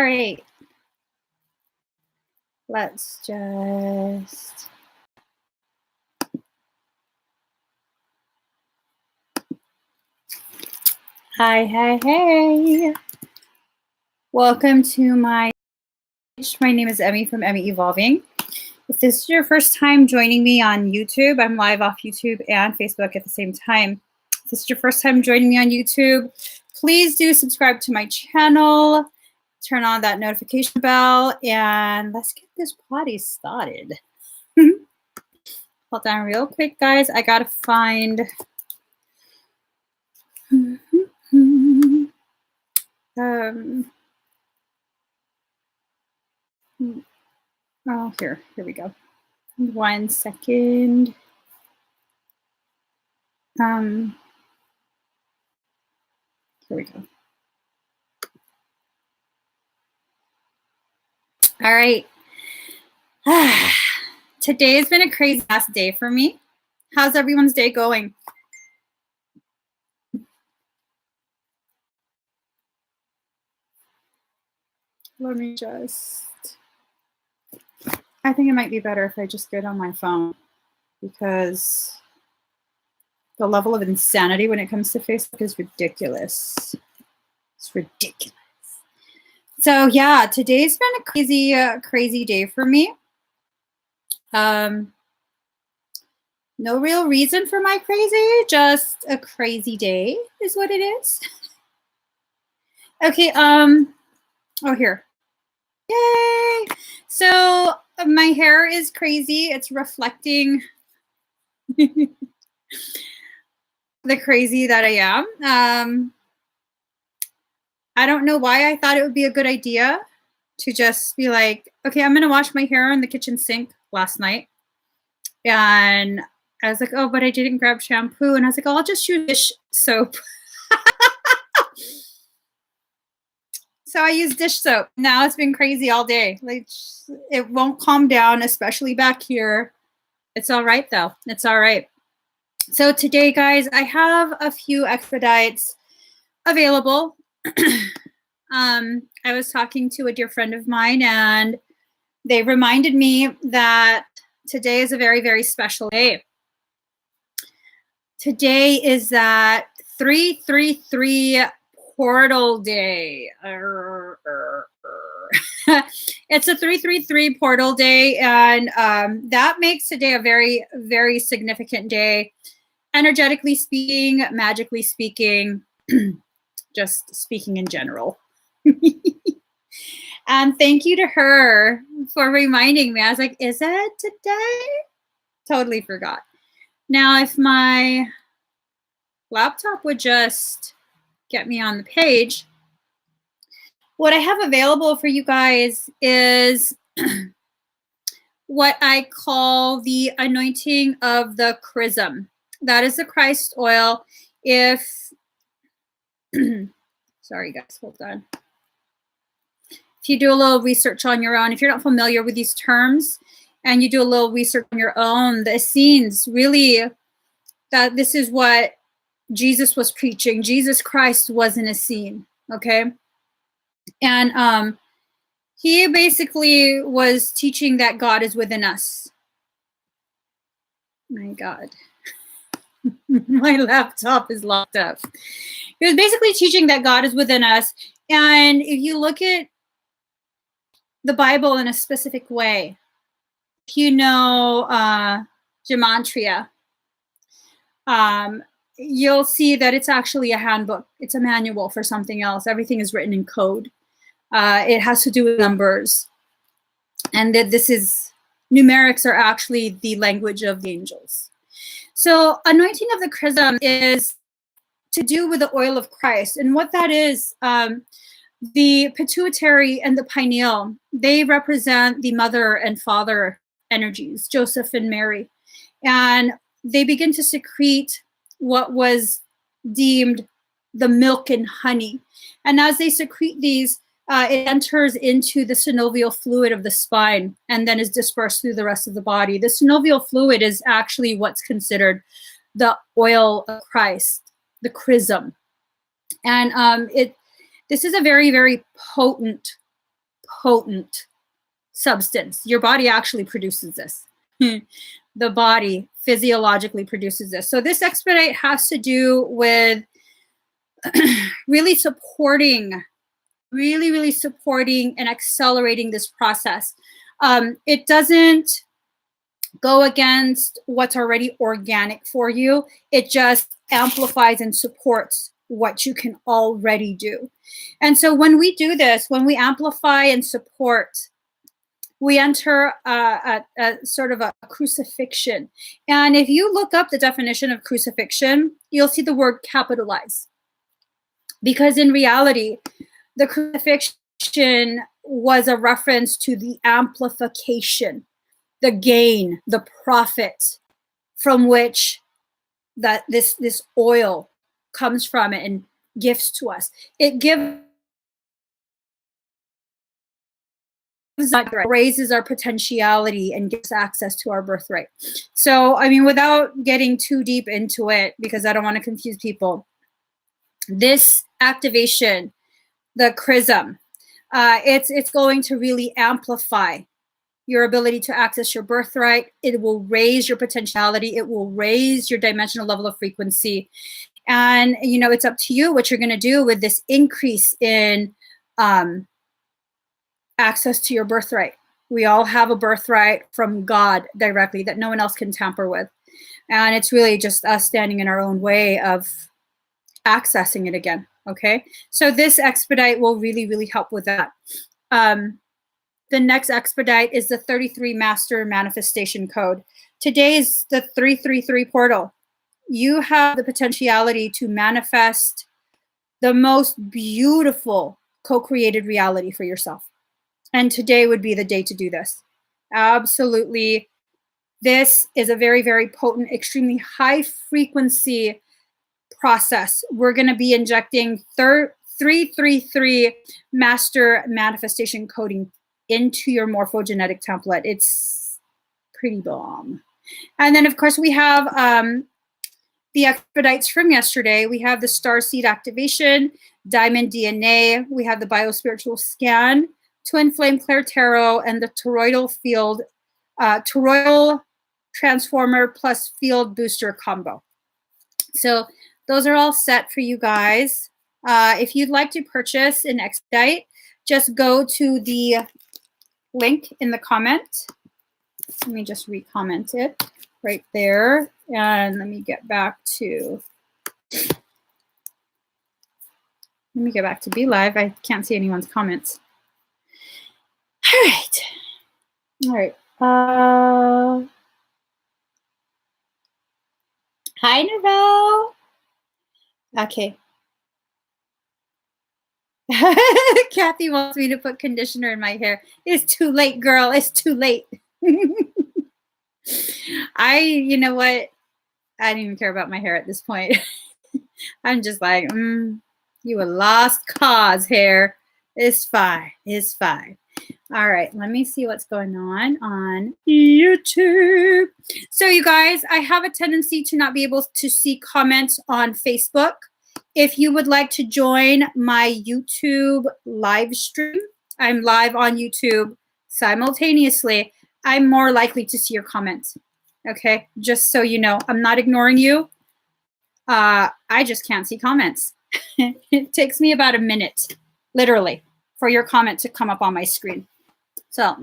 right. Let's just... Hi, hi, hey. Welcome to my name is Emmy from Emmy Evolving. If this is your first time joining me on YouTube, I'm live off YouTube and Facebook at the same time. If this is your first time joining me on YouTube, please do subscribe to my channel, turn on that notification bell, and let's get this party started. Hold on real quick, guys. I gotta find... oh, here we go. 1 second. Here we go. All right. Today has been a crazy ass day for me. How's everyone's day going? Let me just... I think it might be better if I just get on my phone, because the level of insanity when it comes to Facebook is ridiculous. It's ridiculous. So yeah, today's been a crazy, crazy day for me. No real reason for my crazy, just a crazy day is what it is. Okay, oh, here. Yay! So my hair is crazy. It's reflecting the crazy that I am. I don't know why I thought it would be a good idea to just be like, okay, I'm going to wash my hair in the kitchen sink last night. And I was like, oh, but I didn't grab shampoo. And I was like, oh, I'll just use dish soap. So I use dish soap. Now it's been crazy all day. Like, it won't calm down, especially back here. It's all right, though. It's all right. So today, guys, I have a few expedites available. I was talking to a dear friend of mine, and they reminded me that today is a very, very special day. Today is that 333 portal day. It's a 333 portal day, and that makes today a very, very significant day, energetically speaking, magically speaking, just speaking in general. And thank you to her for reminding me. I was like, is it today? Totally forgot. Now, if my laptop would just get me on the page, what I have available for you guys is what I call the anointing of the chrism. That is the Christ oil. If, sorry guys, hold on. If you do a little research on your own, if you're not familiar with these terms and you do a little research on your own, the Essenes really, that this is what Jesus was preaching. Jesus Christ was an Essene, okay? And he basically was teaching that God is within us. My God. My laptop is locked up. He was basically teaching that God is within us. And if you look at the Bible in a specific way, you know, gematria, you'll see that it's actually a handbook. It's a manual for something else. Everything is written in code. It has to do with numbers. And that this is, numerics are actually the language of the angels. So anointing of the chrism is to do with the oil of Christ. And what that is, the pituitary and the pineal, they represent the mother and father energies, Joseph and Mary. And they begin to secrete what was deemed the milk and honey. And as they secrete these, it enters into the synovial fluid of the spine and then is dispersed through the rest of the body. The synovial fluid is actually what's considered the oil of Christ, the chrism. And this is a very, very potent potent substance. Your body actually produces this. The body physiologically produces this. So this expedite has to do with really supporting and accelerating this process. It doesn't go against what's already organic for you. It just amplifies and supports what you can already do. And so when we do this, when we amplify and support, we enter a sort of a crucifixion. And if you look up the definition of crucifixion, you'll see the word capitalize. Because in reality, the crucifixion was a reference to the amplification, the gain, the profit from which that this oil comes from it and gifts to us. It raises our potentiality and gives access to our birthright. So, I mean, without getting too deep into it, because I don't want to confuse people, this activation, the chrism, it's going to really amplify your ability to access your birthright. It will raise your potentiality. It will raise your dimensional level of frequency. And, you know, it's up to you what you're going to do with this increase in access to your birthright. We all have a birthright from God directly that no one else can tamper with. And it's really just us standing in our own way of accessing it again. Okay. So this expedite will really help with that. The next expedite is the 33 Master Manifestation Code. Today is the 333 portal. You have the potentiality to manifest the most beautiful co-created reality for yourself. And today would be the day to do this. Absolutely. This is a very potent, extremely high frequency process. We're going to be injecting 333 Master Manifestation Coding into your morphogenetic template. It's pretty bomb. And then, of course, we have the expedites from yesterday. We have the Starseed Activation, Diamond DNA. We have the Biospiritual Scan, Twin Flame Clair Tarot, and the Toroidal Field, Toroidal Transformer plus Field Booster combo. So those are all set for you guys. If you'd like to purchase an expedite, just go to the link in the comment. Let me just re-comment it right there. And let me get back to Be Live. I can't see anyone's comments. All right. Hi, Novelle. Okay. Kathy wants me to put conditioner in my hair. It's too late, girl. It's too late. You know what? I don't even care about my hair at this point. I'm just like, you a lost cause, hair. It's fine. It's fine. All right, let me see what's going on YouTube. So you guys, I have a tendency to not be able to see comments on Facebook. If you would like to join my YouTube live stream, I'm live on YouTube simultaneously. I'm more likely to see your comments. Okay, just so you know, I'm not ignoring you. I just can't see comments. It takes me about a minute, literally, for your comment to come up on my screen. So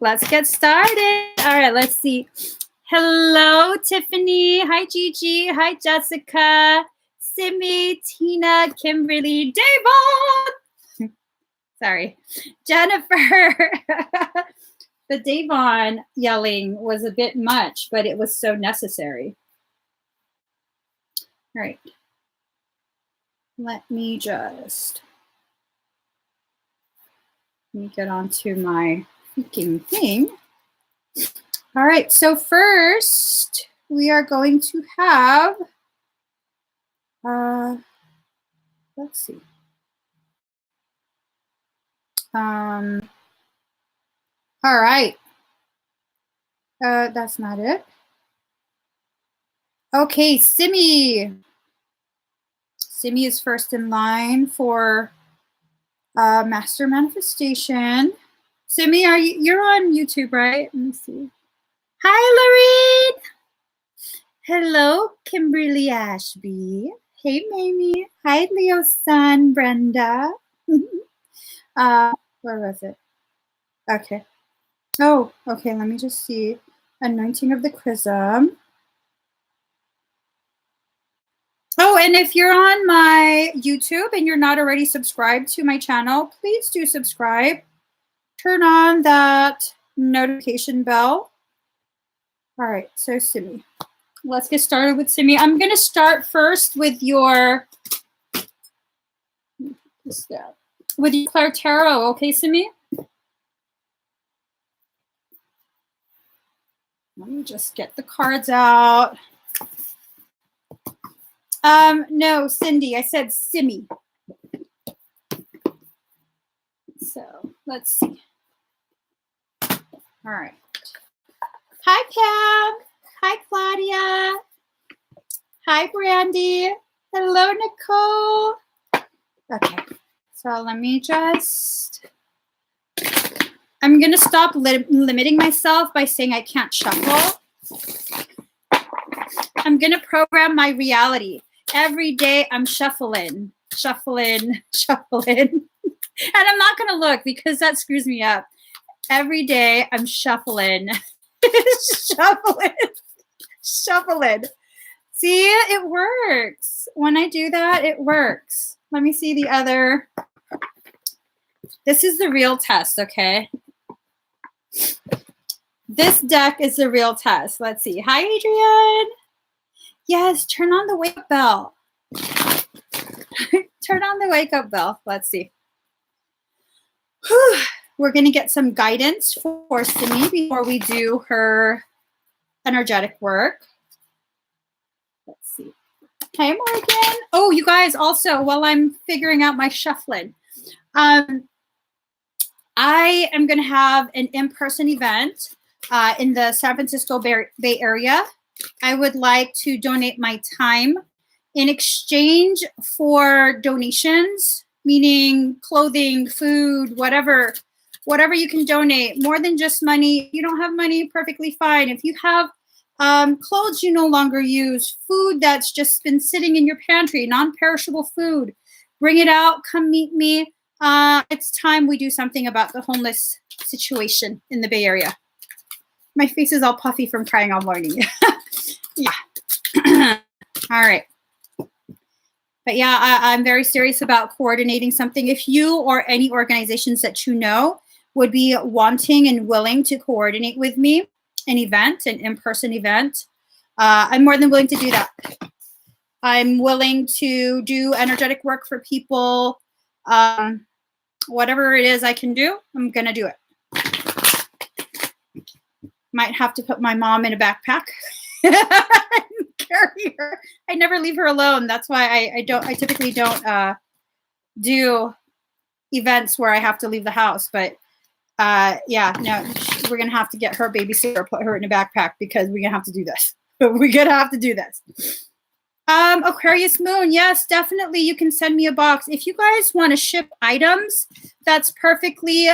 let's get started. All right, let's see. Hello, Tiffany. Hi, Gigi. Hi, Jessica. Simmi, Tina, Kimberly, Davon. Sorry. Jennifer. The Davon yelling was a bit much, but it was so necessary. All right. Let me get onto my freaking thing. All right, so first we are going to have, let's see. All right. That's not it. Okay, Simmi. Simmi is first in line for Master Manifestation. Simmi, you're on YouTube, right? Let me see. Hi, Lorraine. Hello, Kimberly Ashby. Hey, Mamie. Hi, Leo's son, Brenda. Where was it? Okay. Oh, okay. Let me just see. Anointing of the Chrism. Oh, and if you're on my YouTube and you're not already subscribed to my channel, please do subscribe. Turn on that notification bell. All right, so Simmi. Let's get started with Simmi. I'm going to start first with your Claire Tarot. Okay, Simmi? Let me just get the cards out. No, Cindy, I said Simmi. So let's see. All right. Hi, Pam. Hi, Claudia. Hi, Brandy. Hello, Nicole. Okay, so let me just, I'm going to stop limiting myself by saying I can't shuffle. I'm going to program my reality. Every day I'm shuffling. And I'm not going to look because that screws me up. Every day I'm shuffling. Shuffling. See, it works. When I do that, it works. Let me see the other. This is the real test, okay? This deck is the real test. Let's see. Hi, Adrienne. Yes, turn on the wake-up bell. Turn on the wake-up bell. Let's see. Whew. We're going to get some guidance for Simmi before we do her energetic work. Let's see. Hi, Morgan. Oh, you guys, also, while I'm figuring out my shuffling, I am going to have an in-person event in the San Francisco Bay Area. I would like to donate my time in exchange for donations, meaning clothing, food, whatever you can donate. More than just money. If you don't have money, perfectly fine. If you have clothes you no longer use, food that's just been sitting in your pantry, non-perishable food, bring it out, come meet me. It's time we do something about the homeless situation in the Bay Area. My face is all puffy from crying all morning. Yeah. All right. But yeah, I'm very serious about coordinating something. If you or any organizations that you know would be wanting and willing to coordinate with me an event, an in-person event, I'm more than willing to do that. I'm willing to do energetic work for people. Whatever it is I can do, I'm going to do it. Might have to put my mom in a backpack. Carry her. I never leave her alone. That's why I typically don't do events where I have to leave the house. But yeah, no, we're going to have to get her a babysitter, put her in a backpack because we're going to have to do this. We're going to have to do this. Aquarius Moon, yes, definitely. You can send me a box. If you guys want to ship items, that's perfectly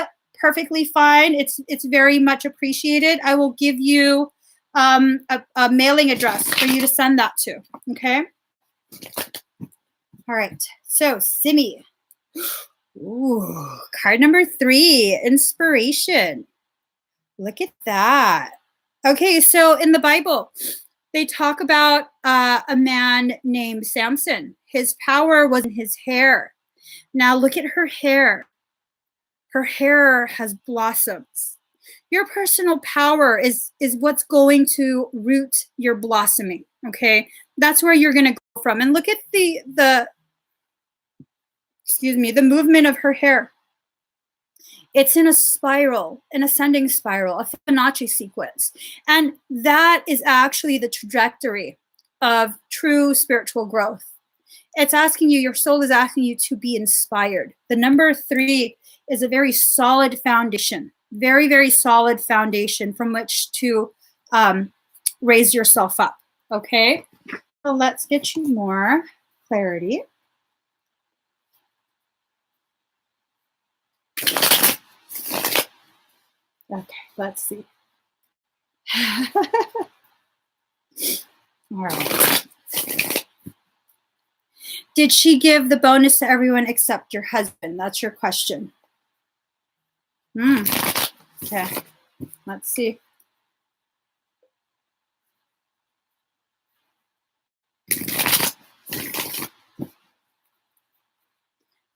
fine. It's very much appreciated. I will give you a mailing address for you to send that to. Okay. All right. So Simmi. Ooh, card number 3, inspiration. Look at that. Okay, so in the Bible, they talk about a man named Samson. His power was in his hair. Now look at her hair. Her hair has blossoms. Your personal power is what's going to root your blossoming, okay? That's where you're going to go from. And look at the movement of her hair. It's in a spiral, an ascending spiral, a Fibonacci sequence. And that is actually the trajectory of true spiritual growth. It's asking you, your soul is asking you to be inspired. The number 3 is a very solid foundation, very, very solid foundation from which to raise yourself up, okay? So let's get you more clarity. Okay, let's see. All right. Did she give the bonus to everyone except your husband? That's your question. Okay, let's see.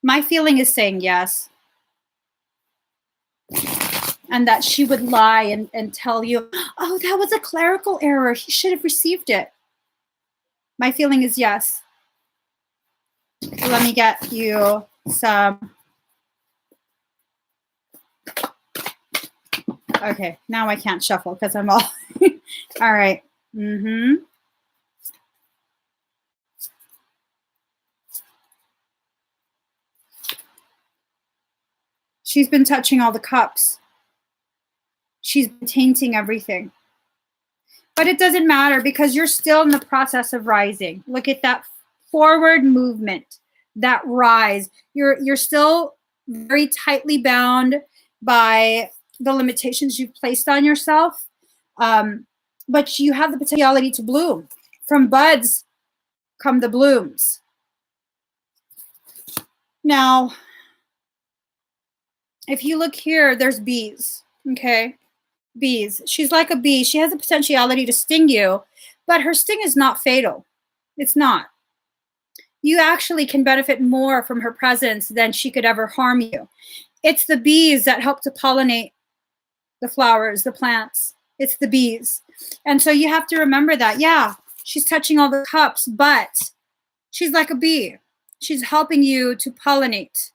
My feeling is saying yes. And that she would lie and tell you, oh, that was a clerical error. He should have received it. My feeling is yes. Let me get you some. Okay, now I can't shuffle because I'm all. All right. She's been touching all the cups. She's been tainting everything. But it doesn't matter because you're still in the process of rising. Look at that forward movement, that rise. You're still very tightly bound by the limitations you've placed on yourself. But you have the potentiality to bloom. From buds come the blooms. Now, if you look here, there's bees, okay? Bees. She's like a bee. She has the potentiality to sting you, but her sting is not fatal. It's not. You actually can benefit more from her presence than she could ever harm you. It's the bees that help to pollinate the flowers, the plants. It's the bees. And so you have to remember that, yeah, she's touching all the cups, but she's like a bee. She's helping you to pollinate.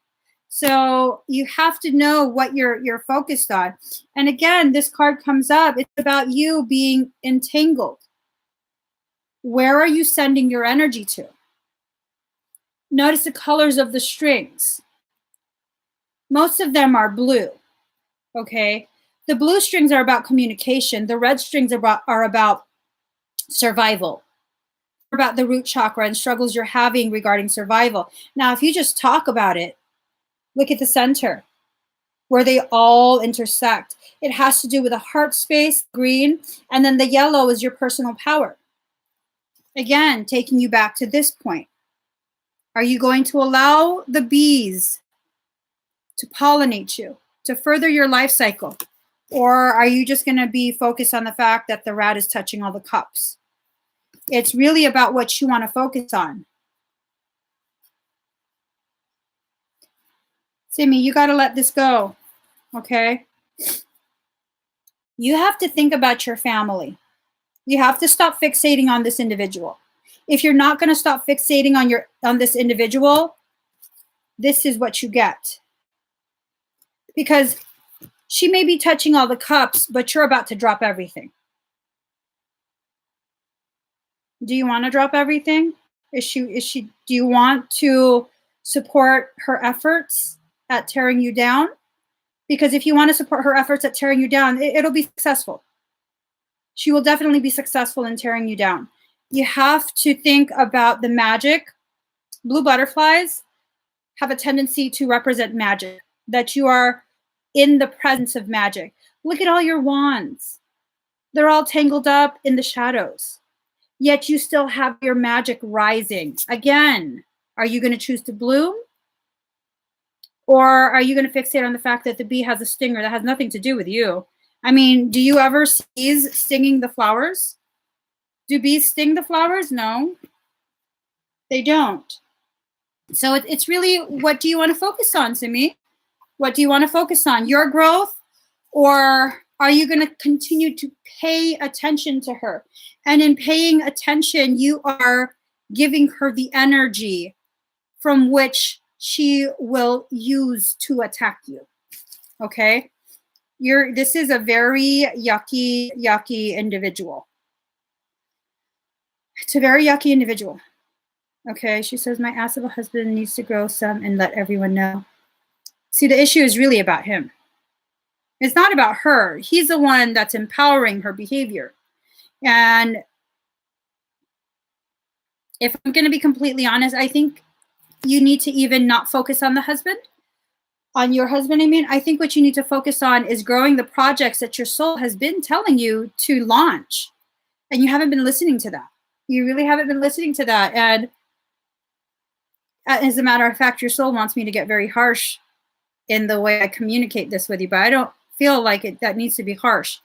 So you have to know what you're focused on. And again, this card comes up. It's about you being entangled. Where are you sending your energy to? Notice the colors of the strings. Most of them are blue, okay? The blue strings are about communication. The red strings are about survival, about the root chakra and struggles you're having regarding survival. Now, if you just talk about it, look at the center where they all intersect. It has to do with a heart space, green, and then the yellow is your personal power. Again, taking you back to this point. Are you going to allow the bees to pollinate you, to further your life cycle? Or are you just going to be focused on the fact that the rat is touching all the cups? It's really about what you want to focus on. Simmi, you got to let this go, okay? You have to think about your family. You have to stop fixating on this individual. If you're not going to stop fixating on this individual, this is what you get. Because she may be touching all the cups, but you're about to drop everything. Do you want to drop everything? Do you want to support her efforts at tearing you down? Because if you want to support her efforts at tearing you down, it'll be successful. She will definitely be successful in tearing you down. You have to think about the magic. Blue butterflies have a tendency to represent magic, that you are in the presence of magic. Look at all your wands. They're all tangled up in the shadows. Yet you still have your magic rising. Again, are you going to choose to bloom? Or are you going to fixate on the fact that the bee has a stinger that has nothing to do with you? I mean, do you ever see bees stinging the flowers? Do bees sting the flowers? No, they don't. So it's really, what do you want to focus on, Simmi? What do you want to focus on? Your growth? Or are you going to continue to pay attention to her? And in paying attention, you are giving her the energy from which she will use to attack you. Okay? This is a very yucky individual. It's a very yucky individual. Okay, she says, my ass of a husband needs to grow some and let everyone know. See, the issue is really about him. It's not about her. He's the one that's empowering her behavior. And if I'm going to be completely honest, I think you need to even not focus on the husband. on your husband, I mean, I think what you need to focus on is growing the projects that your soul has been telling you to launch. And you haven't been listening to that. You really haven't been listening to that. And as a matter of fact, your soul wants me to get very harsh in the way I communicate this with you, but I don't feel like that needs to be harsh.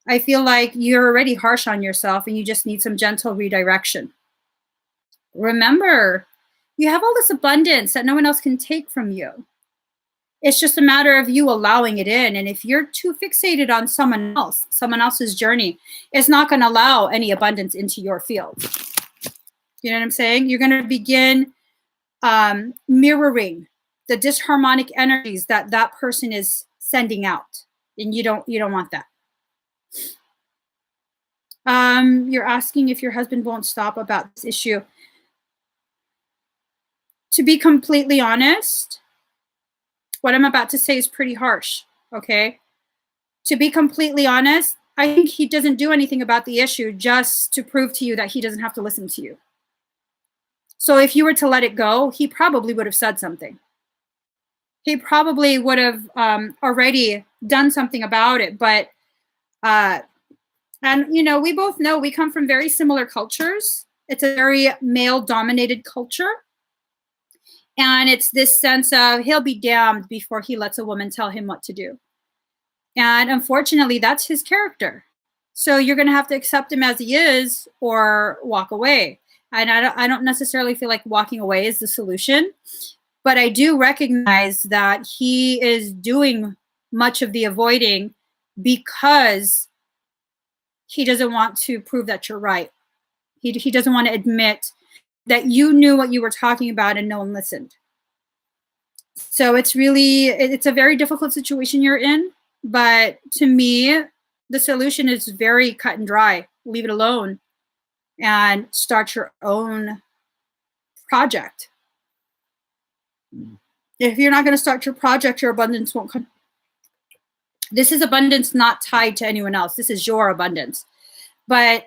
I feel like you're already harsh on yourself and you just need some gentle redirection. Remember, you have all this abundance that no one else can take from you. It's just a matter of you allowing it in. And if you're too fixated on someone else's journey, it's not going to allow any abundance into your field. You know what I'm saying? You're going to begin mirroring the disharmonic energies that person is sending out. And you don't want that. You're asking if your husband won't stop about this issue. To be completely honest, what I'm about to say is pretty harsh, okay? To be completely honest, I think he doesn't do anything about the issue just to prove to you that he doesn't have to listen to you. So if you were to let it go, he probably would have said something. He probably would have already done something about it. But, and you know, we both know we come from very similar cultures. It's a very male-dominated culture. And it's this sense of he'll be damned before he lets a woman tell him what to do. And unfortunately, that's his character. So you're going to have to accept him as he is or walk away. And I don't necessarily feel like walking away is the solution. But I do recognize that he is doing much of the avoiding because he doesn't want to prove that you're right. He doesn't want to admit that you knew what you were talking about and no one listened. So it's a very difficult situation you're in. But to me, the solution is very cut and dry. Leave it alone and start your own project. If you're not going to start your project, your abundance won't come. This is abundance not tied to anyone else. This is your abundance. But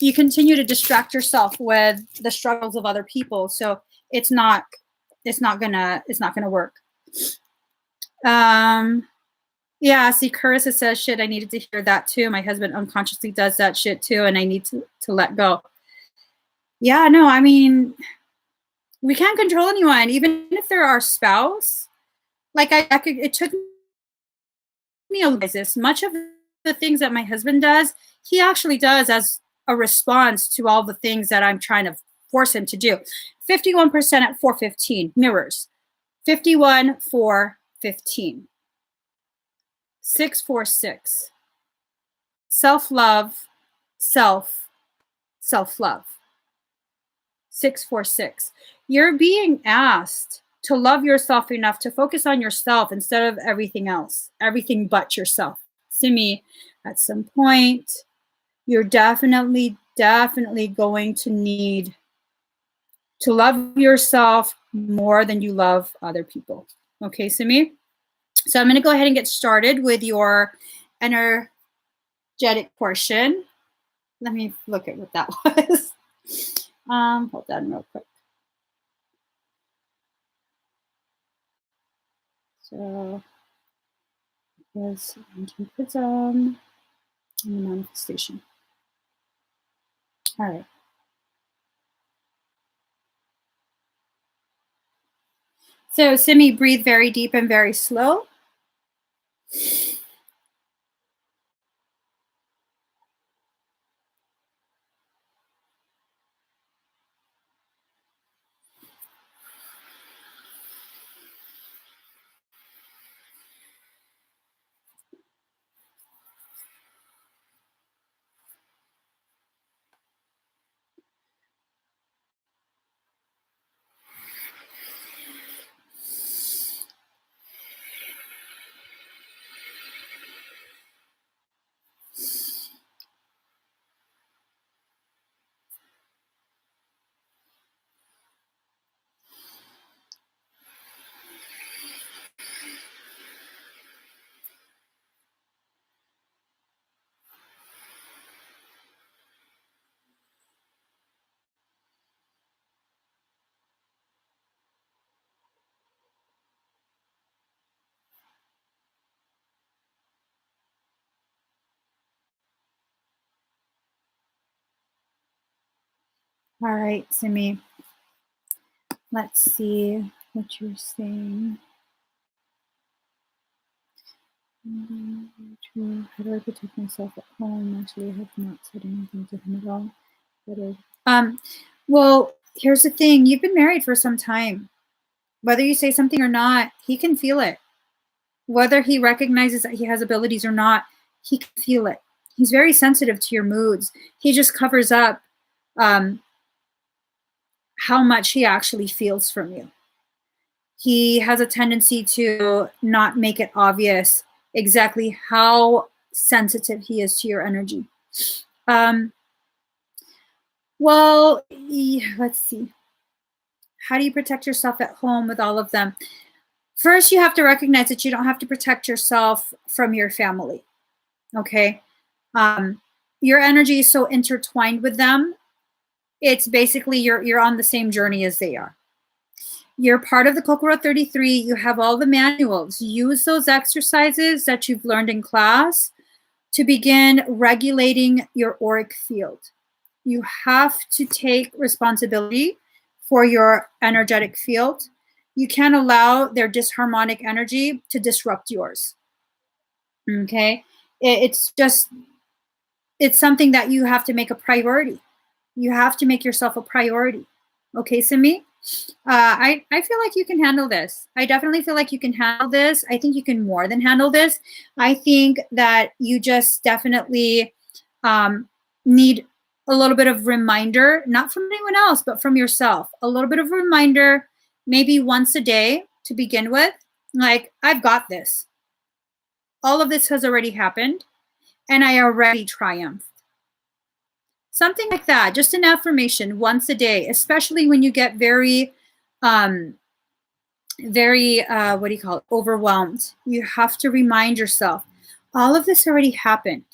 you continue to distract yourself with the struggles of other people. So it's not gonna work. Yeah, see, Karissa says, shit, I needed to hear that too. My husband unconsciously does that shit too, and I need to let go. Yeah, no, I mean, we can't control anyone, even if they're our spouse. Like it took me a realize this. Much of the things that my husband does, he actually does as a response to all the things that I'm trying to force him to do. 51% at 415 mirrors. 51 415. 646. Self-love, self-love. 646. You're being asked to love yourself enough to focus on yourself instead of everything else, everything but yourself. Simmi, at some point, you're definitely going to need to love yourself more than you love other people. Okay, Simmi? So I'm going to go ahead and get started with your energetic portion. Let me look at what that was. Hold on real quick. So there's prism and the manifestation. All right. So Simmi, breathe very deep and very slow. All right, Simmi. Let's see what you're saying. True. How do I protect myself at home? Actually, I have not said anything to him at all. Well, here's the thing. You've been married for some time. Whether you say something or not, he can feel it. Whether he recognizes that he has abilities or not, he can feel it. He's very sensitive to your moods. He just covers up how much he actually feels from you. He has a tendency to not make it obvious exactly how sensitive he is to your energy. Well, let's see. How do you protect yourself at home with all of them? First, you have to recognize that you don't have to protect yourself from your family. Okay. Your energy is so intertwined with them. It's basically you're on the same journey as they are. You're part of the Kokoro 33. You have all the manuals. Use those exercises that you've learned in class to begin regulating your auric field. You have to take responsibility for your energetic field. You can't allow their disharmonic energy to disrupt yours. Okay? It's something that you have to make a priority. You have to make yourself a priority. Okay, Simmi? I feel like you can handle this. I definitely feel like you can handle this. I think you can more than handle this. I think that you just definitely need a little bit of reminder, not from anyone else, but from yourself. A little bit of reminder, maybe once a day to begin with. Like, I've got this. All of this has already happened, and I already triumphed. Something like that, just an affirmation once a day, especially when you get very, what do you call it, overwhelmed. You have to remind yourself, all of this already happened.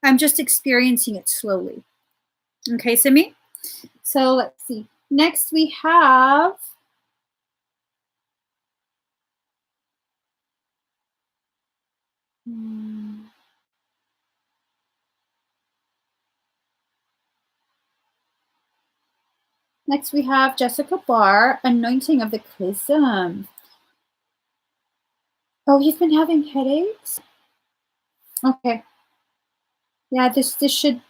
I'm just experiencing it slowly. Okay, Simmi? So let's see. Next we have Jessica Barr, Anointing of the Chrism. Oh, you've been having headaches? Okay. Yeah, this should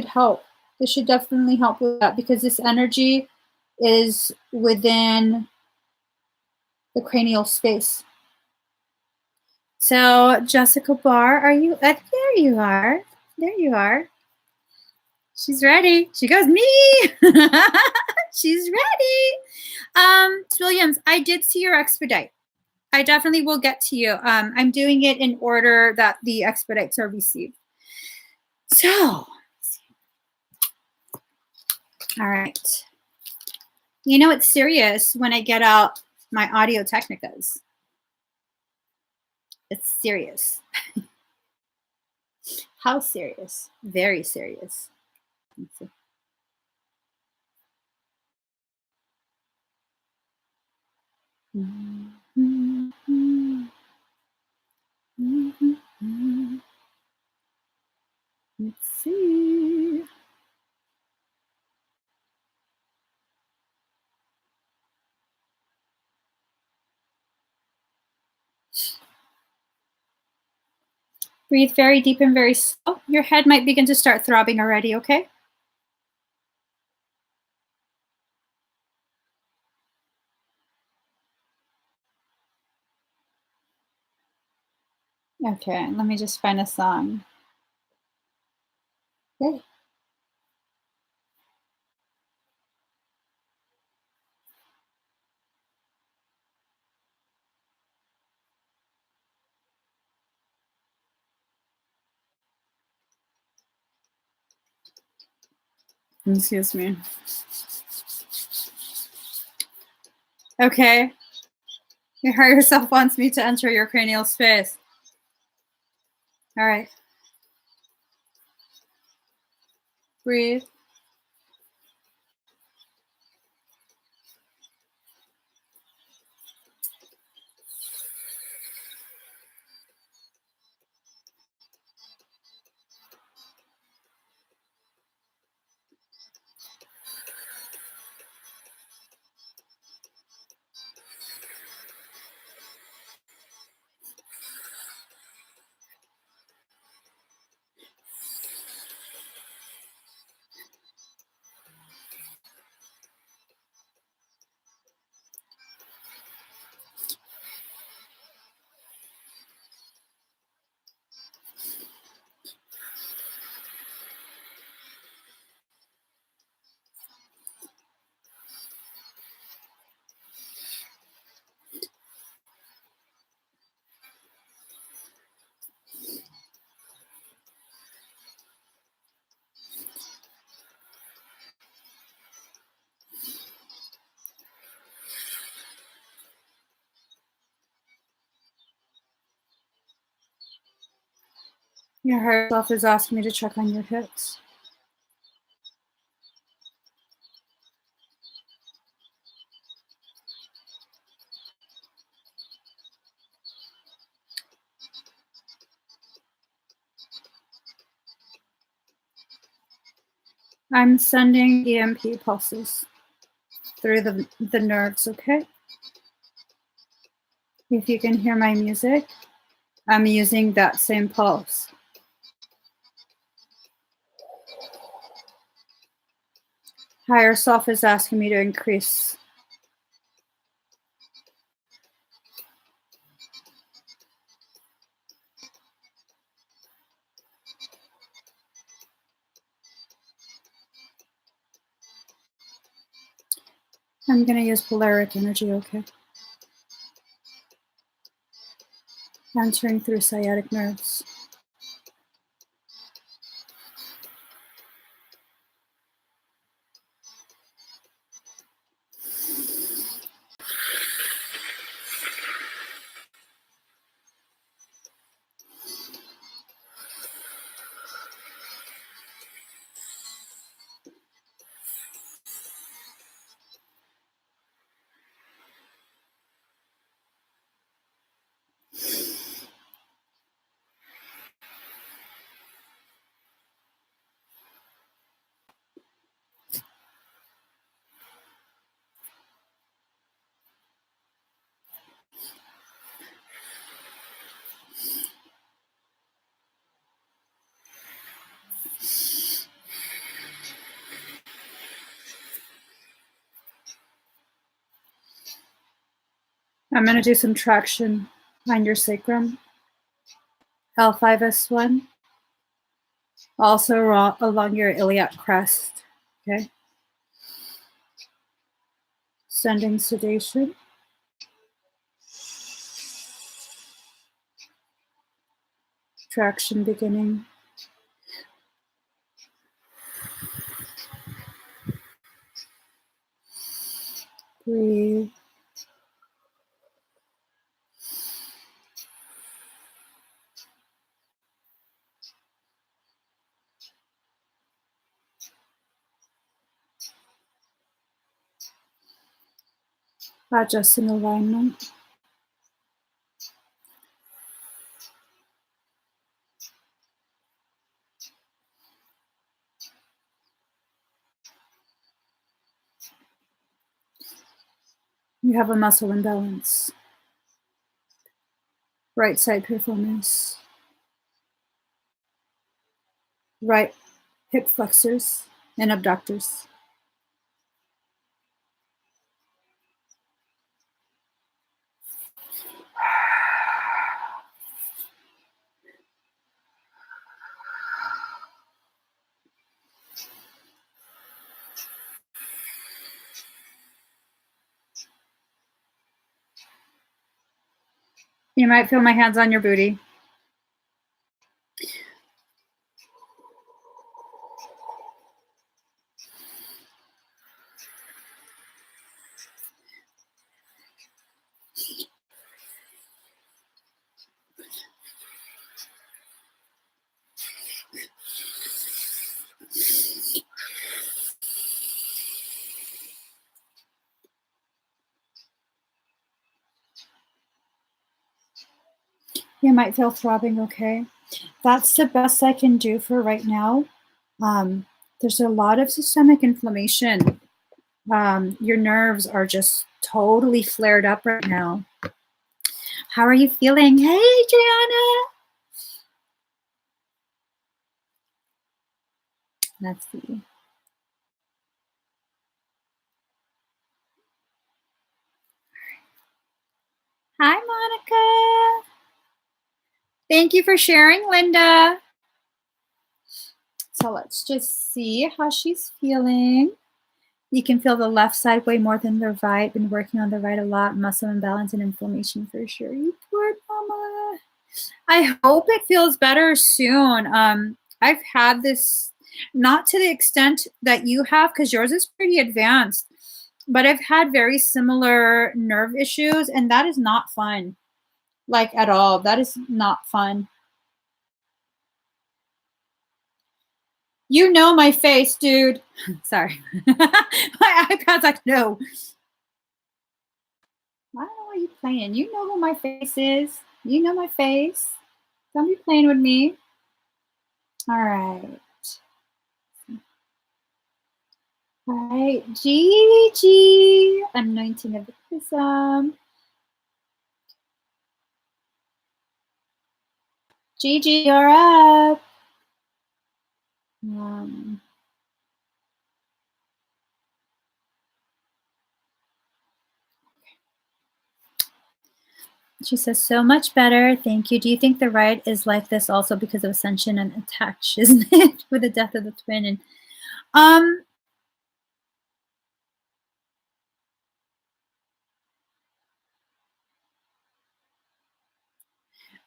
help. This should definitely help with that because this energy is within the cranial space. So, Jessica Barr, are you? There you are. There you are. She's ready. She goes, me. She's ready. Williams, I did see your expedite. I definitely will get to you. I'm doing it in order that the expedites are received. So, all right. You know, it's serious when I get out my Audio Technicas. It's serious. How serious? Very serious. Let's see. Let's see. Breathe very deep and very slow. Your head might begin to start throbbing already, okay? Okay, let me just find a song. Okay. Excuse me. Okay. Your higher self wants me to enter your cranial space. All right. Breathe. Your higher self is asking me to check on your hips. I'm sending EMP pulses through the nerves, okay? If you can hear my music, I'm using that same pulse. Higher self is asking me to increase. I'm going to use polaric energy, okay? Entering through sciatic nerves. I'm going to do some traction on your sacrum, L5S1, also along your iliac crest, okay? Sending sedation. Traction beginning. Breathe. Adjust in alignment. You have a muscle imbalance. Right side performance. Right hip flexors and abductors. You might feel my hands on your booty. You might feel throbbing, okay? That's the best I can do for right now. There's a lot of systemic inflammation. Your nerves are just totally flared up right now. How are you feeling? Hey, Gianna. Let's see. Hi, Monica. Thank you for sharing, Linda. So let's just see how she's feeling. You can feel the left side way more than the right. Been working on the right a lot. Muscle imbalance and inflammation for sure. You poor mama. I hope it feels better soon. I've had this, not to the extent that you have, because yours is pretty advanced, but I've had very similar nerve issues, and that is not fun. Like, at all. That is not fun. You know my face, dude. Sorry. My iPad's like, no. I don't know why you playing. You know who my face is. You know my face. Don't be playing with me. All right. All right, Gigi. Anointing of the prism. Gigi, you're up. She says, so much better. Thank you. Do you think the right is like this also because of ascension and attach, isn't it? With the death of the twin. And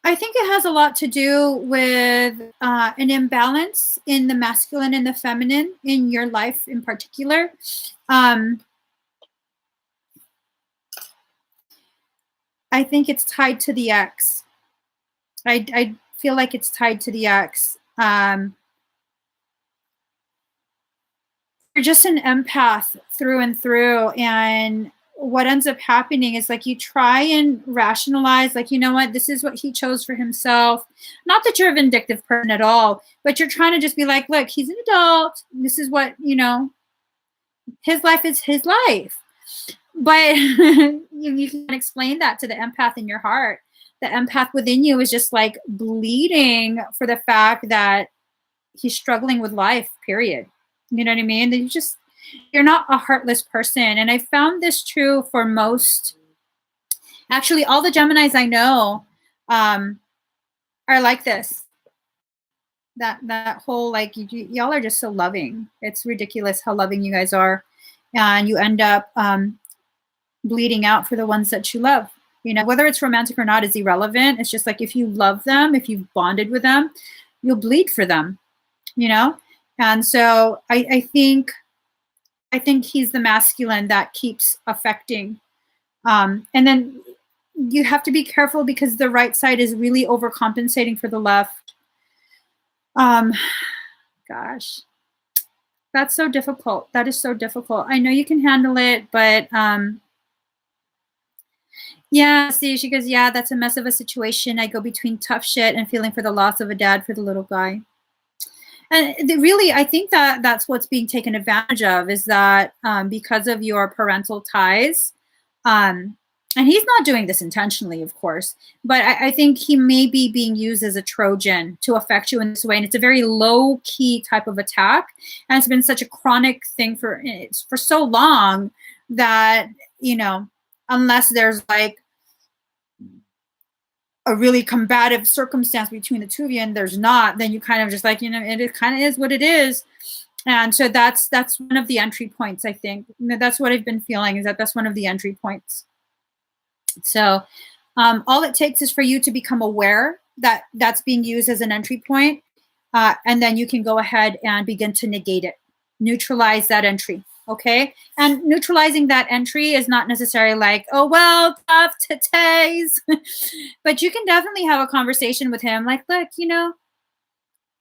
I think it has a lot to do with an imbalance in the masculine and the feminine in your life in particular. I think it's tied to the ex. I feel like it's tied to the ex. You're just an empath through and through. And what ends up happening is like you try and rationalize, like, you know what, this is what he chose for himself. Not that you're a vindictive person at all, but you're trying to just be like, look, he's an adult. This is what, you know, his life is his life. But you can explain that to the empath in your heart. The empath within you is just like bleeding for the fact that he's struggling with life, period. You know what I mean? That you're not a heartless person. And I found this true for most, actually all the Geminis I know are like this. That whole, like, y'all are just so loving. It's ridiculous how loving you guys are. And you end up bleeding out for the ones that you love. You know, whether it's romantic or not is irrelevant. It's just like, if you love them, if you've bonded with them, you'll bleed for them, you know? And so I think he's the masculine that keeps affecting. And then you have to be careful because the right side is really overcompensating for the left. Gosh, that's so difficult. That is so difficult. I know you can handle it, but yeah, see, she goes, yeah, that's a mess of a situation. I go between tough shit and feeling for the loss of a dad for the little guy. And really, I think that that's what's being taken advantage of, is that because of your parental ties, and he's not doing this intentionally, of course, but I think he may be being used as a Trojan to affect you in this way. And it's a very low key type of attack. And it's been such a chronic thing for so long that, you know, unless there's like a really combative circumstance between the two of you, and there's not, then you kind of just like, you know, it kind of is what it is. And so that's one of the entry points, I think. That's what I've been feeling, is that that's one of the entry points. So all it takes is for you to become aware that that's being used as an entry point, and then you can go ahead and begin to negate it, neutralize that entry. Okay. And neutralizing that entry is not necessarily like, oh, well, tough titties. But you can definitely have a conversation with him. Like, look, you know,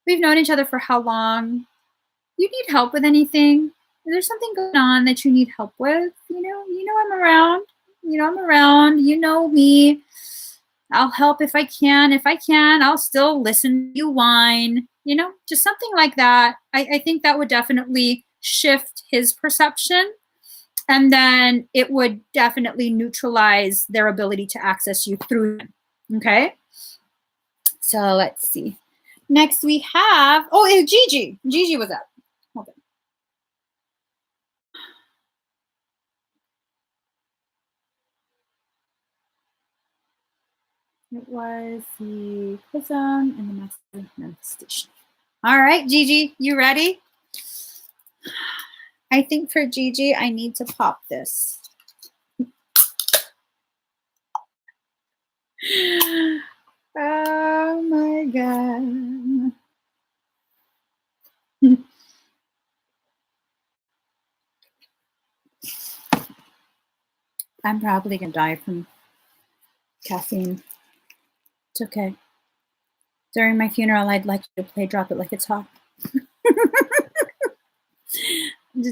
we've known each other for how long? You need help with anything? Is there something going on that you need help with? You know, I'm around. You know, I'm around. You know me. I'll help if I can. If I can, I'll still listen to you whine. You know, just something like that. I think that would definitely shift his perception, and then it would definitely neutralize their ability to access you through him. Okay, so let's see. Next we have, it's Gigi. Gigi was up. Hold on. It was the prism and the master manifestation. All right, Gigi, you ready? I think for Gigi, I need to pop this. Oh my God. I'm probably going to die from caffeine. It's okay. During my funeral, I'd like you to play Drop It Like It's Hot.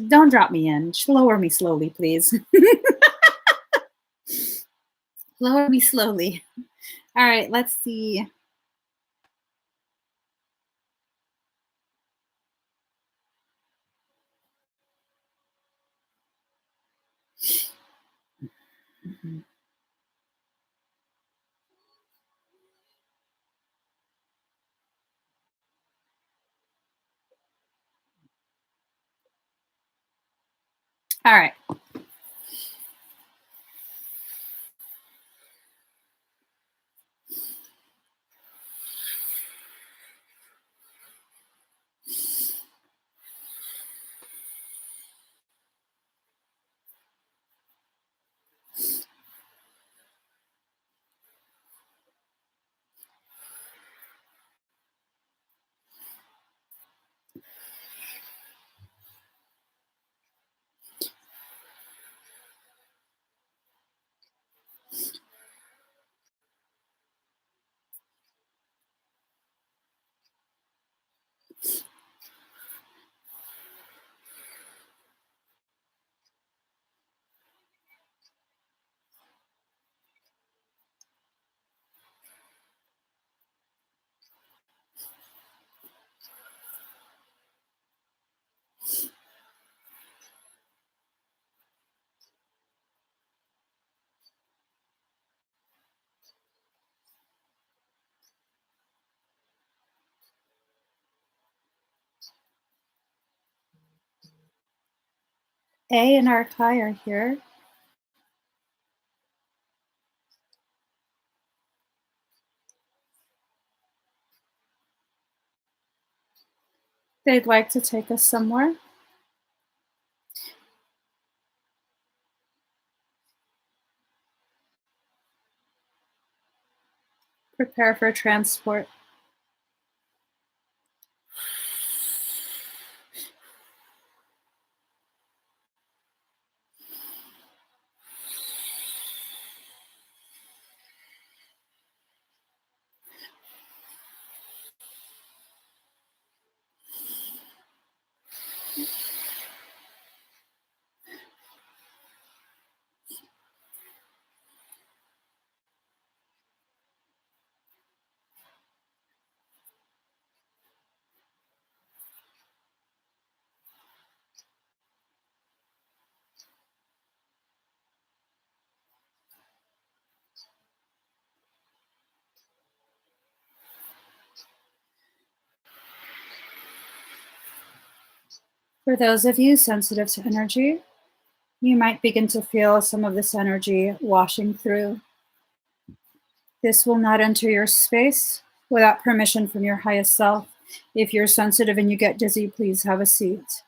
Don't drop me in. Lower me slowly, please. Lower me slowly. All right, let's see. All right. A and Arkai are here. They'd like to take us somewhere. Prepare for transport. For those of you sensitive to energy, you might begin to feel some of this energy washing through. This will not enter your space without permission from your highest self. If you're sensitive and you get dizzy, please have a seat.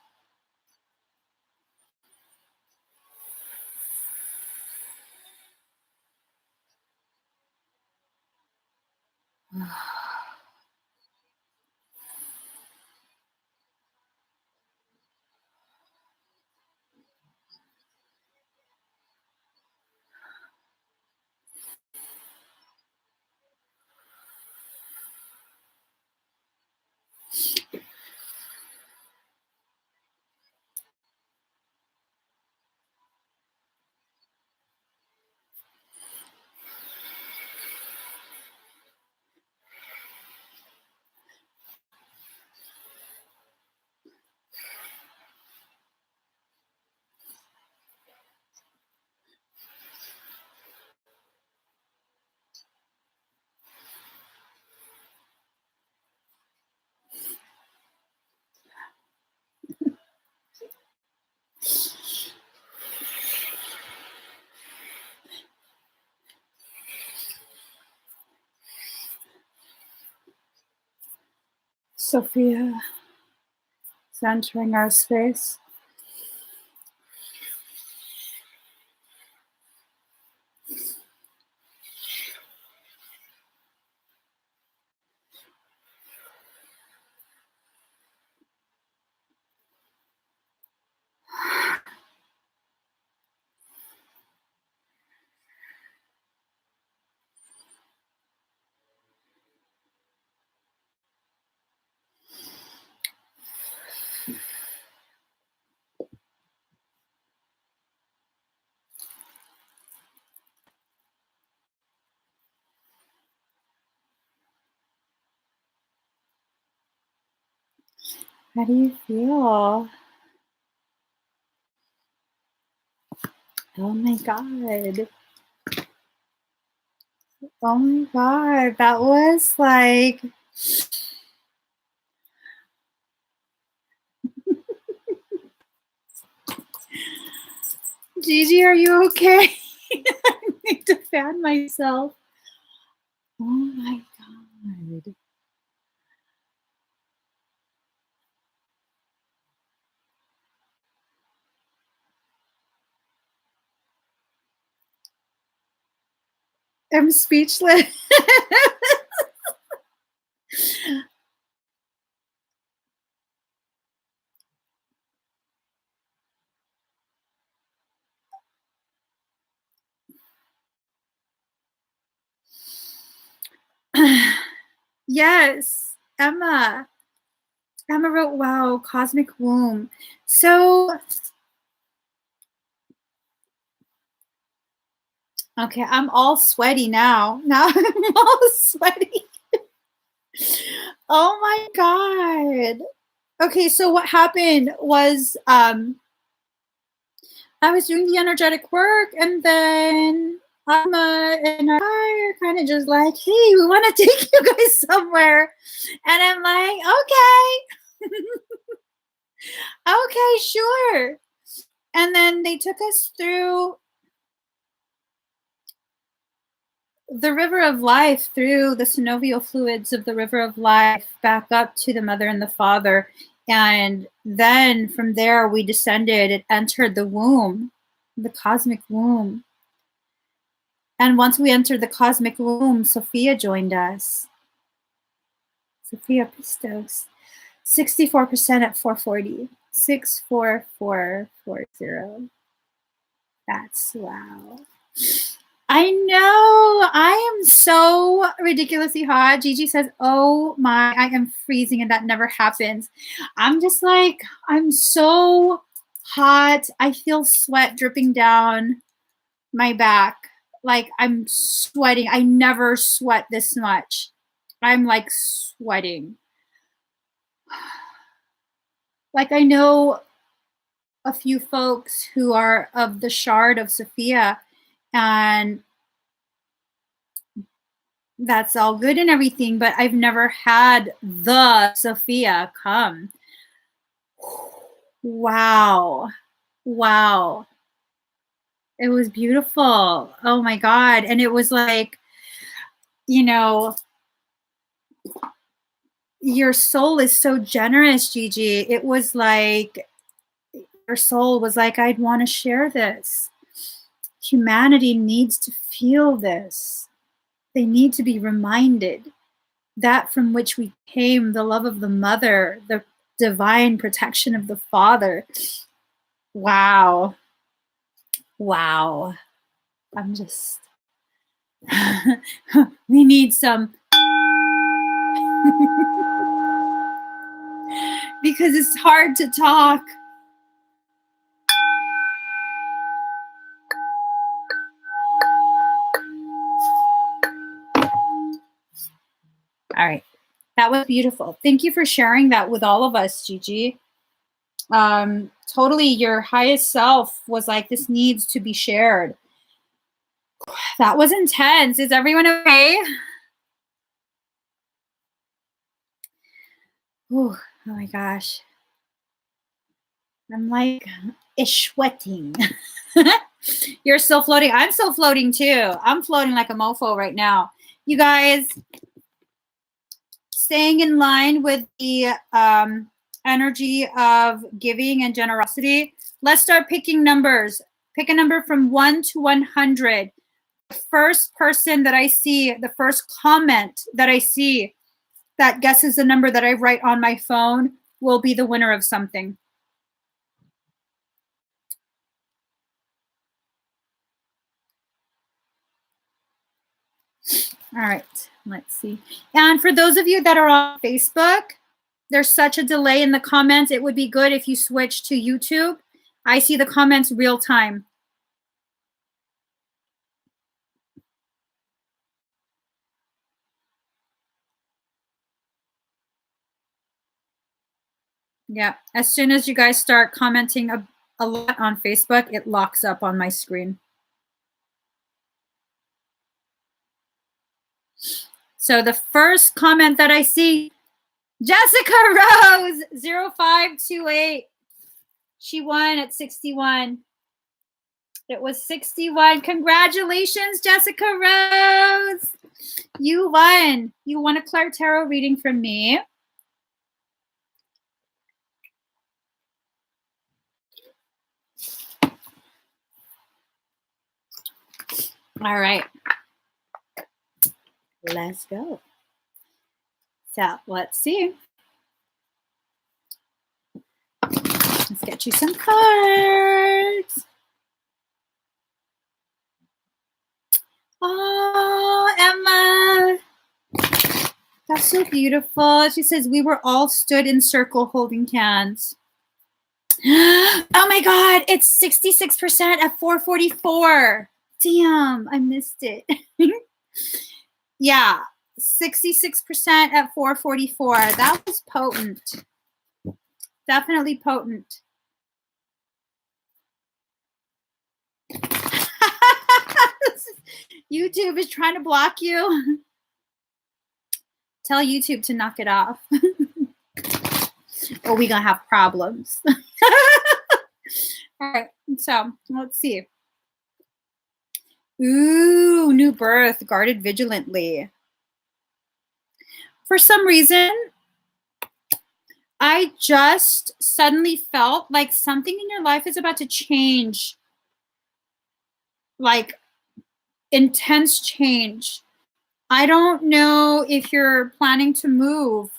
Sophia is entering our space. How do you feel? Oh my God. Oh my God. That was like... Gigi, are you okay? I need to fan myself. Oh my God. I'm speechless. Yes, Emma. Emma wrote, wow, cosmic womb. So, okay, I'm all sweaty now. Now I'm all sweaty. Oh my God. Okay, so what happened was I was doing the energetic work, and then Emma and I are kind of just like, hey, we want to take you guys somewhere. And I'm like, okay. Okay, sure. And then they took us through the river of life, through the synovial fluids of the river of life, back up to the mother and the father. And then from there, we descended and entered the womb, the cosmic womb. And once we entered the cosmic womb, Sophia joined us. Sophia Pistos. 64% at 440. 64440. That's wow. I know. I am so ridiculously hot. Gigi says, oh my, I am freezing, and that never happens. I'm just like, I'm so hot. I feel sweat dripping down my back. Like I'm sweating. I never sweat this much. I'm like sweating. Like I know a few folks who are of the shard of Sophia, and that's all good and everything, but I've never had the Sophia come. Wow. Wow. It was beautiful. Oh my God. And it was like, you know, your soul is so generous, Gigi. It was like, your soul was like, I'd want to share this. Humanity needs to feel this. They need to be reminded that from which we came, the love of the mother, the divine protection of the father. Wow. Wow. I'm just, we need some, because it's hard to talk. All right. That was beautiful. Thank you for sharing that with all of us, Gigi. Totally, your highest self was like, this needs to be shared. That was intense. Is everyone okay? Ooh, oh my gosh. I'm like, sweating. You're still floating. I'm still floating too. I'm floating like a mofo right now. You guys, staying in line with the energy of giving and generosity, let's start picking numbers. Pick a number from 1 to 100. The first person that I see, the first comment that I see that guesses the number that I write on my phone will be the winner of something. All right, let's see. And for those of you that are on Facebook, there's such a delay in the comments. It would be good if you switch to YouTube. I see the comments real time. Yeah. As soon as you guys start commenting a lot on Facebook, it locks up on my screen. So the first comment that I see, Jessica Rose 0528. She won at 61. It was 61. Congratulations, Jessica Rose. You won. You won a Clark Tarot reading from me. All right. Let's go. So let's see. Let's get you some cards. Oh, Emma. That's so beautiful. She says, we were all stood in circle holding hands. Oh my God, it's 66% at 444. Damn, I missed it. Yeah, 66% at 444. That was potent. Definitely potent. YouTube is trying to block you. Tell YouTube to knock it off. Or we're going to have problems. All right, so let's see. Ooh, new birth, guarded vigilantly. For some reason, I just suddenly felt like something in your life is about to change. Like intense change. I don't know if you're planning to move.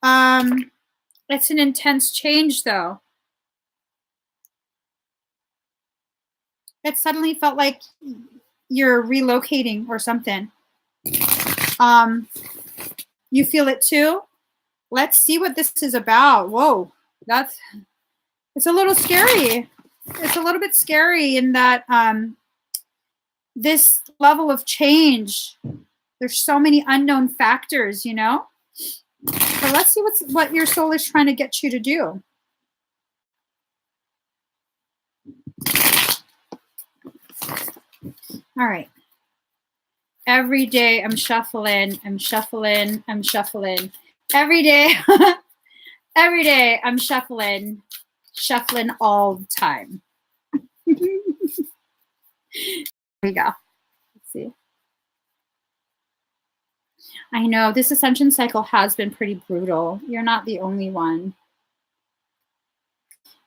It's an intense change though. It suddenly felt like you're relocating or something. You feel it too? Let's see what this is about. Whoa, it's a little scary. It's a little bit scary in that this level of change, there's so many unknown factors, you know? So let's see what your soul is trying to get you to do. All right. Every day I'm shuffling. Every day, every day I'm shuffling all the time. Here we go. Let's see. I know this ascension cycle has been pretty brutal. You're not the only one.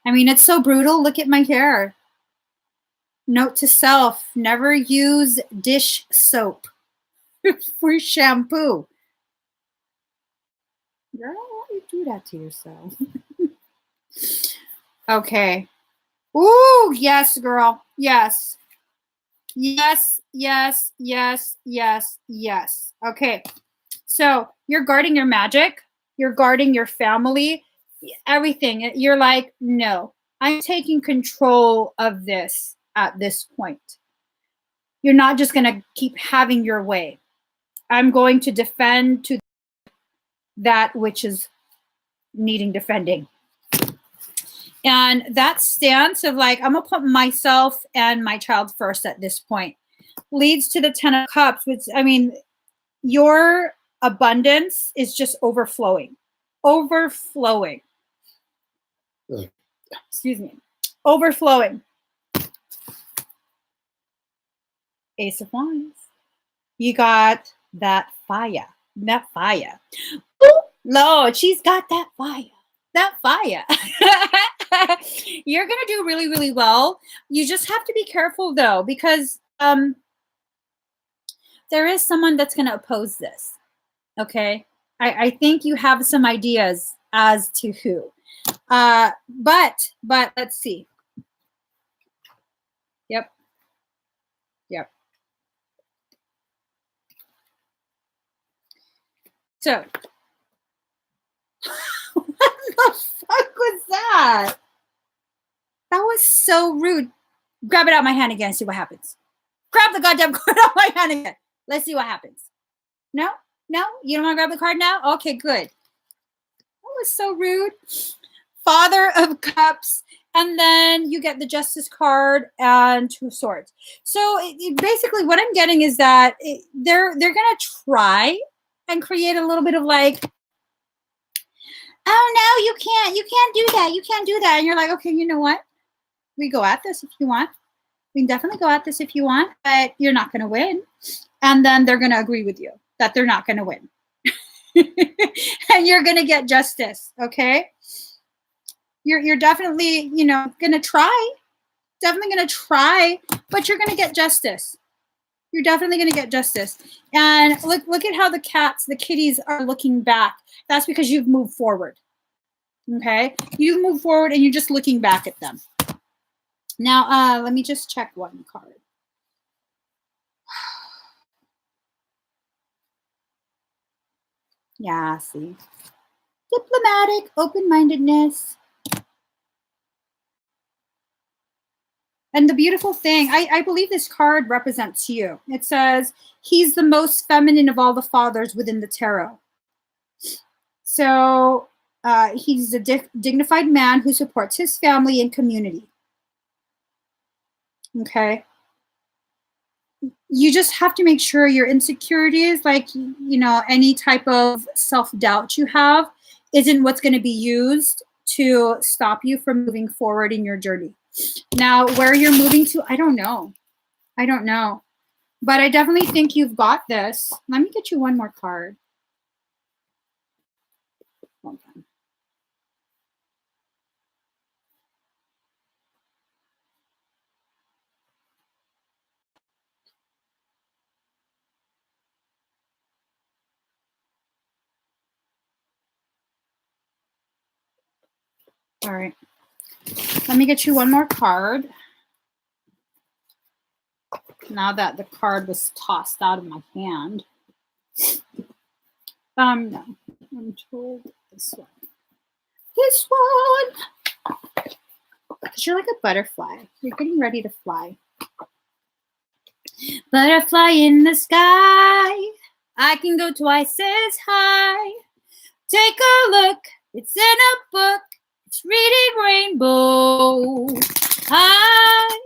I mean, it's so brutal. Look at my hair. Note to self, never use dish soap for shampoo. Girl, why do you do that to yourself? Okay. Ooh, yes, girl. Yes. Yes, yes, yes, yes, yes. Okay. So you're guarding your magic. You're guarding your family, everything. You're like, no, I'm taking control of this at this point. You're not just going to keep having your way. I'm going to defend to that which is needing defending. And that stance of like, I'm going to put myself and my child first at this point leads to the 10 of Cups, which, I mean, your abundance is just overflowing. Overflowing. Excuse me. Overflowing. Ace of Wands. You got that fire. That fire. Ooh, Lord, she's got that fire. That fire. You're going to do really, really well. You just have to be careful, though, because there is someone that's going to oppose this. Okay? I think you have some ideas as to who. But let's see. Yep. So, what the fuck was that? That was so rude. Grab it out of my hand again and see what happens. Grab the goddamn card out of my hand again. Let's see what happens. No? No? You don't want to grab the card now? Okay, good. was so rude. Father of Cups. And then you get the Justice card and Two of Swords. So basically what I'm getting is that they're going to try and create a little bit of like, oh, no, you can't do that. You can't do that. And you're like, okay, you know what? We go at this if you want. We can definitely go at this if you want, but you're not going to win. And then they're going to agree with you that they're not going to win. And you're going to get justice, okay? You're definitely, you know, going to try. Definitely going to try, but you're going to get justice. You're definitely going to get justice. And look at how the kitties are looking back. That's because you've moved forward. Okay? You've moved forward and you're just looking back at them. Now, let me just check one card. Yeah, see. Diplomatic, open-mindedness. And the beautiful thing, I believe this card represents you. It says, he's the most feminine of all the fathers within the tarot. So he's a dignified man who supports his family and community. Okay. You just have to make sure your insecurities, like, you know, any type of self-doubt you have, isn't what's going to be used to stop you from moving forward in your journey. Now, where you're moving to, I don't know. I don't know. But I definitely think you've got this. Let me get you one more card. Hold on. All right. Let me get you one more card. Now that the card was tossed out of my hand. No. I'm told this one. This one! Because you're like a butterfly. You're getting ready to fly. Butterfly in the sky. I can go twice as high. Take a look. It's in a book. It's reading rainbow. I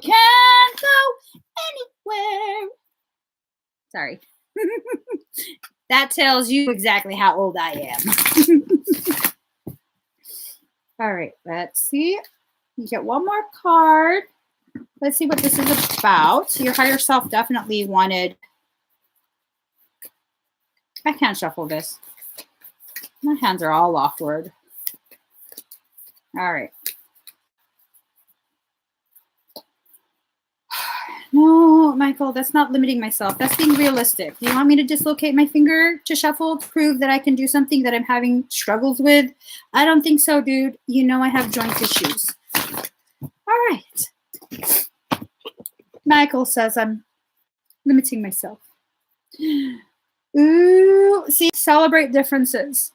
can't go anywhere. Sorry. That tells you exactly how old I am. All right, let's see. You get one more card. Let's see what this is about. Your higher self definitely wanted. I can't shuffle this. My hands are all awkward. All right. No, Michael, that's not limiting myself. That's being realistic. Do you want me to dislocate my finger to shuffle to prove that I can do something that I'm having struggles with? I don't think so, dude. You know I have joint issues. All right. Michael says I'm limiting myself. Ooh, see, celebrate differences.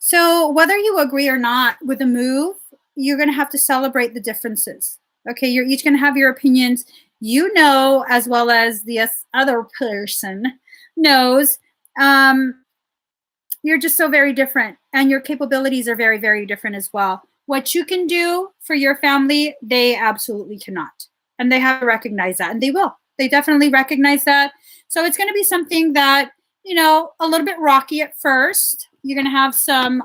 So whether you agree or not with the move, you're going to have to celebrate the differences. Okay, you're each going to have your opinions. You know, as well as the other person knows, you're just so very different. And your capabilities are very, very different as well. What you can do for your family, they absolutely cannot. And they have to recognize that. And they will. They definitely recognize that. So it's going to be something that, you know, a little bit rocky at first. You're going to have some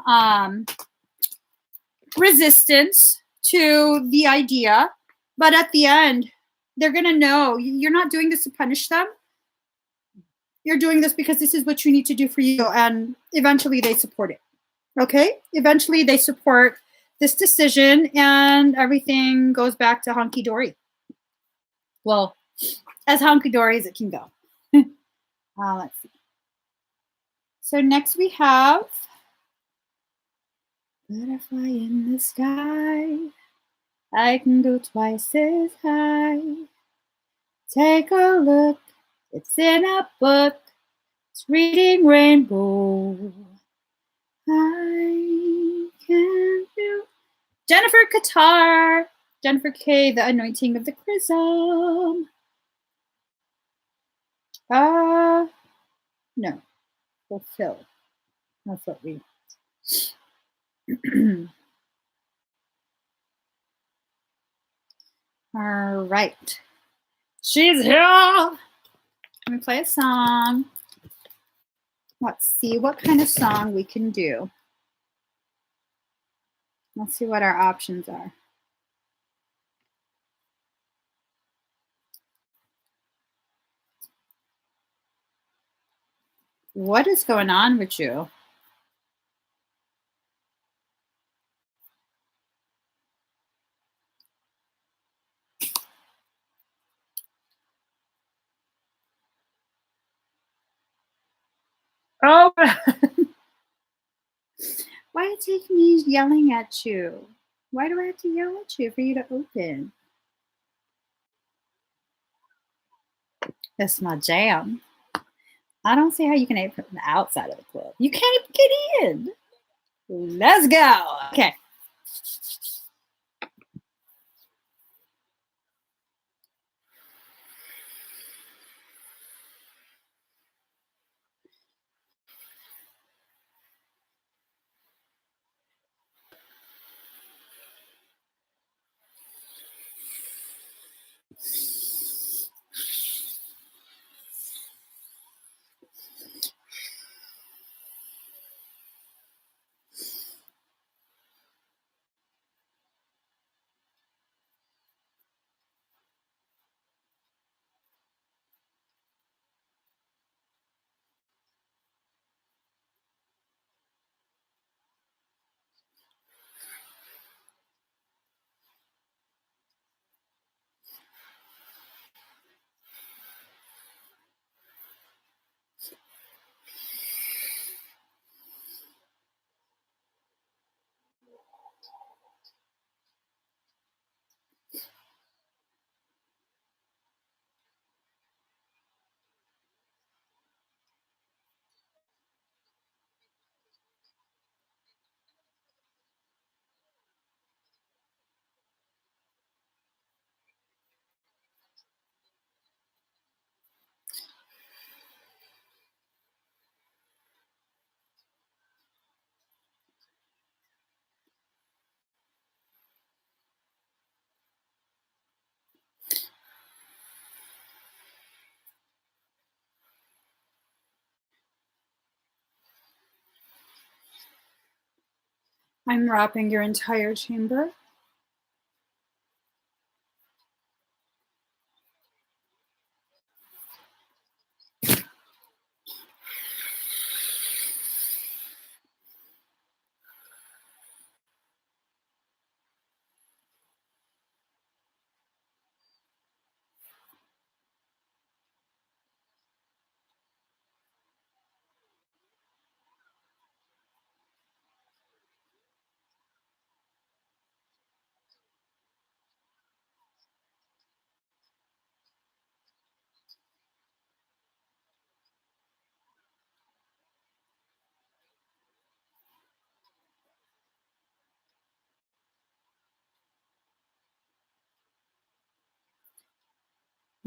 resistance to the idea. But at the end, they're going to know you're not doing this to punish them. You're doing this because this is what you need to do for you. And eventually they support it. Okay? Eventually they support this decision and everything goes back to hunky-dory. Well, as hunky-dory as it can go. Let's see. So next we have butterfly in the sky. I can go twice as high. Take a look. It's in a book. It's reading rainbow. I can do. Jennifer Qatar. Jennifer K. The anointing of the chrism. No. Fulfill. That's what we. All right. She's here. Let me play a song. Let's see what kind of song we can do. Let's see what our options are. What is going on with you? Oh, why is it me yelling at you? Why do I have to yell at you for you to open? That's my jam. I don't see how you can open the outside of the club. You can't even get in. Let's go. Okay. I'm wrapping your entire chamber.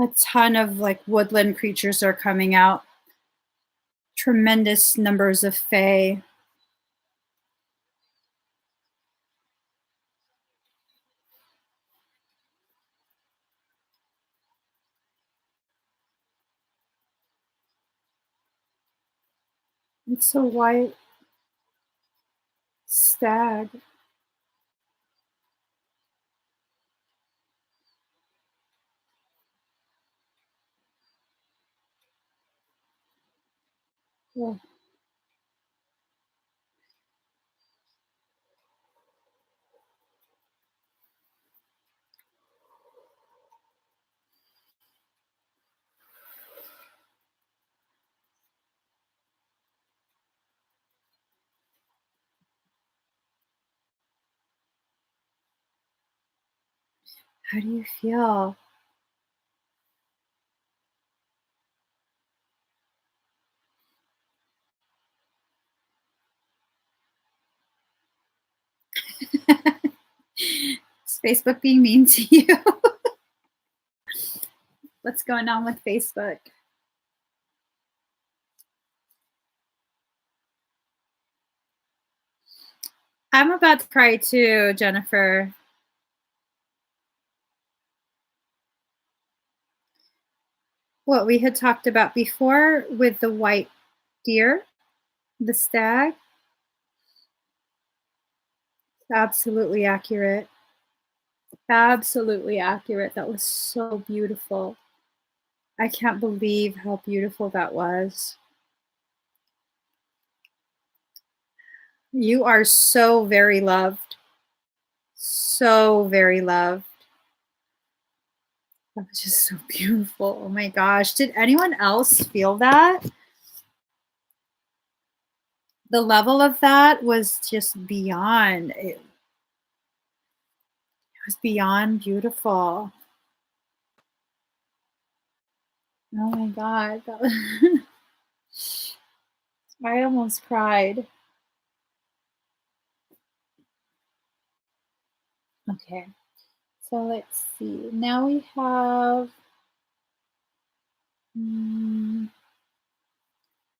A ton of like woodland creatures are coming out. Tremendous numbers of fae. It's a white stag. Yeah. How do you feel? Is Facebook being mean to you? What's going on with Facebook? I'm about to cry too, Jennifer. What we had talked about before with the white deer, the stag. Absolutely accurate. Absolutely accurate. That was so beautiful. I can't believe how beautiful that was. You are so very loved. So very loved. That was just so beautiful. Oh my gosh. Did anyone else feel that? The level of that was just beyond. It was beyond beautiful. Oh my God. That was I almost cried. Okay. So let's see. Now we have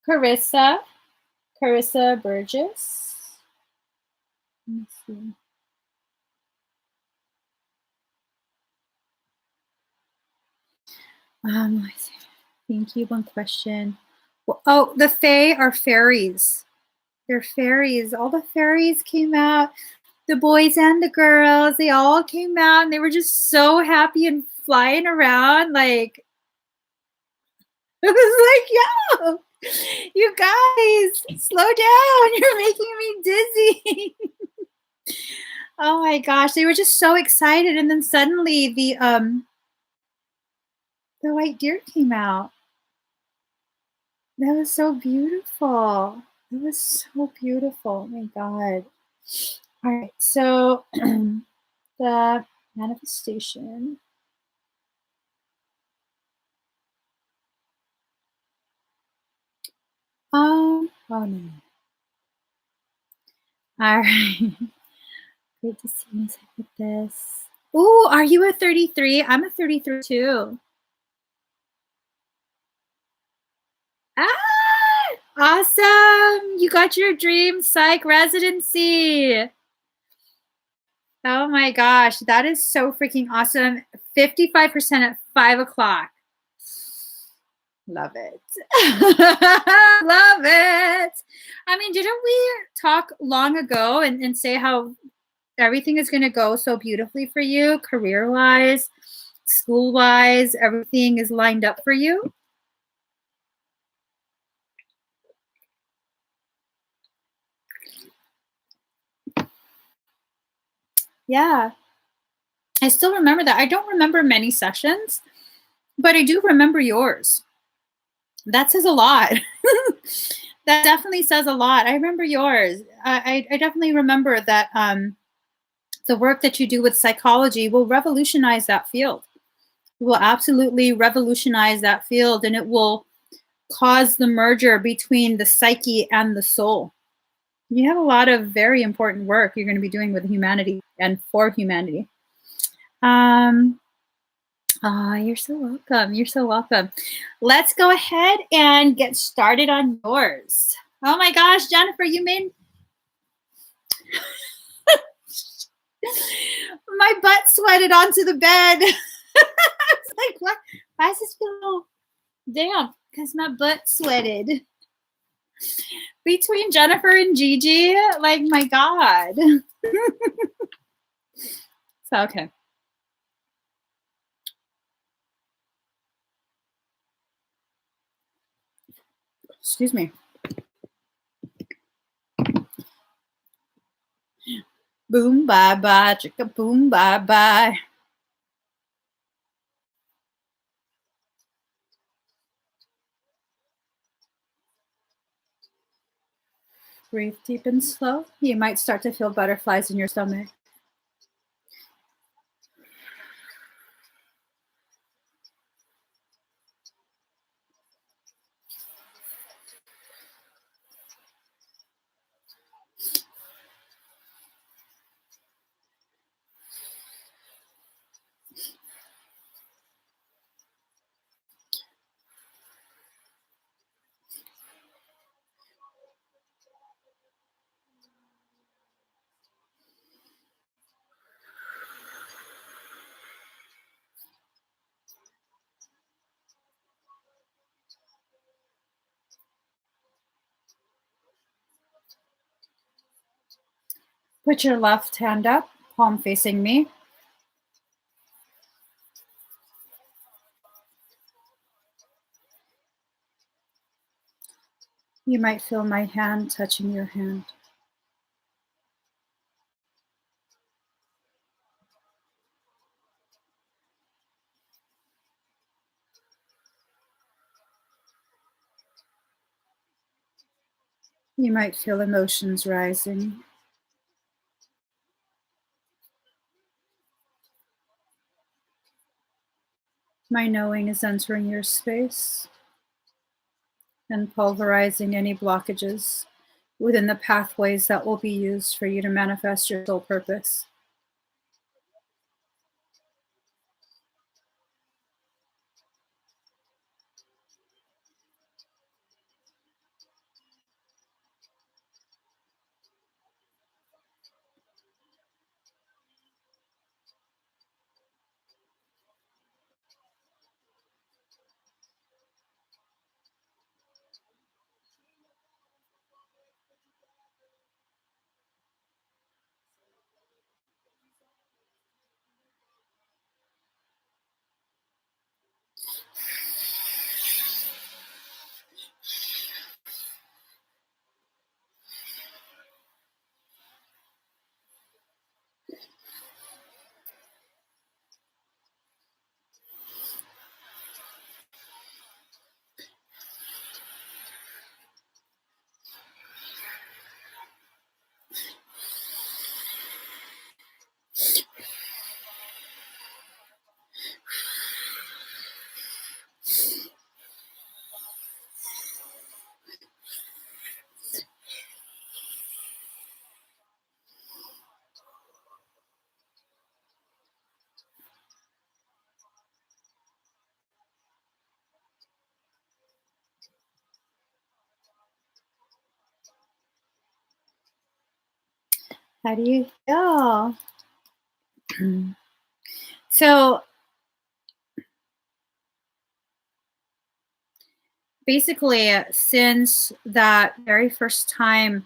Karissa. Karissa Burgess. Let's see. Thank you. One question. Oh, the Fae are fairies. They're fairies. All the fairies came out. The boys and the girls, they all came out and they were just so happy and flying around. Like, it was like, yo, you guys, slow down. You're making me dizzy. Oh my gosh, they were just so excited. And then suddenly the white deer came out. That was so beautiful. It was so beautiful. Oh my God. All right, so the manifestation. Oh no. All right. Great to see music with this. Ooh, are you a 33? I'm a 33 too. Ah, awesome. You got your dream psych residency. Oh my gosh, that is so freaking awesome. 55% at 5 o'clock. Love it. Love it. I mean, didn't we talk long ago and say how everything is going to go so beautifully for you, career-wise, school-wise, everything is lined up for you? Yeah. I still remember that. I don't remember many sessions, but I do remember yours. That says a lot. That definitely says a lot. I remember yours. I definitely remember that the work that you do with psychology will revolutionize that field. It will absolutely revolutionize that field, and it will cause the merger between the psyche and the soul. You have a lot of very important work you're going to be doing with humanity and for humanity. You're so welcome. You're so welcome. Let's go ahead and get started on yours. Oh my gosh, Jennifer, you made my butt sweated onto the bed. I was like, what? Why does this feel damp? Because my butt sweated. Between Jennifer and Gigi, like, my God. So, okay. Excuse me. Boom, bye, bye, chicka, boom, bye, bye. Breathe deep and slow. You might start to feel butterflies in your stomach. Put your left hand up, palm facing me. You might feel my hand touching your hand. You might feel emotions rising. My knowing is entering your space and pulverizing any blockages within the pathways that will be used for you to manifest your soul purpose. How do you feel? So basically, since that very first time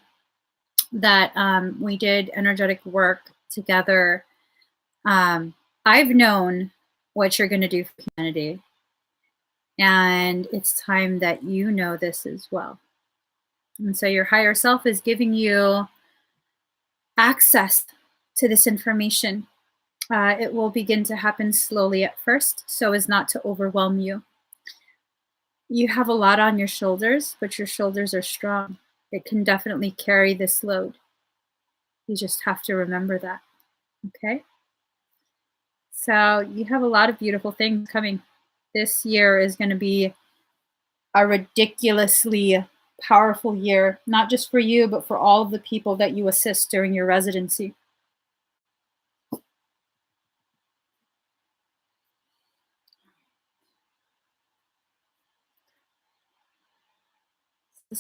that we did energetic work together, I've known what you're going to do for humanity. And it's time that you know this as well. And so your higher self is giving you access to this information. It will begin to happen slowly at first, so as not to overwhelm you. You have a lot on your shoulders, but your shoulders are strong. It can definitely carry this load. You just have to remember that, okay? So you have a lot of beautiful things coming. This year is going to be a ridiculously powerful year, not just for you, but for all of the people that you assist during your residency.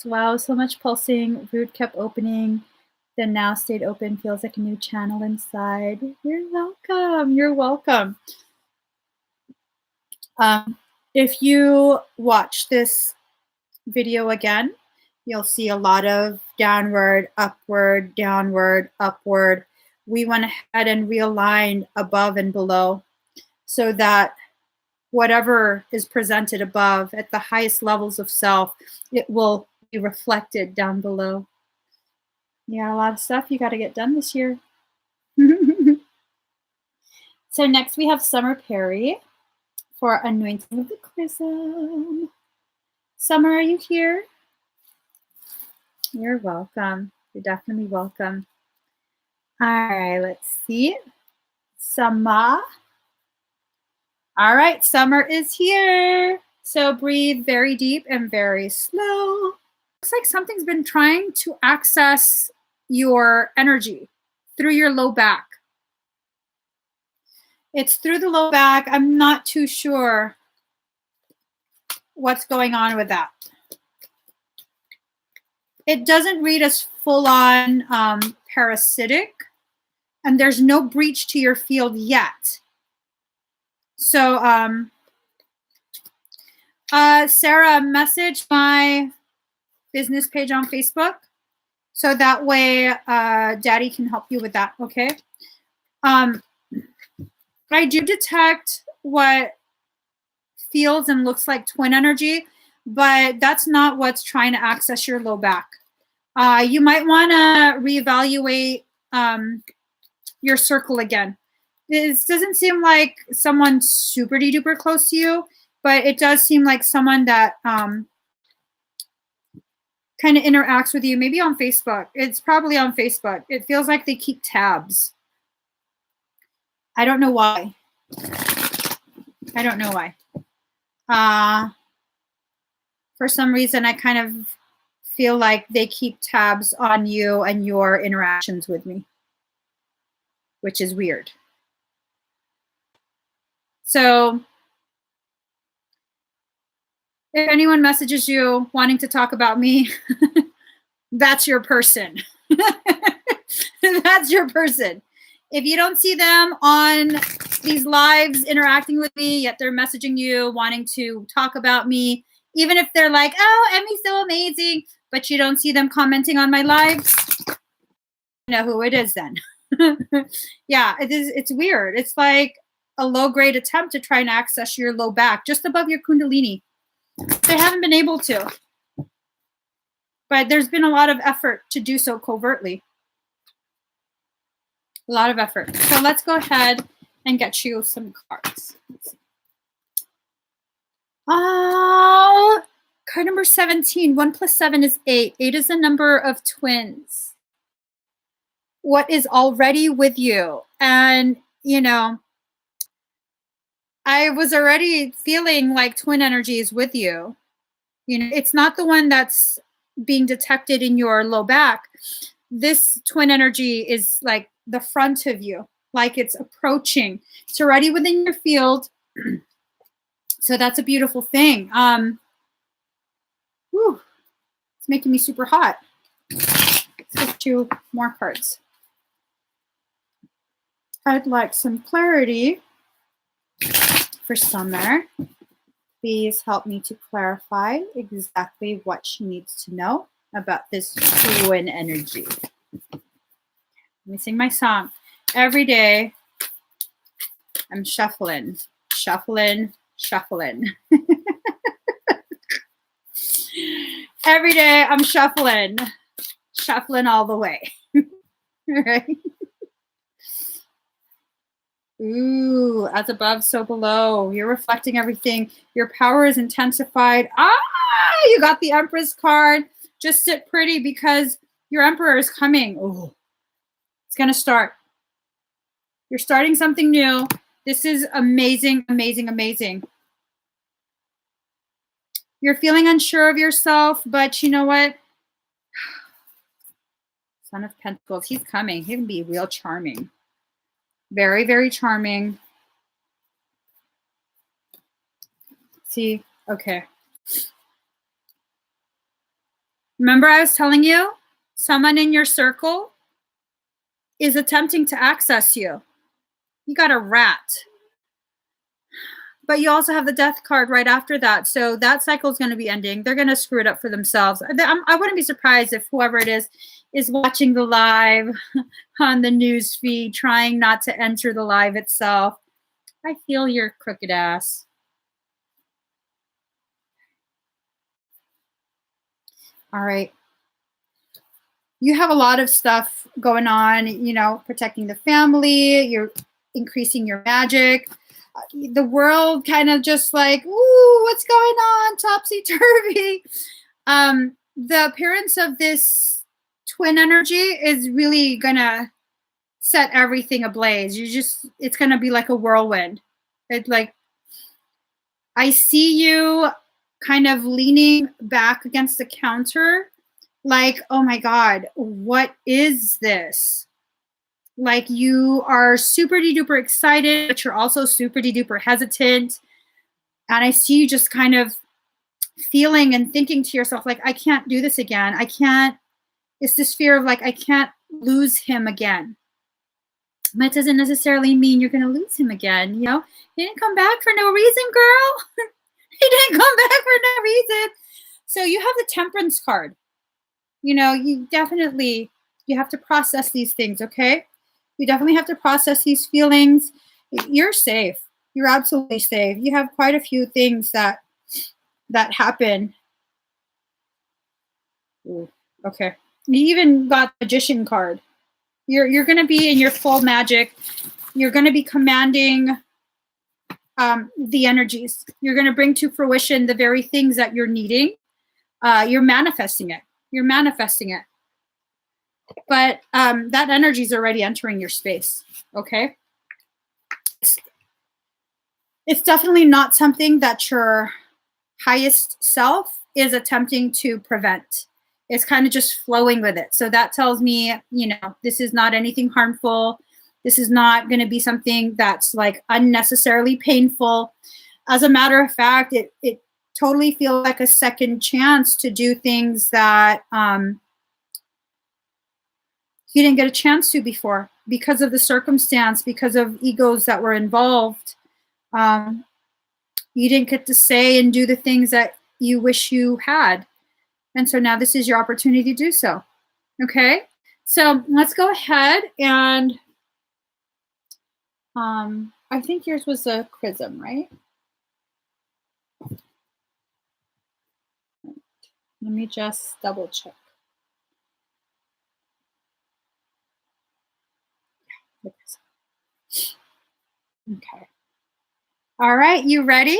Wow, so much pulsing. Root kept opening, then now stayed open. Feels like a new channel inside. You're welcome. You're welcome. If you watch this video again, you'll see a lot of downward, upward, downward, upward. We went ahead and realigned above and below so that whatever is presented above at the highest levels of self, it will be reflected down below. Yeah, a lot of stuff you got to get done this year. So next we have Summer Perry for Anointing of the Chrism. Summer, are you here? You're welcome. You're definitely welcome. All right, let's see. Summer. All right, Summer is here. So breathe very deep and very slow. Looks like something's been trying to access your energy through your low back. It's through the low back. I'm not too sure what's going on with that. It doesn't read as full-on parasitic, and there's no breach to your field yet. So, Sara, message my business page on Facebook So that way, Daddy can help you with that, okay? I do detect what feels and looks like twin energy, but that's not what's trying to access your low back. You might want to reevaluate your circle again. This doesn't seem like someone super duper close to you, but it does seem like someone that kind of interacts with you, maybe on Facebook. It's probably on Facebook. It feels like they keep tabs. I don't know why. I don't know why. For some reason, I kind of feel like they keep tabs on you and your interactions with me, which is weird. So if anyone messages you wanting to talk about me, that's your person. That's your person. If you don't see them on these lives interacting with me, yet they're messaging you wanting to talk about me, even if they're like, oh, Emmy's so amazing, but you don't see them commenting on my lives, you know who it is then. Yeah, it's weird. It's like a low-grade attempt to try and access your low back, just above your kundalini. They haven't been able to. But there's been a lot of effort to do so covertly. A lot of effort. So let's go ahead and get you some cards. Oh, card number 17. 1 + 7 is 8. 8 is the number of twins. What is already with you? And, you know, I was already feeling like twin energy is with you. You know, it's not the one that's being detected in your low back. This twin energy is like the front of you, like it's approaching. It's already within your field. So that's a beautiful thing. Whew, it's making me super hot. Let's get 2 more cards. I'd like some clarity for Summer. Please help me to clarify exactly what she needs to know about this twin energy. Let me sing my song. Every day, I'm shuffling, shuffling, shuffling. Every day, I'm shuffling, shuffling all the way. Right? Ooh, as above, so below. You're reflecting everything. Your power is intensified. You got the Empress card. Just sit pretty because your Emperor is coming. Oh, it's going to start. You're starting something new. This is amazing, amazing, amazing. You're feeling unsure of yourself, but you know what? Son of Pentacles, he's coming. He can be real charming. Very, very charming. See, okay. Remember I was telling you, someone in your circle is attempting to access you. You got a rat. But you also have the death card right after that. So that cycle is going to be ending. They're going to screw it up for themselves. I wouldn't be surprised if whoever it is watching the live on the news feed, trying not to enter the live itself. I feel your crooked ass. All right. You have a lot of stuff going on, you know, protecting the family. You're increasing your magic. The world kind of just like, ooh, what's going on? Topsy-turvy. The appearance of this twin energy is really going to set everything ablaze. It's going to be like a whirlwind. It's like, I see you kind of leaning back against the counter like, oh my God, what is this? Like you are super duper excited, but you're also super duper hesitant. And I see you just kind of feeling and thinking to yourself, like, I can't do this again. I can't, it's this fear of like, I can't lose him again. But it doesn't necessarily mean you're going to lose him again. You know, he didn't come back for no reason, girl. He didn't come back for no reason. So you have the Temperance card. You know, you have to process these things, okay? You definitely have to process these feelings. You're safe. You're absolutely safe. You have quite a few things that happen. Ooh, okay. You even got the magician card. You're going to be in your full magic. You're going to be commanding the energies. You're going to bring to fruition the very things that you're needing. You're manifesting it. You're manifesting it. But that energy is already entering your space. Okay. It's definitely not something that your highest self is attempting to prevent. It's kind of just flowing with it. So that tells me, you know, this is not anything harmful. This is not going to be something that's like unnecessarily painful. As a matter of fact, it totally feels like a second chance to do things that you didn't get a chance to before because of the circumstance, because of egos that were involved. You didn't get to say and do the things that you wish you had. And so now this is your opportunity to do so. Okay? So let's go ahead and I think yours was a chrism, right? Let me just double check. Okay. All right, you ready?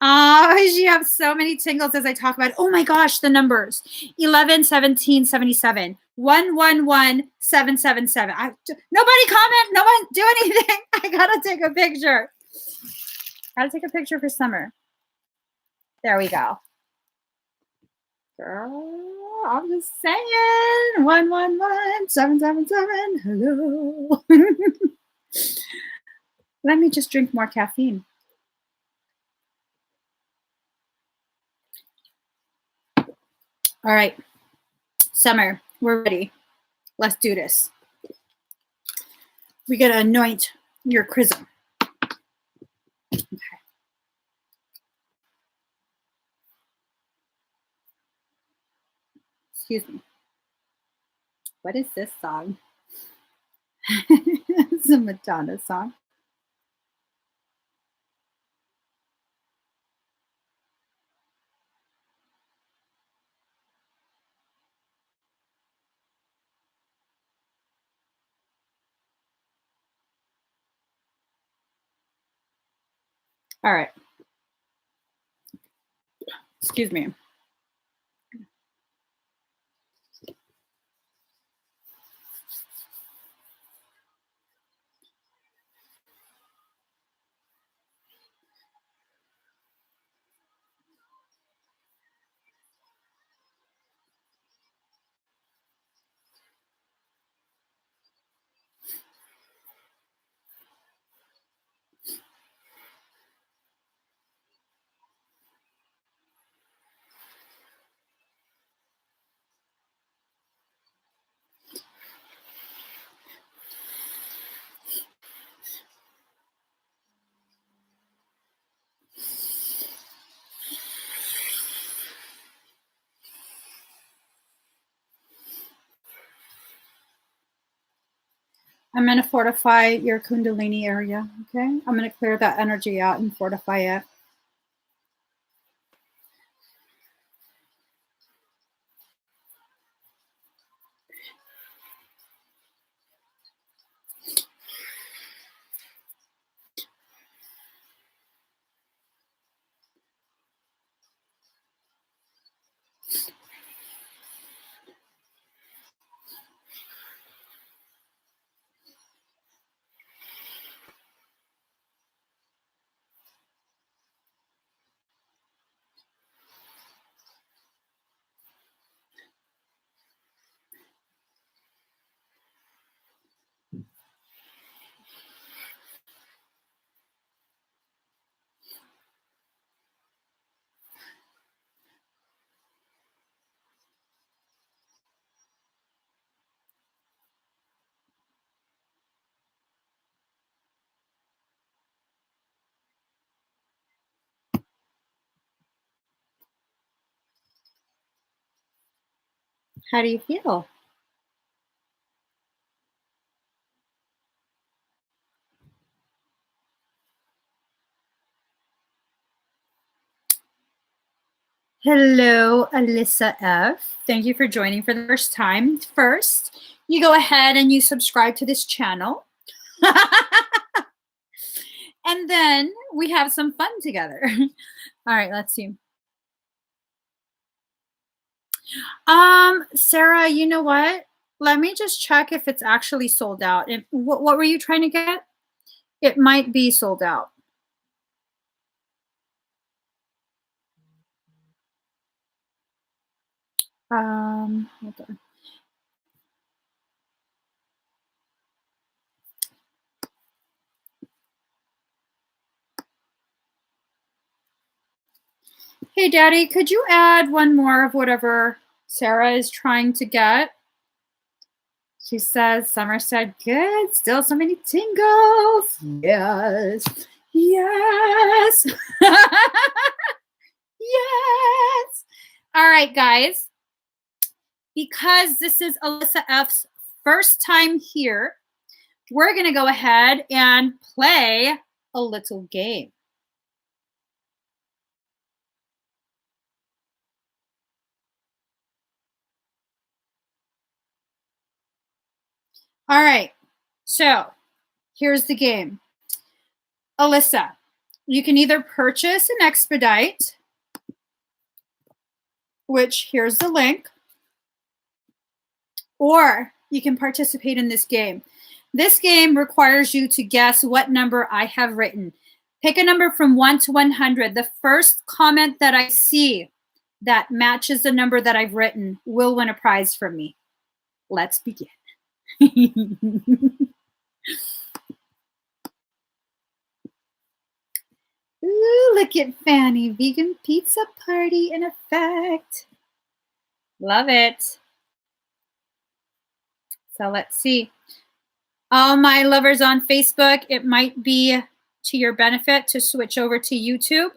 You have so many tingles as I talk about it. Oh my gosh, the numbers 11, 17, 77, 111, 777. Nobody comment, no one do anything. I gotta take a picture. Gotta take a picture for Summer. There we go. Girl, I'm just saying. 111, 777. Hello. Let me just drink more caffeine. All right, Summer, we're ready. Let's do this. We gotta anoint your chrism. Okay. Excuse me. What is this song? It's a Madonna song. All right. Excuse me. I'm going to fortify your Kundalini area, okay? I'm going to clear that energy out and fortify it. How do you feel? Hello, Elisa F. Thank you for joining for the first time. First, you go ahead and you subscribe to this channel. And then we have some fun together. All right, let's see. Sara, you know what? Let me just check if it's actually sold out. What were you trying to get? It might be sold out. Hold on. Hey, Daddy, could you add one more of whatever Sara is trying to get? She says, Summer said, good, still so many tingles. Yes. Yes. Yes. All right, guys. Because this is Elisa F's first time here, we're going to go ahead and play a little game. All right. So here's the game. Elisa, you can either purchase an expedite, which here's the link, or you can participate in this game. This game requires you to guess what number I have written. Pick a number from 1 to 100. The first comment that I see that matches the number that I've written will win a prize from me. Let's begin. Ooh, look at Fanny. Vegan pizza party in effect. Love it. So let's see. All my lovers on Facebook, it might be to your benefit to switch over to YouTube.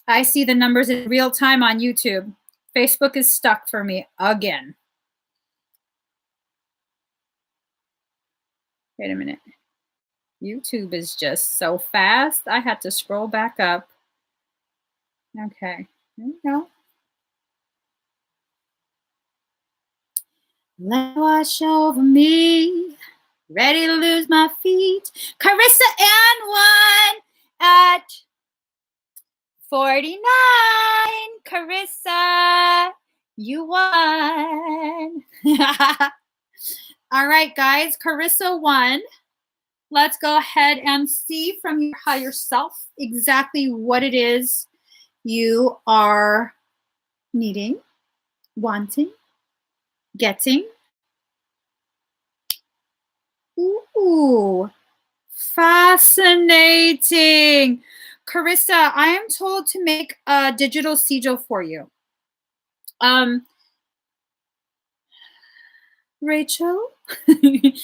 I see the numbers in real time on YouTube. Facebook is stuck for me again. Wait a minute. YouTube is just so fast. I had to scroll back up. Okay, there we go. Let wash over me. Ready to lose my feet. Karissa and 1 at 49. Karissa, you won. All right, guys, Karissa won. Let's go ahead and see from your higher self exactly what it is you are needing, wanting, getting. Ooh, fascinating. Karissa, I am told to make a digital sigil for you. Rachel? Rachel,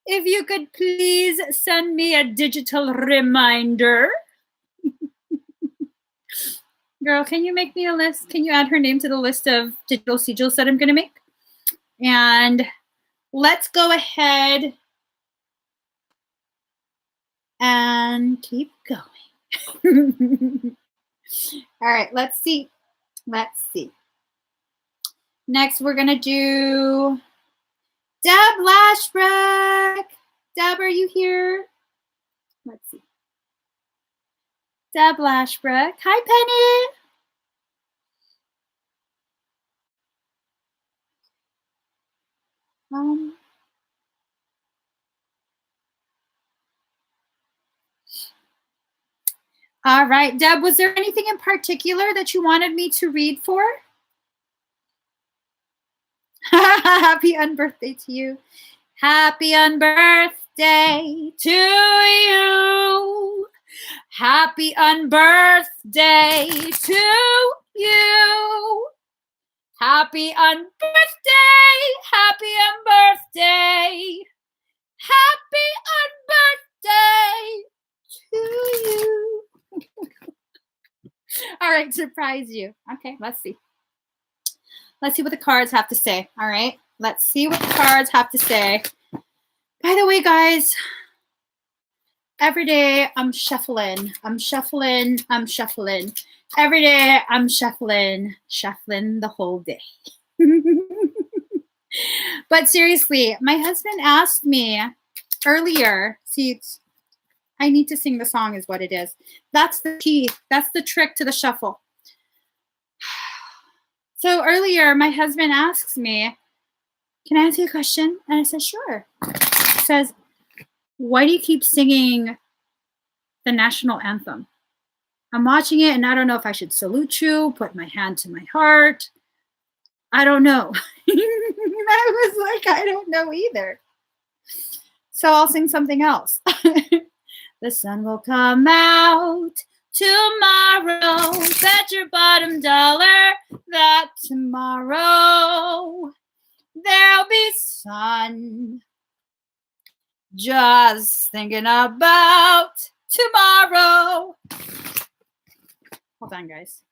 if you could please send me a digital reminder. Girl, can you make me a list? Can you add her name to the list of digital sigils that I'm going to make? And let's go ahead and keep going. All right, let's see. Let's see. Next, we're going to do Deb Lashbrook. Deb, are you here? Let's see. Deb Lashbrook. Hi, Penny. All right, Deb, was there anything in particular that you wanted me to read for? Happy unbirthday to you. Happy unbirthday to you. Happy unbirthday to you. Happy unbirthday. Happy unbirthday. Happy unbirthday to you. All right, surprise you. Okay, let's see. Let's see what the cards have to say. All right. Let's see what the cards have to say. By the way, guys, every day I'm shuffling. I'm shuffling. I'm shuffling. Every day I'm shuffling. Shuffling the whole day. But seriously, my husband asked me earlier. See, I need to sing the song is what it is. That's the key. That's the trick to the shuffle. So earlier, my husband asks me, can I ask you a question? And I said, sure. He says, why do you keep singing the national anthem? I'm watching it and I don't know if I should salute you, put my hand to my heart. I don't know. I was like, I don't know either. So I'll sing something else. The sun will come out tomorrow. Bet your bottom dollar that tomorrow there'll be sun. Just thinking about tomorrow. Hold on, guys.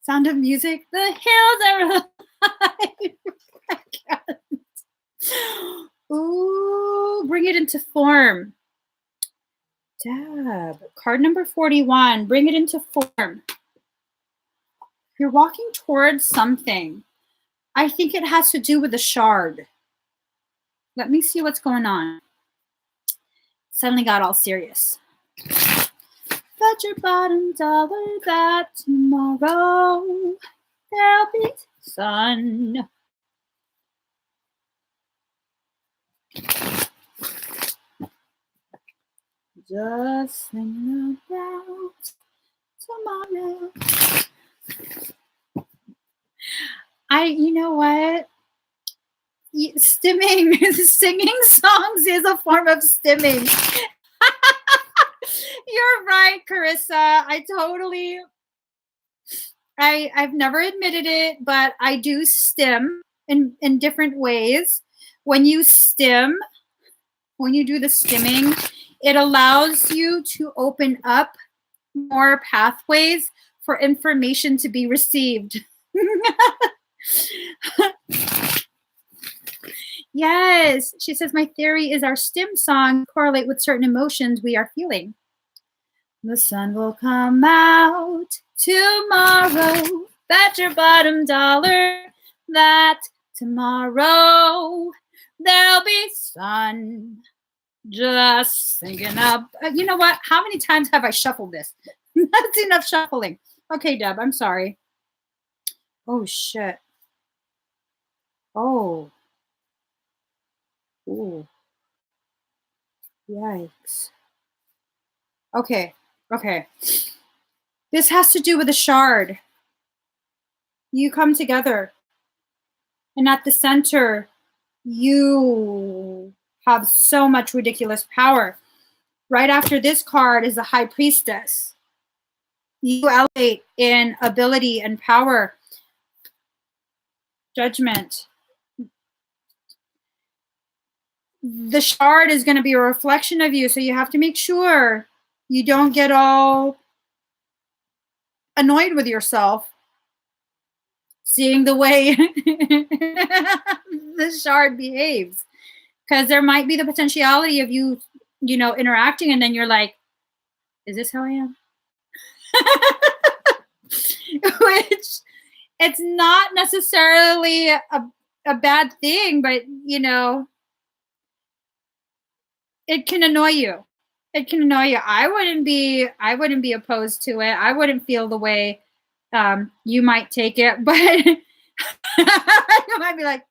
Sound of music. The hills are alive. I can't. Ooh, bring it into form. Dab. Card number 41. Bring it into form. You're walking towards something. I think it has to do with the shard. Let me see what's going on. Suddenly got all serious. Bet your bottom dollar that tomorrow there'll be sun. Just thinking about tomorrow. You know what? Stimming, singing songs is a form of stimming. You're right, Karissa. I've never admitted it, but I do stim in different ways. When you stim, when you do the stimming, it allows you to open up more pathways for information to be received. Yes, she says, my theory is our stim song correlate with certain emotions we are feeling. The sun will come out tomorrow. Bet your bottom dollar that tomorrow there'll be sun. Just thinking of, you know what? How many times have I shuffled this? That's enough shuffling. Okay, Deb, I'm sorry. Oh, shit. Oh. Ooh. Yikes. Okay. Okay. This has to do with a shard. You come together. And at the center, you have so much ridiculous power. Right after this card is the High Priestess. You elevate in ability and power. Judgment. The shard is going to be a reflection of you, so you have to make sure you don't get all annoyed with yourself seeing the way the shard behaves, because there might be the potentiality of you interacting, and then you're like, is this how I am? Which it's not necessarily a bad thing, but it can annoy you. It can annoy you. I wouldn't be opposed to it. I wouldn't feel the way you might take it, but you might be like,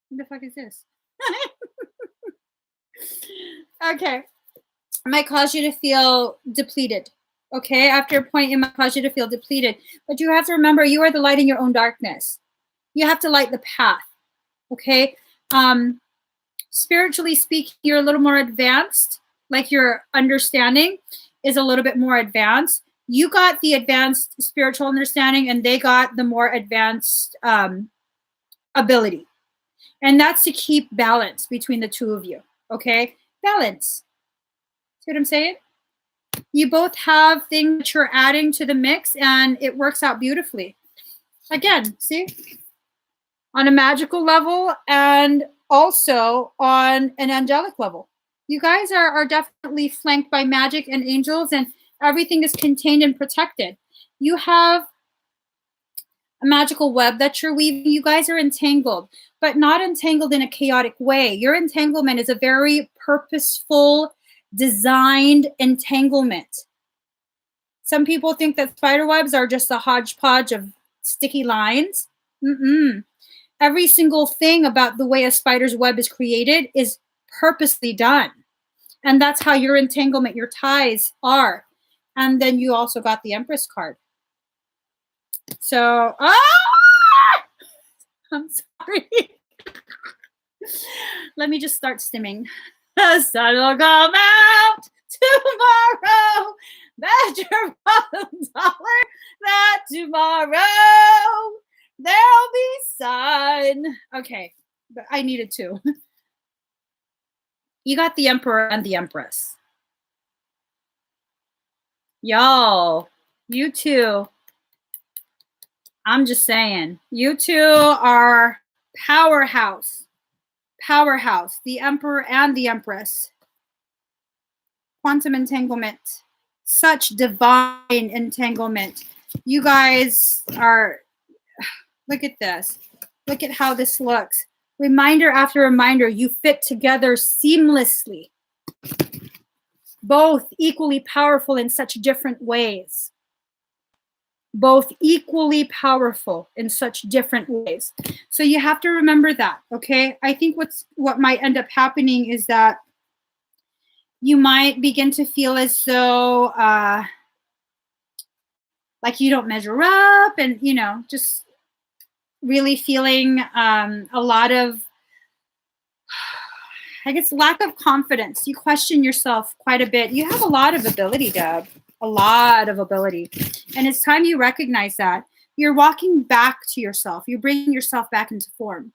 what the fuck is this? Okay. It might cause you to feel depleted. Okay. After a point, it might cause you to feel depleted. But you have to remember, you are the light in your own darkness. You have to light the path. Okay. Spiritually speaking, you're a little more advanced. Like your understanding is a little bit more advanced. You got the advanced spiritual understanding, and they got the more advanced ability. And that's to keep balance between the two of you. Okay? Balance. See what I'm saying? You both have things that you're adding to the mix, and it works out beautifully. Again, see? on a magical level and also on an angelic level. You guys are definitely flanked by magic and angels, and everything is contained and protected. You have a magical web that you're weaving. You guys are entangled, but not entangled in a chaotic way. Your entanglement is a very purposeful, designed entanglement. Some people think that spider webs are just a hodgepodge of sticky lines. Every single thing about the way a spider's web is created is purposely done. And that's how your entanglement, your ties are. And then you also got the Empress card. So, I'm sorry. Let me just start stimming. The sun will come out tomorrow. Bet your bottom dollar that tomorrow there'll be sun. Okay, but I needed to. You got the Emperor and the Empress. Y'all, you two, I'm just saying, you two are powerhouse. Powerhouse, the Emperor and the Empress. Quantum entanglement. Such divine entanglement. You guys are, look at this. Look at how this looks. Reminder after reminder, you fit together seamlessly. Both equally powerful in such different ways. Both equally powerful in such different ways. So you have to remember that, okay? I think what might end up happening is that you might begin to feel as though like you don't measure up, and, you know, just really feeling a lot of, I guess, lack of confidence. You question yourself quite a bit. You have a lot of ability, Deb. A lot of ability. And it's time you recognize that. You're walking back to yourself. You're bringing yourself back into form.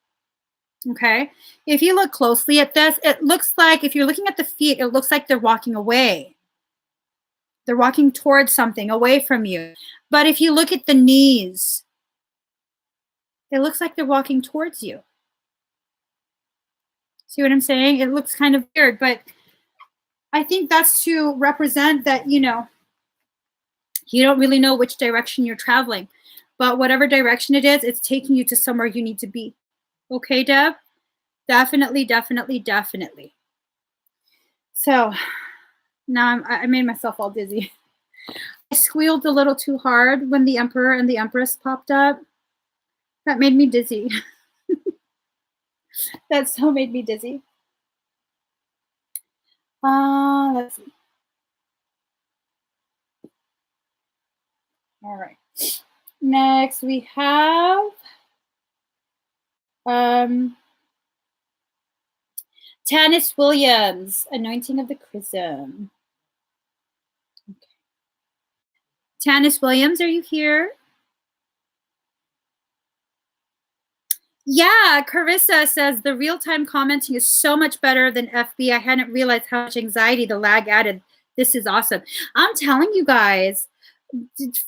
Okay? If you look closely at this, it looks like, if you're looking at the feet, it looks like they're walking away. They're walking towards something, away from you. But if you look at the knees, it looks like they're walking towards you. See what I'm saying? It looks kind of weird, but I think that's to represent that, you know, you don't really know which direction you're traveling, but whatever direction it is, it's taking you to somewhere you need to be. Okay, Deb? Definitely, definitely, definitely. So now I made myself all dizzy. I squealed a little too hard when the Emperor and the Empress popped up. That made me dizzy. That so made me dizzy. Let's see. All right. Next we have Tanis Williams, Anointing of the Chrism. Okay. Tanis Williams, are you here? Yeah, Karissa says the real-time commenting is so much better than FB. I hadn't realized how much anxiety the lag added. This is awesome. I'm telling you guys,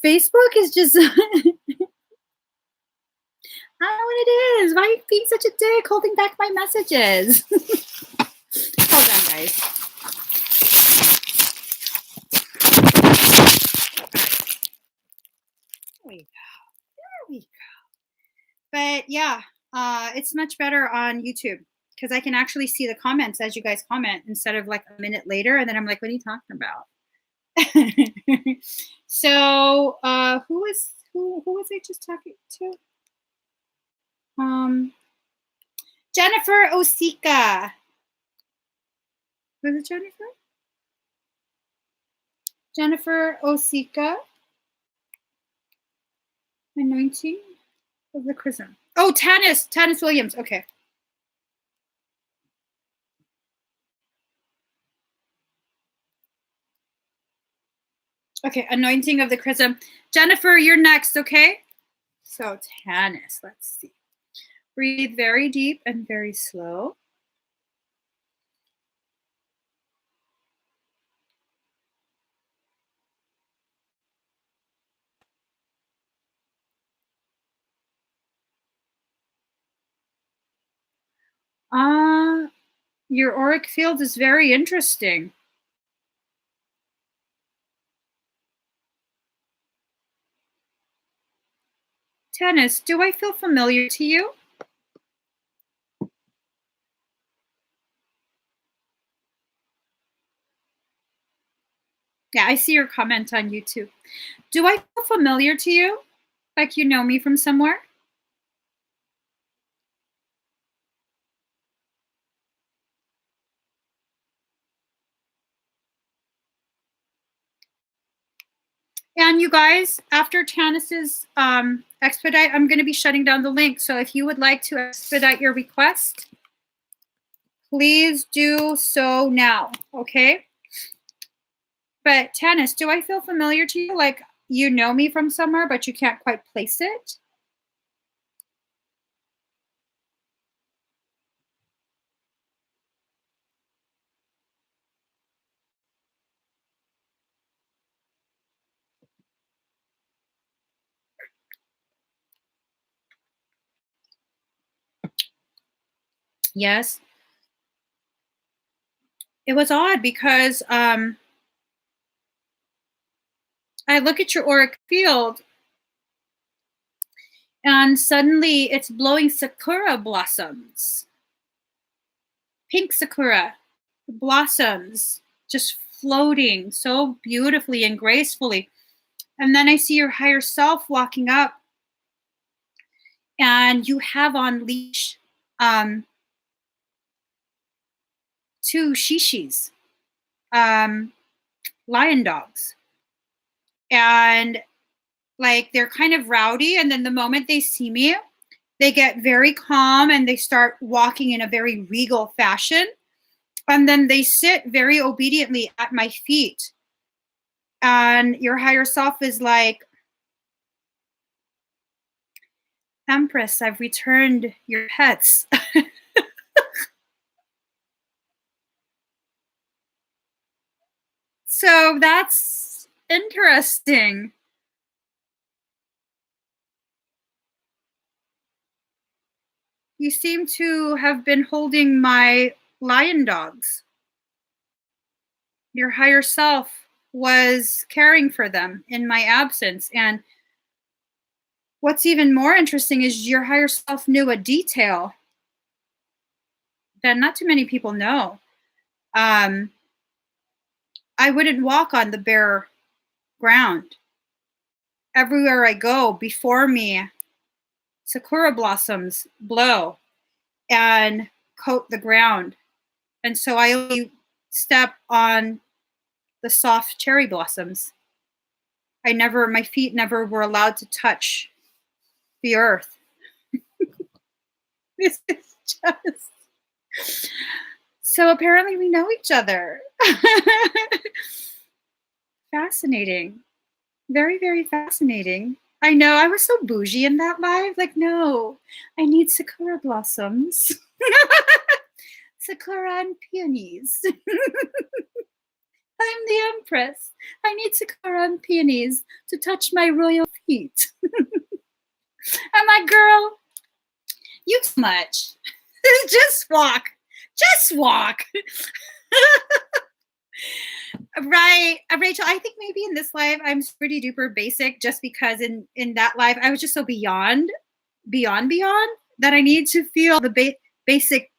Facebook is just, I don't know what it is. Why are you being such a dick holding back my messages? Hold on, guys. There we go. There we go. But yeah, it's much better on YouTube because I can actually see the comments as you guys comment instead of like a minute later. And then I'm like, what are you talking about? So who was I just talking to? Jennifer Osika. Was it Jennifer? Jennifer Osika. Anointing of the Chrism. Oh, Tanis Williams. Okay. Okay, Anointing of the Chrism. Jennifer, you're next, okay? So Tanis, let's see. Breathe very deep and very slow. Your auric field is very interesting. Tennis, do I feel familiar to you? Yeah, I see your comment on YouTube. Do I feel familiar to you? Like you know me from somewhere? And you guys, after Tannis's expedite, I'm going to be shutting down the link. So if you would like to expedite your request, please do so now, okay? But Tannis, do I feel familiar to you? Like you know me from somewhere, but you can't quite place it? Yes. It was odd because I look at your auric field and suddenly it's blowing sakura blossoms. Pink sakura blossoms just floating so beautifully and gracefully. And then I see your higher self walking up and you have on leash two shishis, lion dogs. And like they're kind of rowdy. And then the moment they see me, they get very calm and they start walking in a very regal fashion. And then they sit very obediently at my feet. And your higher self is like, Empress, I've returned your pets. So that's interesting. You seem to have been holding my lion dogs. Your higher self was caring for them in my absence. And what's even more interesting is your higher self knew a detail that not too many people know. I wouldn't walk on the bare ground. Everywhere I go, before me, sakura blossoms blow and coat the ground. And so I only step on the soft cherry blossoms. My feet never were allowed to touch the earth. This is just so apparently we know each other. Fascinating. Very, very fascinating. I know I was so bougie in that live. Like, no, I need sakura blossoms. Sakura and peonies. I'm the Empress. I need sakura and peonies to touch my royal feet. I'm like, girl, you too much. Just walk. Just walk. Right. Rachel, I think maybe in this live I'm pretty duper basic just because in that live I was just so beyond that I need to feel the basic.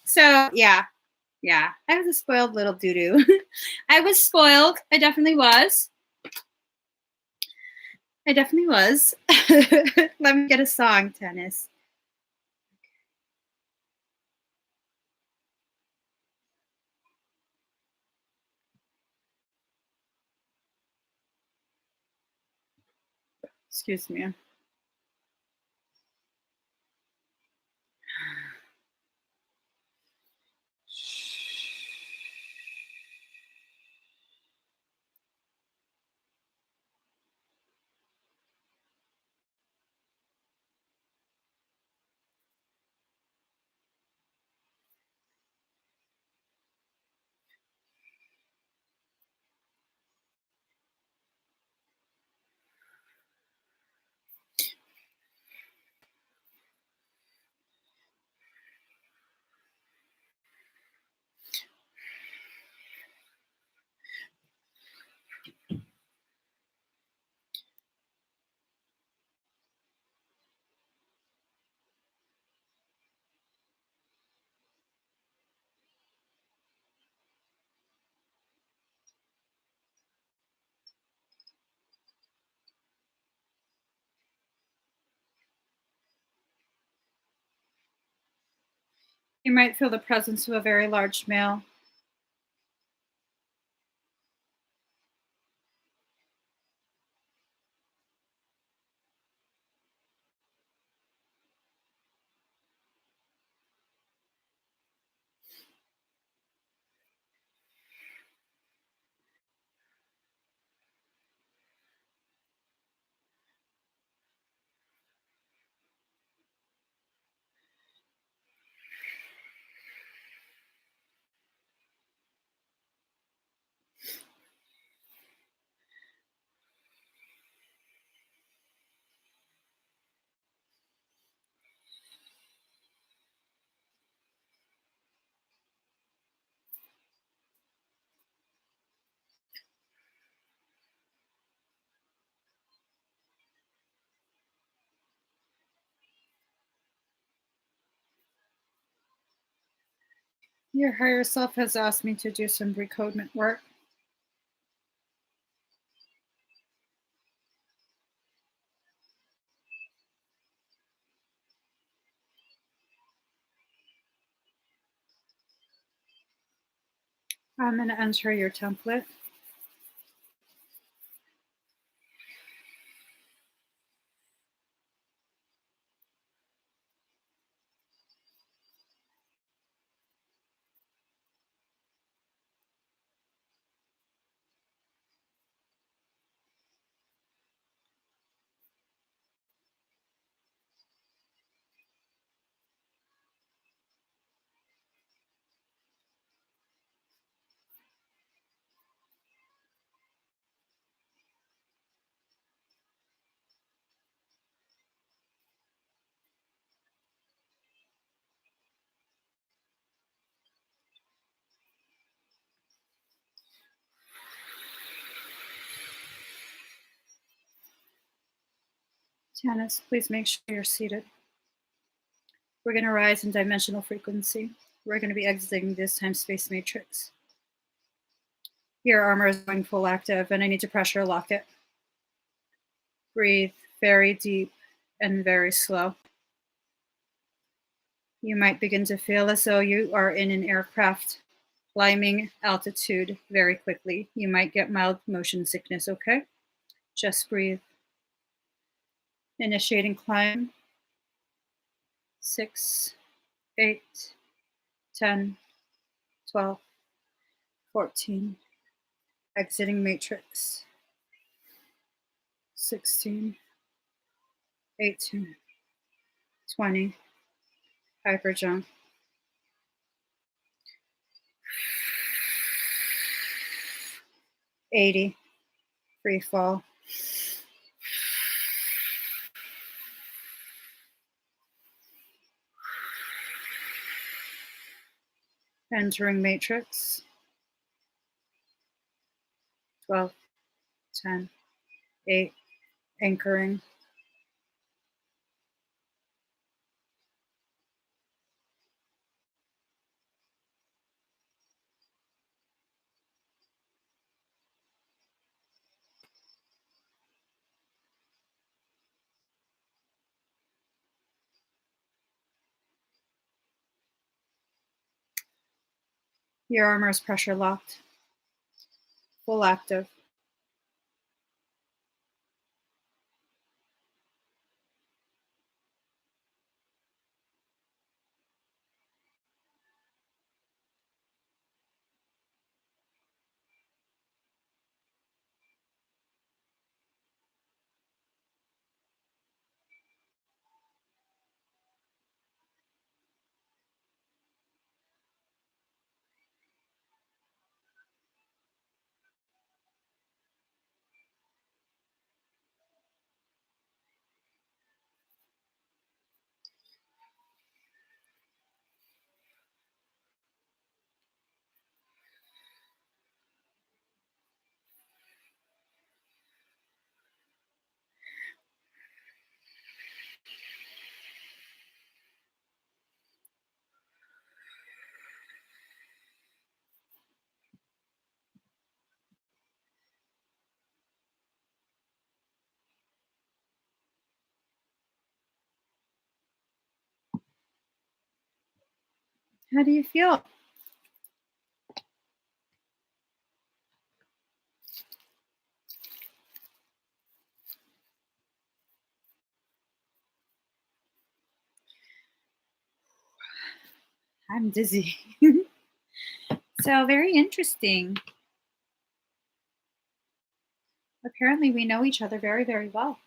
So yeah. Yeah. I was a spoiled little doo-doo. I was spoiled. I definitely was. Let me get a song, Tennis. Excuse me. You might feel the presence of a very large male. Your higher self has asked me to do some recodement work. I'm going to enter your template. Janice, please make sure you're seated. We're going to rise in dimensional frequency. We're going to be exiting this time-space matrix. Your armor is going full active, and I need to pressure lock it. Breathe very deep and very slow. You might begin to feel as though you are in an aircraft climbing altitude very quickly. You might get mild motion sickness, okay? Just breathe. Initiating climb. 6, 8, 10, 12, 14. Exiting matrix. 16, 18, 20. Hyperjump. 80. Free fall. Entering matrix. 12, 10, 8. Anchoring. Your armor is pressure locked. Full active. How do you feel? I'm dizzy. So very interesting. Apparently we know each other very, very well.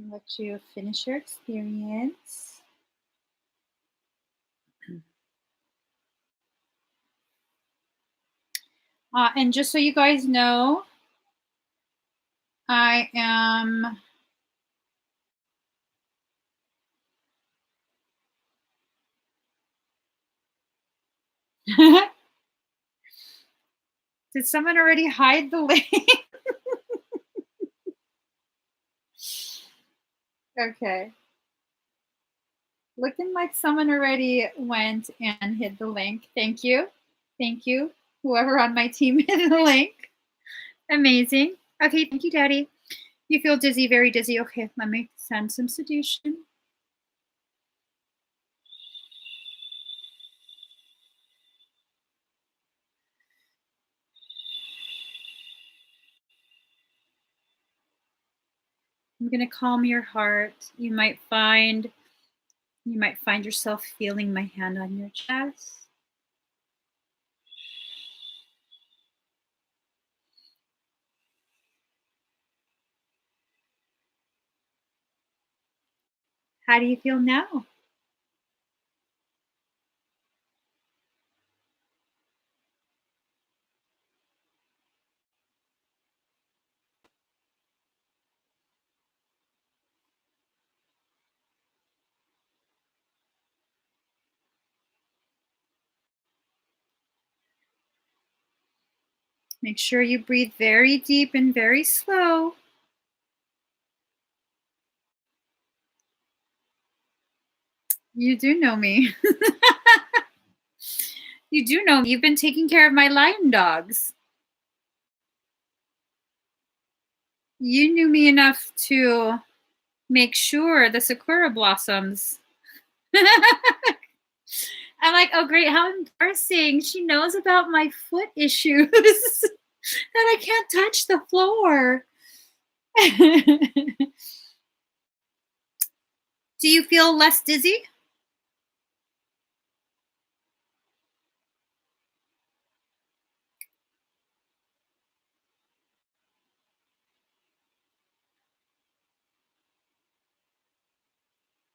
I'll let you finish your experience. And just so you guys know, I am Did someone already hide the link? Okay. Looking like someone already went and hid the link. Thank you. Thank you. Whoever on my team hid the link. Amazing. Okay, thank you, Daddy. You feel dizzy, very dizzy. Okay, let me send some sedation. I'm gonna calm your heart. You might find yourself feeling my hand on your chest. How do you feel now? Make sure you breathe very deep and very slow. You do know me. You do know me. You've been taking care of my lion dogs. You knew me enough to make sure the sakura blossoms. I'm like, oh, great. How embarrassing. She knows about my foot issues that I can't touch the floor. Do you feel less dizzy?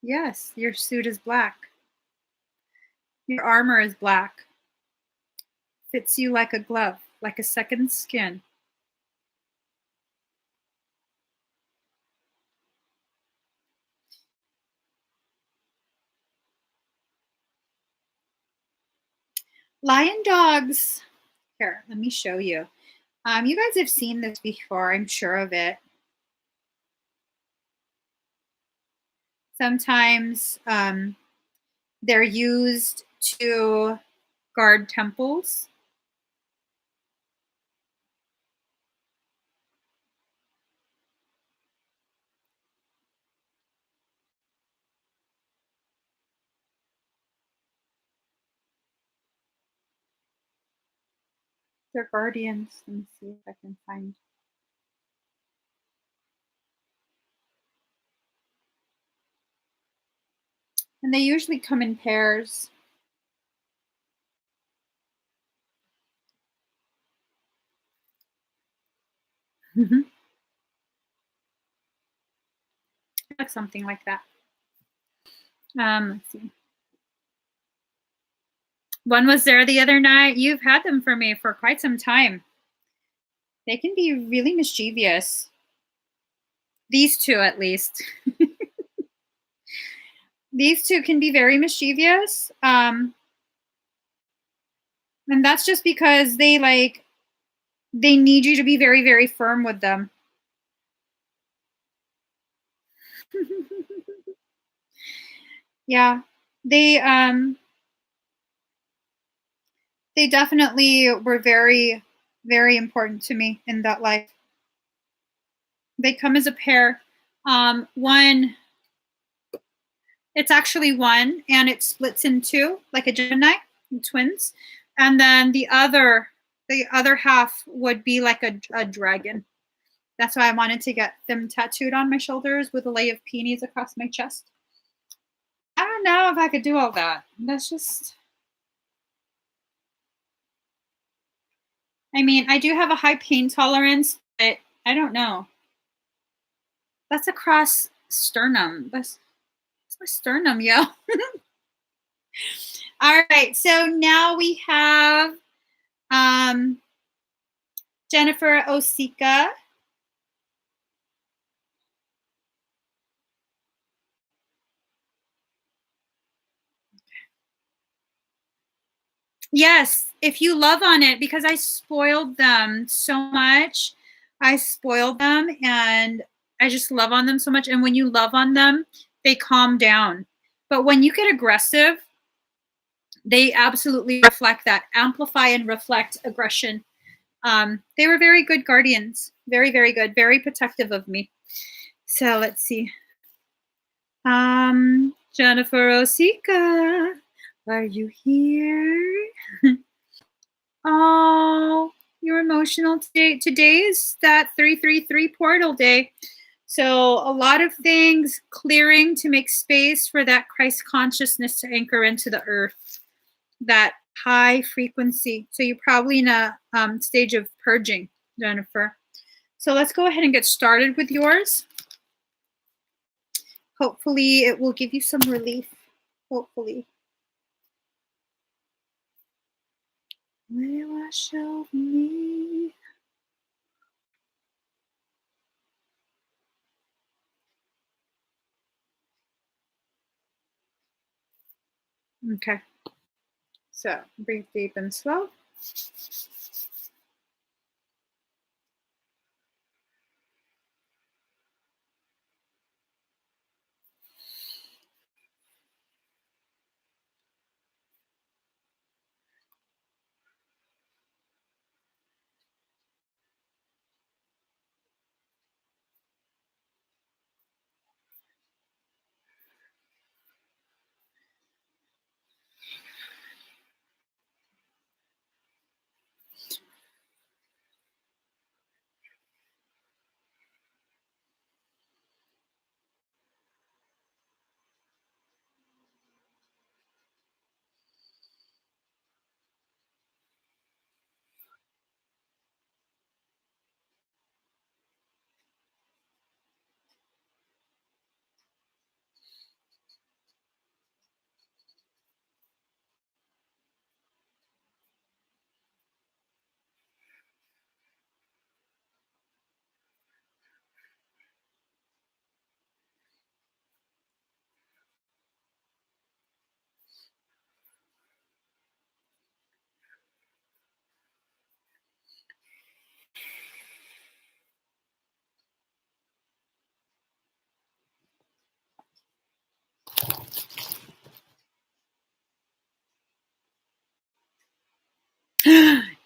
Yes, your suit is black. Your armor is black. Fits you like a glove, like a second skin. Lion dogs. Here, let me show you. You guys have seen this before, I'm sure of it. Sometimes they're used to guard temples. They're guardians. Let me see if I can find. And they usually come in pairs. Like something like that. Let's see. One was there the other night. You've had them for me for quite some time. They can be really mischievous. These two, at least. These two can be very mischievous. And that's just because they need you to be very, very firm with them. Yeah, they definitely were very, very important to me in that life. They come as a pair. One, it's actually one, and it splits in two, like a Gemini, twins, and then the other half would be like a dragon. That's why I wanted to get them tattooed on my shoulders with a lay of peonies across my chest. I don't know if I could do all that. That's just, I mean, I do have a high pain tolerance, but I don't know. That's across sternum. That's my sternum, yo. All right, so now we have Jennifer Osika. Yes, if you love on it, because I spoiled them so much. I spoiled them and I just love on them so much. And when you love on them, they calm down. But when you get aggressive, they absolutely reflect that, amplify and reflect aggression. They were very good guardians, very, very good, very protective of me. So let's see. Jennifer Osika, are you here? Oh, you're emotional today. Today is that 333 portal day. So a lot of things clearing to make space for that Christ consciousness to anchor into the earth, that high frequency. So you're probably in a stage of purging, Jennifer. So let's go ahead and get started with yours. Hopefully it will give you some relief. Hopefully. Will wash over me. Okay. So breathe deep and slow.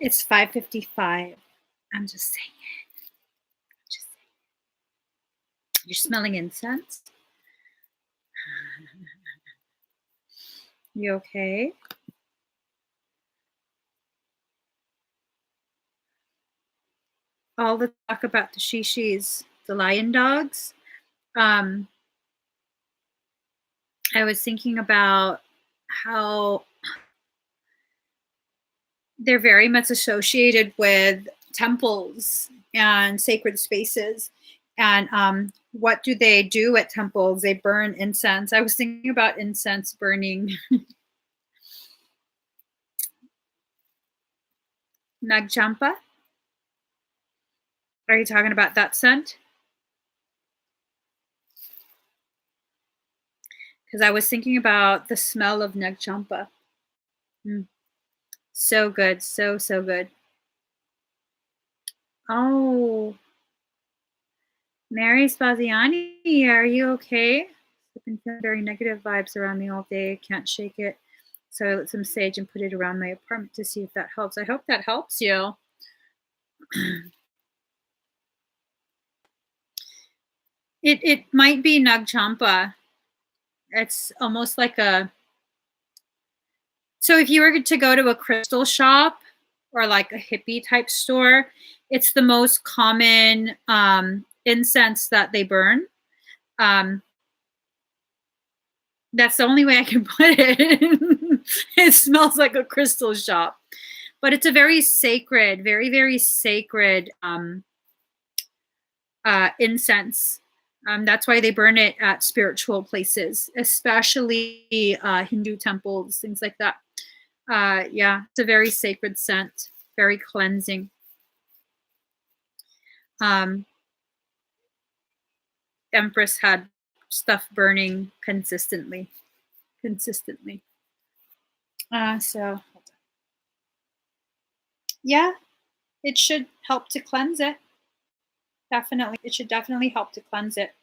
It's 5:55. I'm just saying it. Just saying it. You're smelling incense? You okay? All the talk about the shishis, the lion dogs. I was thinking about how they're very much associated with temples and sacred spaces. And what do they do at temples? They burn incense. I was thinking about incense burning. Nagchampa? Are you talking about that scent? Because I was thinking about the smell of Nagchampa. So good. So, so good. Oh, Mary Spaziani, are you okay? I've been feeling very negative vibes around me all day. Can't shake it. So I lit some sage and put it around my apartment to see if that helps. I hope that helps you. It might be Nagchampa. It's almost like a... So if you were to go to a crystal shop or like a hippie type store, it's the most common incense that they burn. That's the only way I can put it. It smells like a crystal shop, but it's a very sacred, very, very sacred incense. That's why they burn it at spiritual places, especially Hindu temples, things like that. Yeah, it's a very sacred scent, very cleansing. Empress had stuff burning consistently. So yeah, it should help to cleanse it. Definitely, it should definitely help to cleanse it.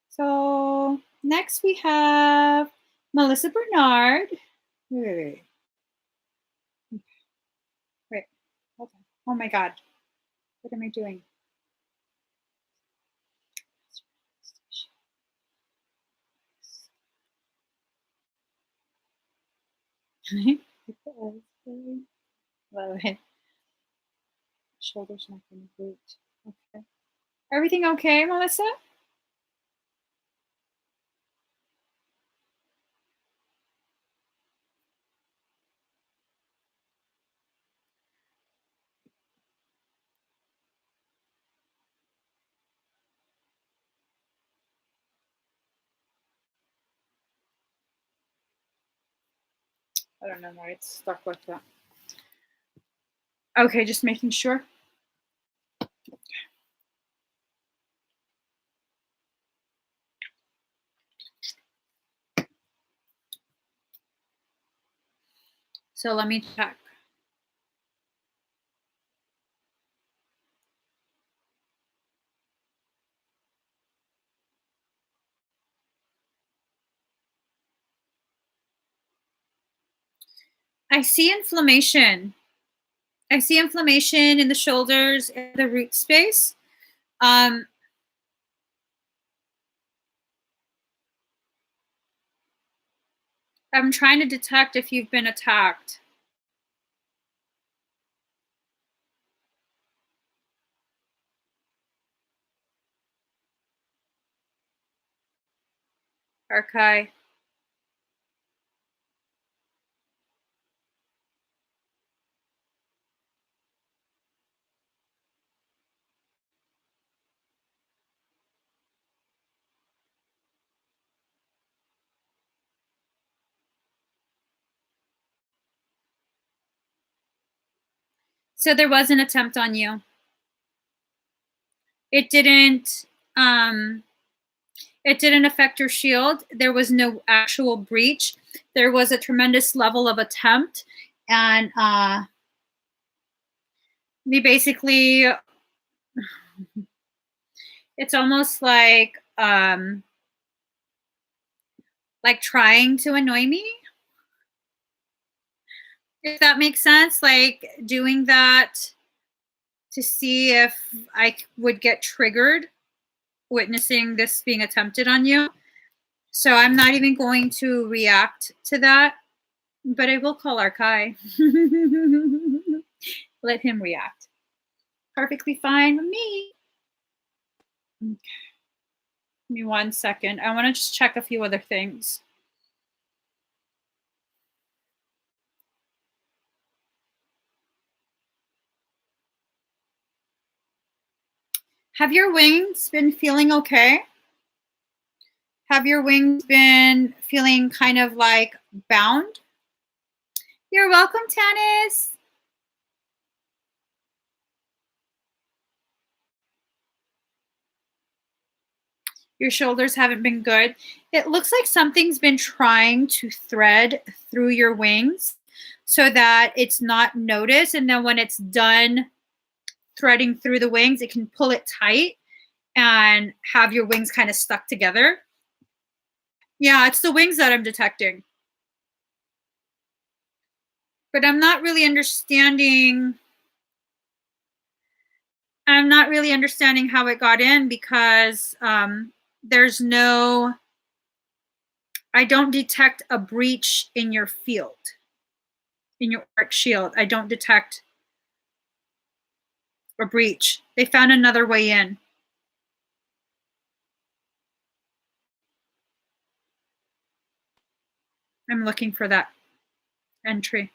So next we have Melissa Bernard. Wait. Okay. Oh my God, what am I doing? Love it. Shoulders, neck, and glute. Okay. Everything okay, Melissa? I don't know why it's stuck like that. Okay, just making sure. So let me check. I see inflammation. I see inflammation in the shoulders and the root space. I'm trying to detect if you've been attacked. Archive. So there was an attempt on you. It didn't affect your shield. There was no actual breach. There was a tremendous level of attempt, and we basically, it's almost like trying to annoy me, if that makes sense. Like doing that to see if I would get triggered witnessing this being attempted on you. So I'm not even going to react to that, but I will call Arkai. Let him react. Perfectly fine with me. Okay. Give me 1 second. I want to just check a few other things. Have your wings been feeling okay? Have your wings been feeling kind of like bound? You're welcome, Tanis. Your shoulders haven't been good. It looks like something's been trying to thread through your wings so that it's not noticed. And then when it's done threading through the wings, it can pull it tight and have your wings kind of stuck together. Yeah, it's the wings that I'm detecting. But I'm not really understanding how it got in, because there's no, I don't detect a breach in your field, in your auric shield. I don't detect a breach. They found another way in. I'm looking for that entry.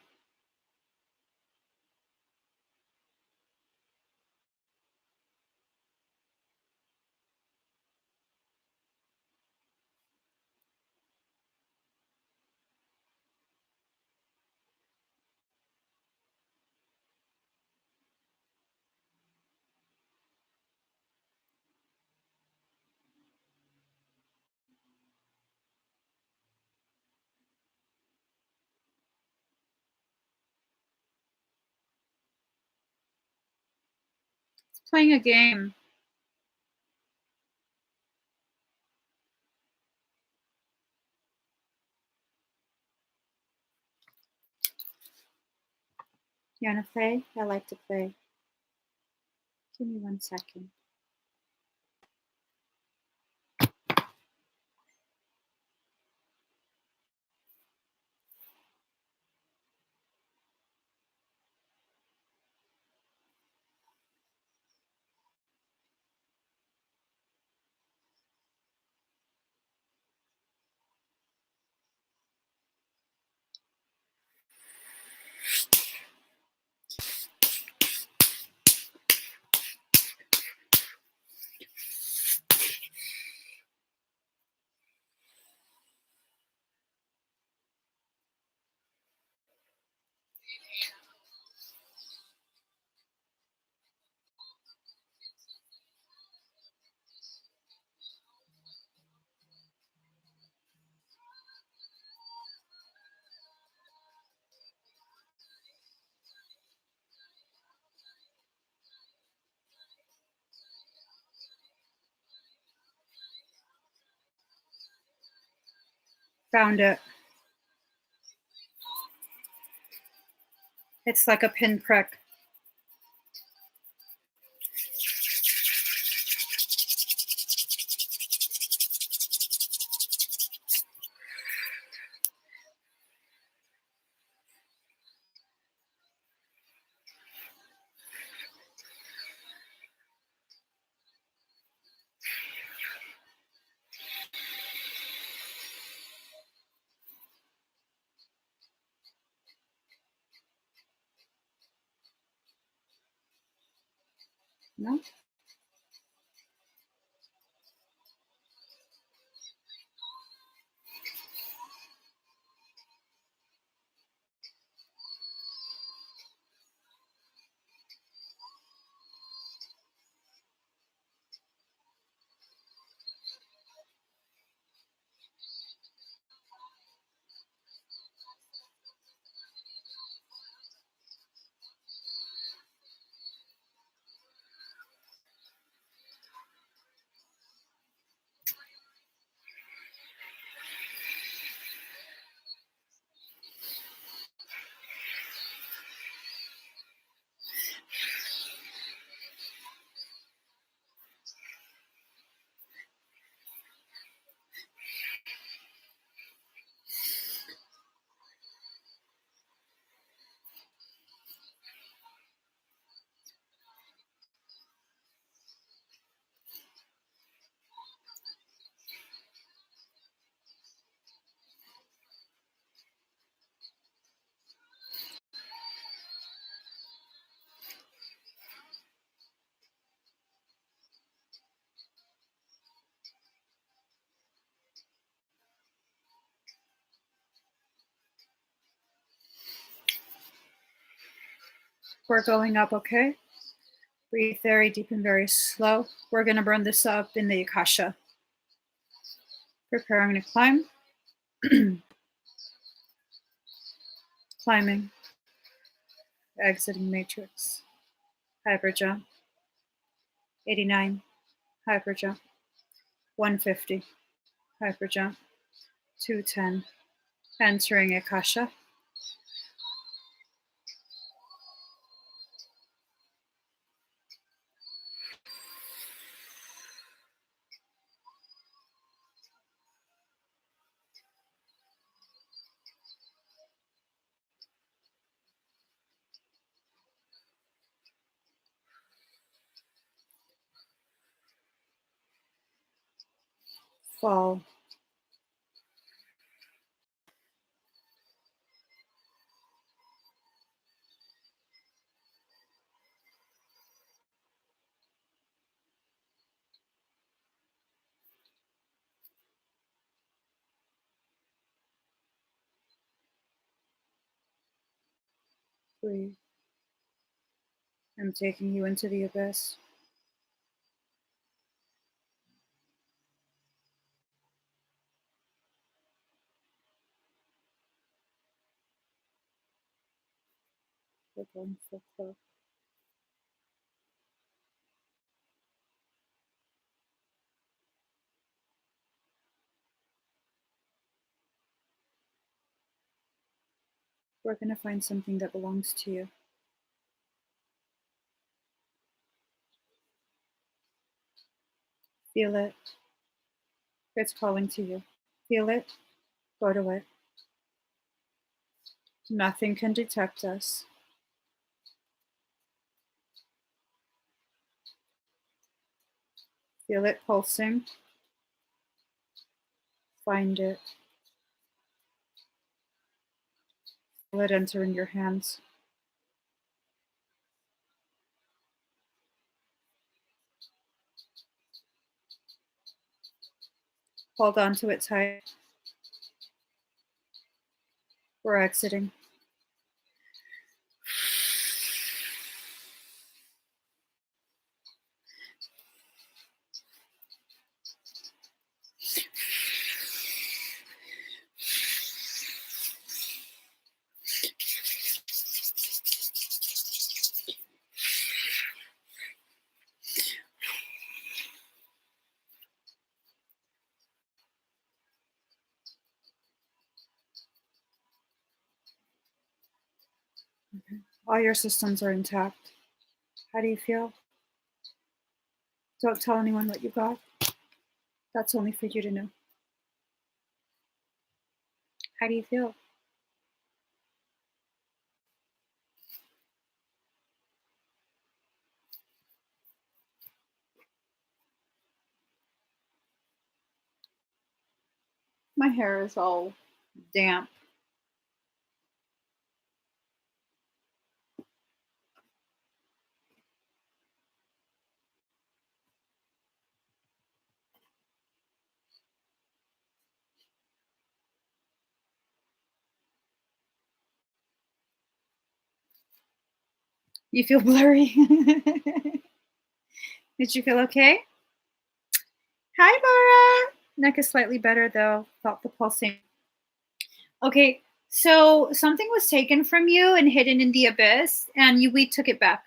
It's playing a game. You want to play? I like to play. Give me 1 second. Found it. It's like a pinprick. No? We're going up, okay? Breathe very deep and very slow. We're going to burn this up in the Akasha. Preparing to climb. Climbing. Exiting matrix. Hyper jump. 89. hyper jump, 150, hyper jump, 210, entering Akasha. Fall. Breathe. I'm taking you into the abyss. We're going full flow. We're going to find something that belongs to you. Feel it. It's calling to you. Feel it. Go to it. Nothing can detect us. Feel it pulsing. Find it. Feel it enter in your hands. Hold on to it tight. We're exiting. Okay. All your systems are intact. How do you feel? Don't tell anyone what you got. That's only for you to know. How do you feel? My hair is all damp. You feel blurry? Did you feel okay? Hi, Laura. Neck is slightly better though. Felt the pulsing. Okay, so something was taken from you and hidden in the abyss, and we took it back.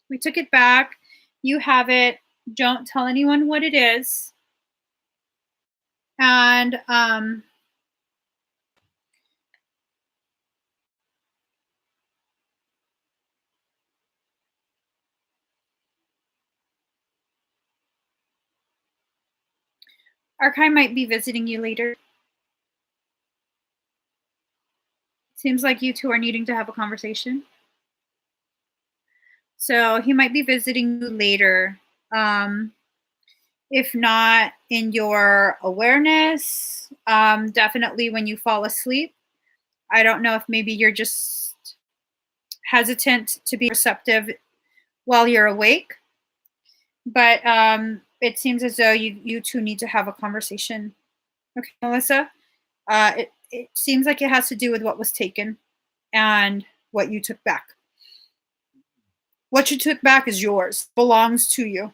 We took it back. You have it. Don't tell anyone what it is. And Archive might be visiting you later. Seems like you two are needing to have a conversation. So he might be visiting you later. If not in your awareness, definitely when you fall asleep. I don't know if maybe you're just hesitant to be receptive while you're awake, but it seems as though you two need to have a conversation. Okay, Melissa? It seems like it has to do with what was taken and what you took back. What you took back is yours, belongs to you.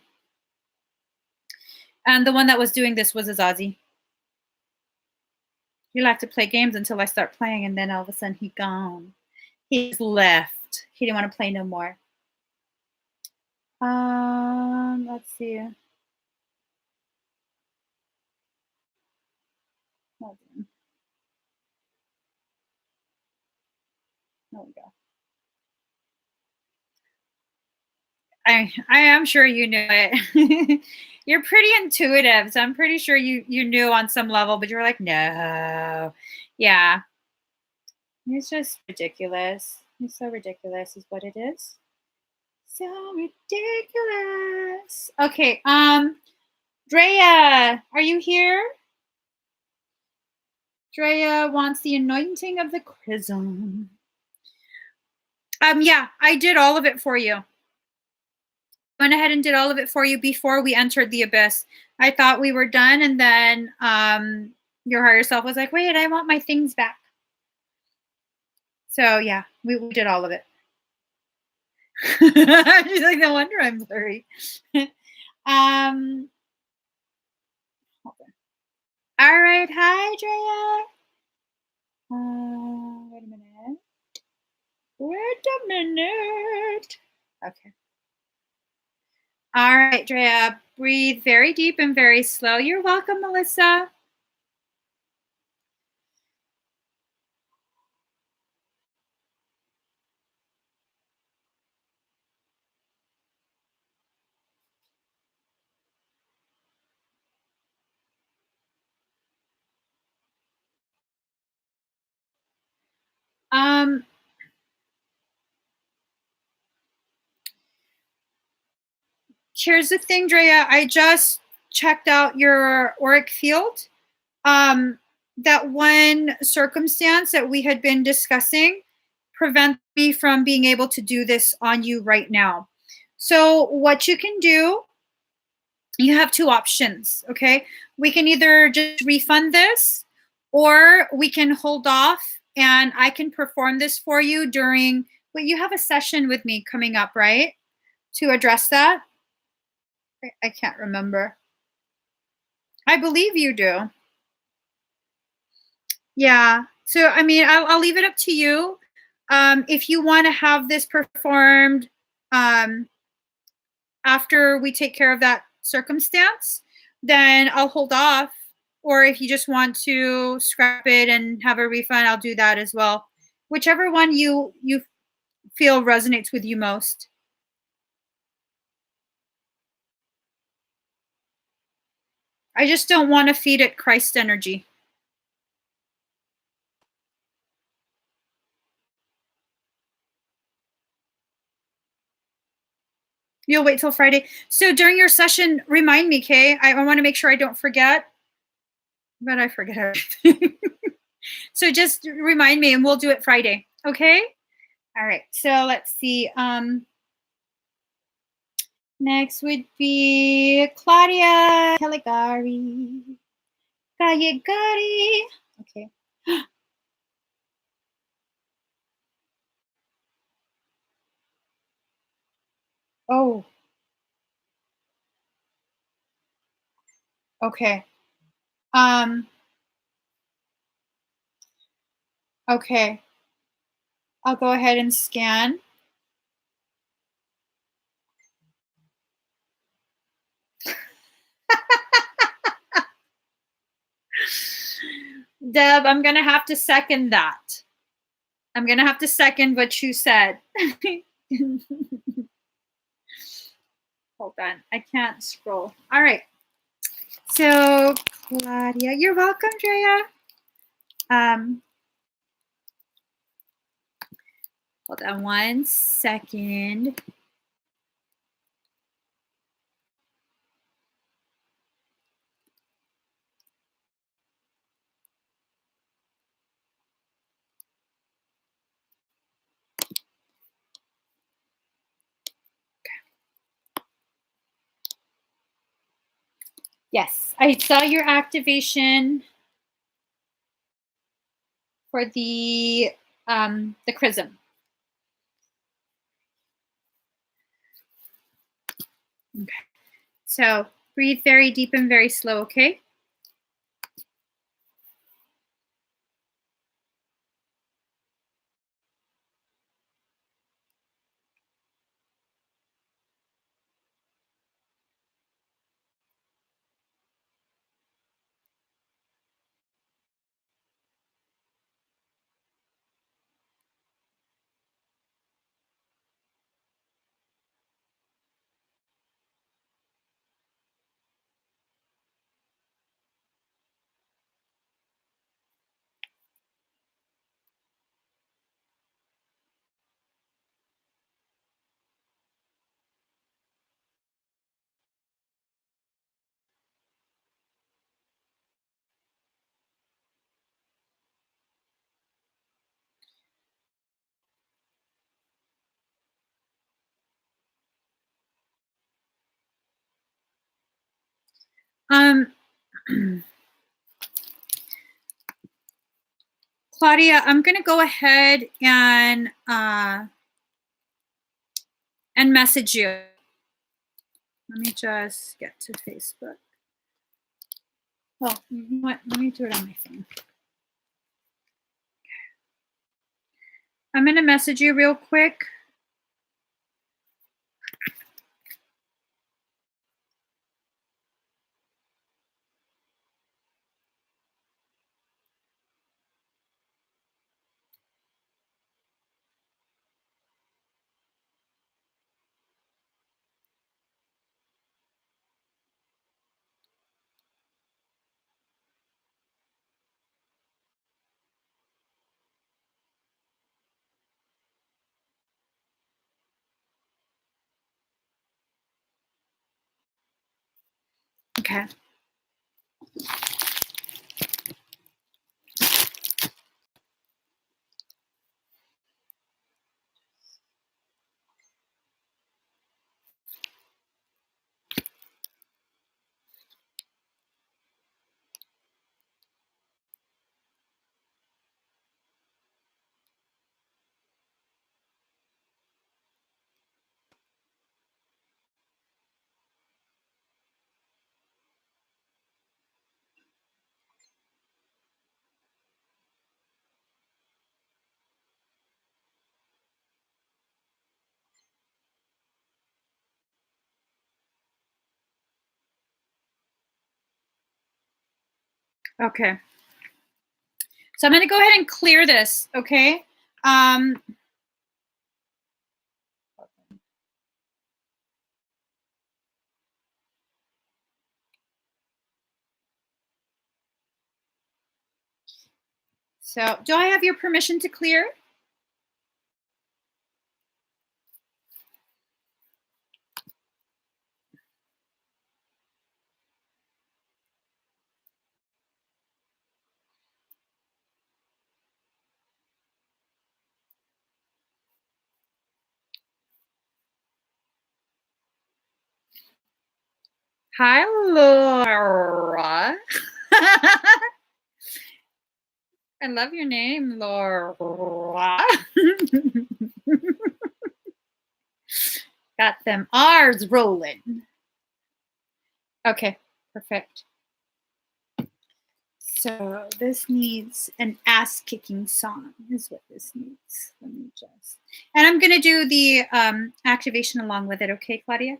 And the one that was doing this was Azazi. He liked to play games until I start playing, and then all of a sudden he gone. He just left. He didn't want to play no more. Let's see. There we go. I am sure you knew it. You're pretty intuitive, so I'm pretty sure you knew on some level, but you were like, no. Yeah. It's just ridiculous. It's so ridiculous is what it is. So ridiculous. Okay, Draya, are you here? Draya wants the anointing of the chrism. Yeah, I did all of it for you. Went ahead and did all of it for you before we entered the abyss. I thought we were done, and then your higher self was like, wait, I want my things back. So yeah, we did all of it. She's like, no wonder I'm blurry. All right, hi, Draya. Wait a minute. Wait a minute. Okay. All right, Draya, breathe very deep and very slow. You're welcome, Melissa. Here's the thing, Draya. I just checked out your auric field. That one circumstance that we had been discussing prevents me from being able to do this on you right now. So what you can do, you have two options, okay? We can either just refund this, or we can hold off and I can perform this for you during, well, you have a session with me coming up, right? To address that? I can't remember. I believe you do. Yeah. So, I mean, I'll leave it up to you. If you want to have this performed after we take care of that circumstance, then I'll hold off. Or if you just want to scrap it and have a refund, I'll do that as well. Whichever one you feel resonates with you most. I just don't want to feed it Christ energy. You'll wait till Friday. So during your session, remind me, Kay. I want to make sure I don't forget. But I forget everything. So just remind me and we'll do it Friday. Okay? All right. So let's see. Next would be Claudia Caligari. Caligari. Okay. Oh. Okay. Okay. I'll go ahead and scan. Deb, I'm going to have to second that. I'm going to have to second what you said. Hold on. I can't scroll. All right. So, Claudia, you're welcome, Draya. Hold on 1 second. Yes, I saw your activation for the chrism. Okay. So breathe very deep and very slow, okay? Claudia, I'm going to go ahead and message you. Let me just get to Facebook. Oh, you know what? Let me do it on my phone. I'm going to message you real quick. Okay. Okay. So I'm going to go ahead and clear this, okay? So do I have your permission to clear? Hi, Laura. I love your name, Laura. Got them R's rolling. Okay, perfect. So this needs an ass-kicking song is what this needs. Let me just... And I'm going to do the activation along with it. Okay, Claudia?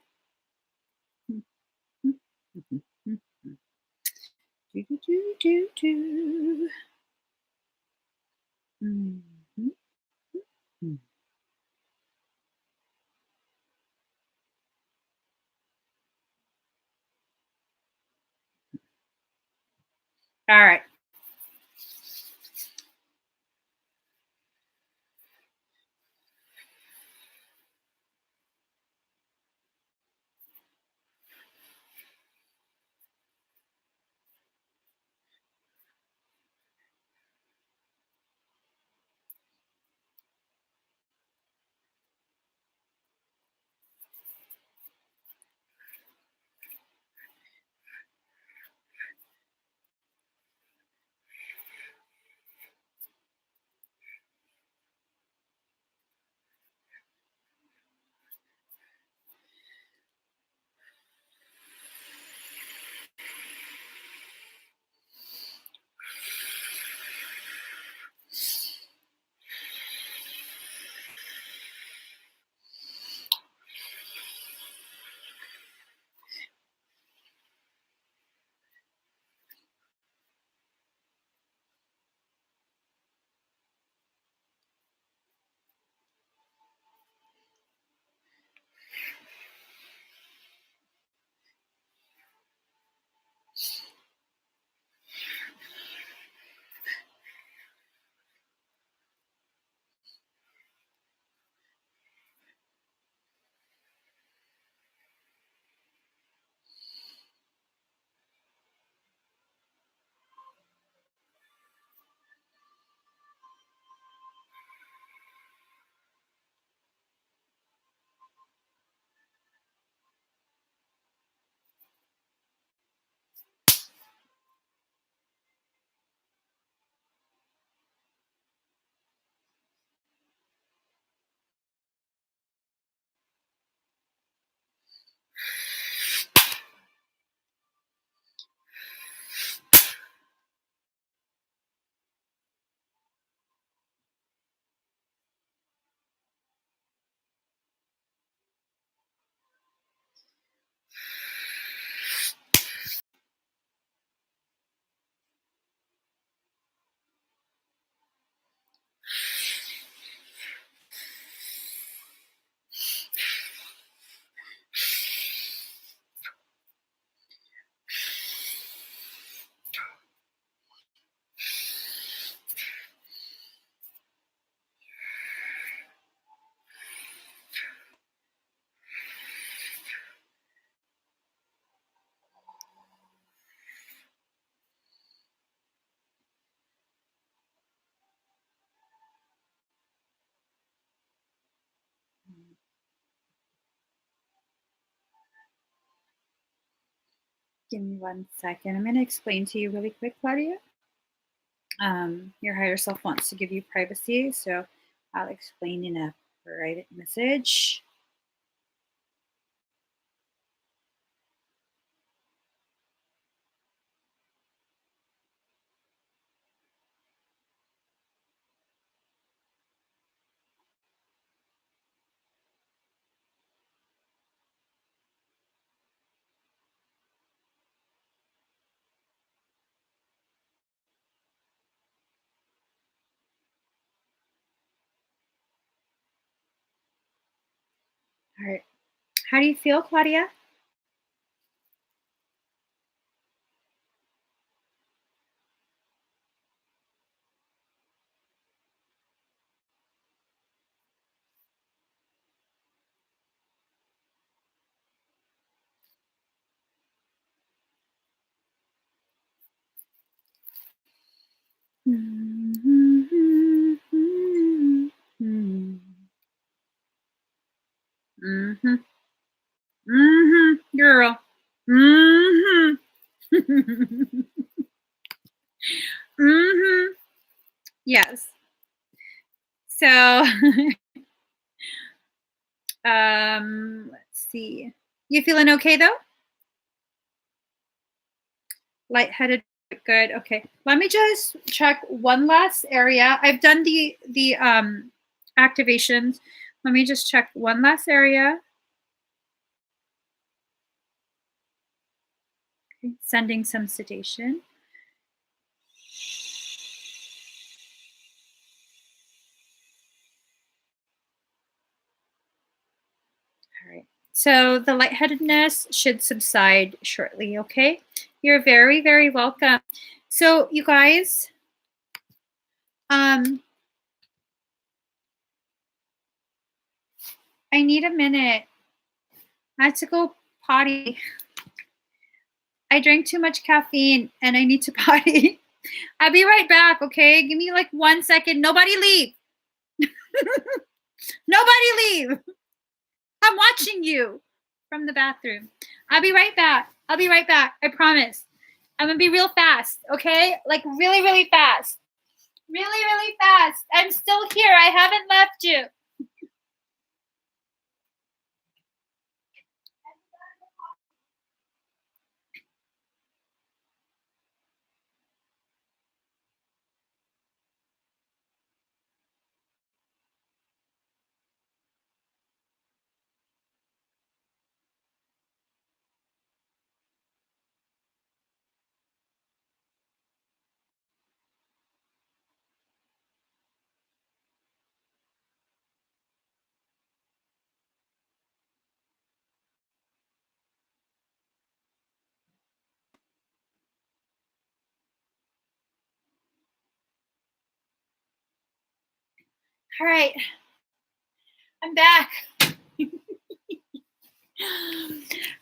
All right. Give me 1 second. I'm going to explain to you really quick, Claudia. Your higher self wants to give you privacy, so I'll explain in a private message. All right. How do you feel, Claudia? Girl. Yes. So, let's see. You feeling okay though? Lightheaded, good. Okay. Let me just check one last area. I've done the activations. Let me just check one last area. Okay. Sending some sedation. All right. So the lightheadedness should subside shortly, okay? You're very, very welcome. So you guys, I need a minute. I had to go potty. I drank too much caffeine and I need to potty. I'll be right back, okay? Give me like 1 second. Nobody leave. Nobody leave. I'm watching you from the bathroom. I'll be right back. I'll be right back. I promise. I'm going to be real fast, okay? Like really, really fast. Really, really fast. I'm still here. I haven't left you. All right. I'm back.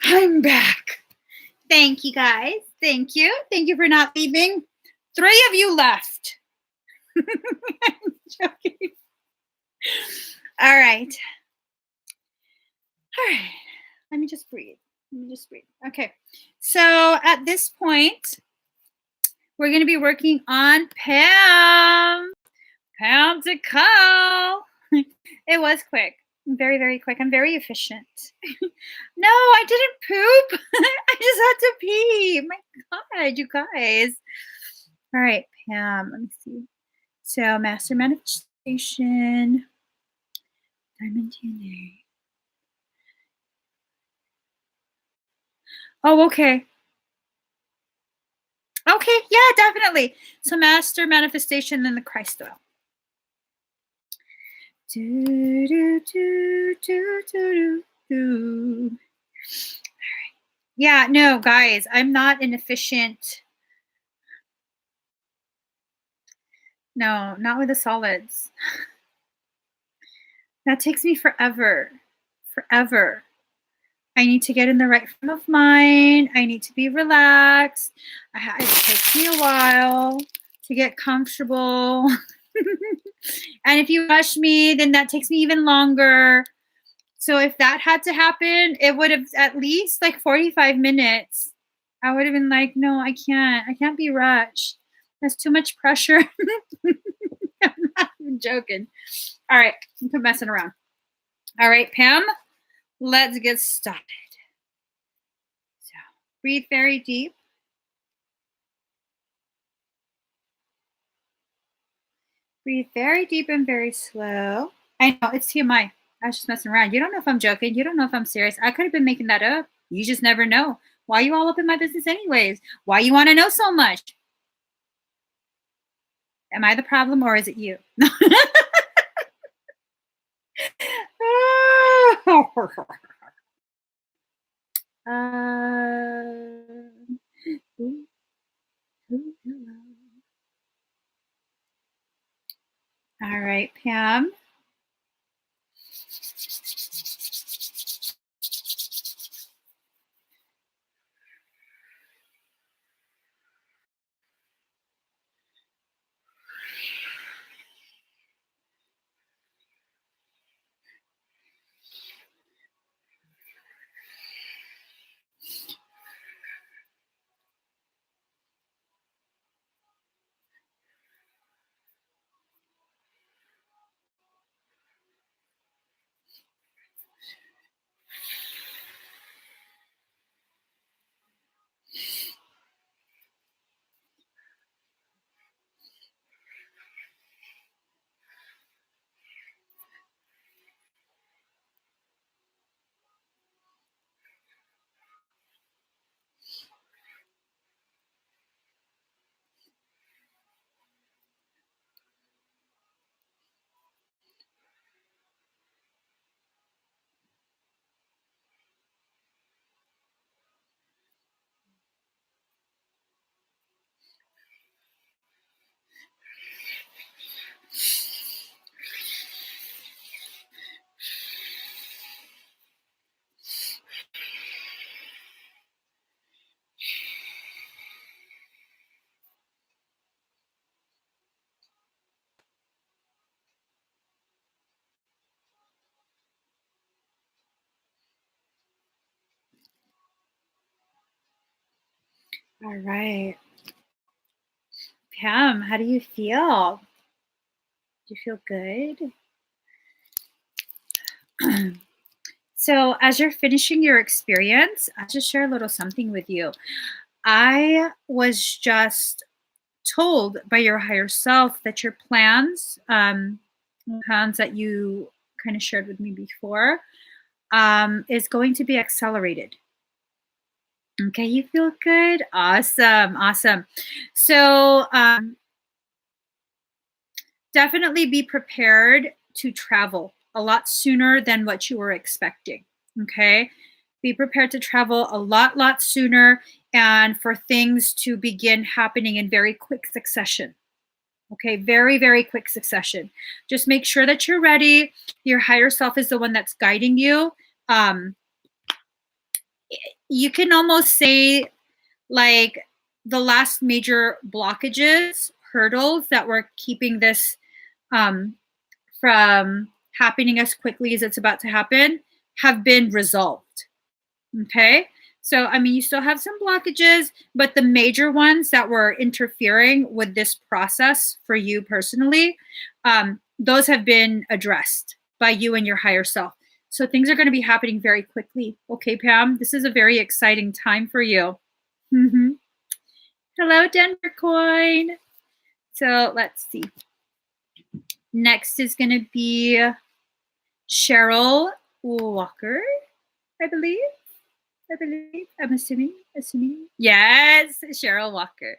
I'm back. Thank you, guys. Thank you. Thank you for not leaving. 3 of you left. I'm joking. All right. All right. Let me just breathe. Okay. So at this point, we're going to be working on Pam. Pam to call. It was quick. Very, very quick. I'm very efficient. No, I didn't poop. I just had to pee. My God, you guys. All right, Pam. Let me see. So, master manifestation. Diamond DNA. Oh, okay. Okay, yeah, definitely. So, master manifestation, then the Christ oil. Do, do, do, do, do, do. All right. Yeah, no, guys, I'm not an efficient. No, not with the solids. That takes me forever. Forever. I need to get in the right frame of mind. I need to be relaxed. It takes me a while to get comfortable. And if you rush me, then that takes me even longer. So if that had to happen, it would have at least like 45 minutes I would have been like, no, I can't be rushed. That's too much pressure. I'm not even joking. All right, I'm messing around. All right, Pam, let's get started. So breathe very deep. Breathe very deep and very slow. I know, it's TMI. I was just messing around. You don't know if I'm joking. You don't know if I'm serious. I could have been making that up. You just never know. Why are you all up in my business anyways? Why you want to know so much? Am I the problem or is it you? All right, Pam. All right. Pam, how do you feel? Do you feel good? So as you're finishing your experience, I'll just share a little something with you. I was just told by your higher self that your plans that you kind of shared with me before, is going to be accelerated. Okay, you feel good? Awesome, awesome. So definitely be prepared to travel a lot sooner than what you were expecting. Okay, be prepared to travel a lot sooner and for things to begin happening in very quick succession. Okay, very quick succession. Just make sure that you're ready. Your higher self is the one that's guiding you. You can almost say like the last major blockages, hurdles that were keeping this from happening as quickly as it's about to happen have been resolved. Okay. So, I mean, you still have some blockages, but the major ones that were interfering with this process for you personally, those have been addressed by you and your higher self. So things are going to be happening very quickly. Okay, Pam, this is a very exciting time for you. Mm-hmm. Hello, Denver Coin. So let's see. Next is going to be Cheryl Walker, I believe. I'm assuming. Yes, Cheryl Walker.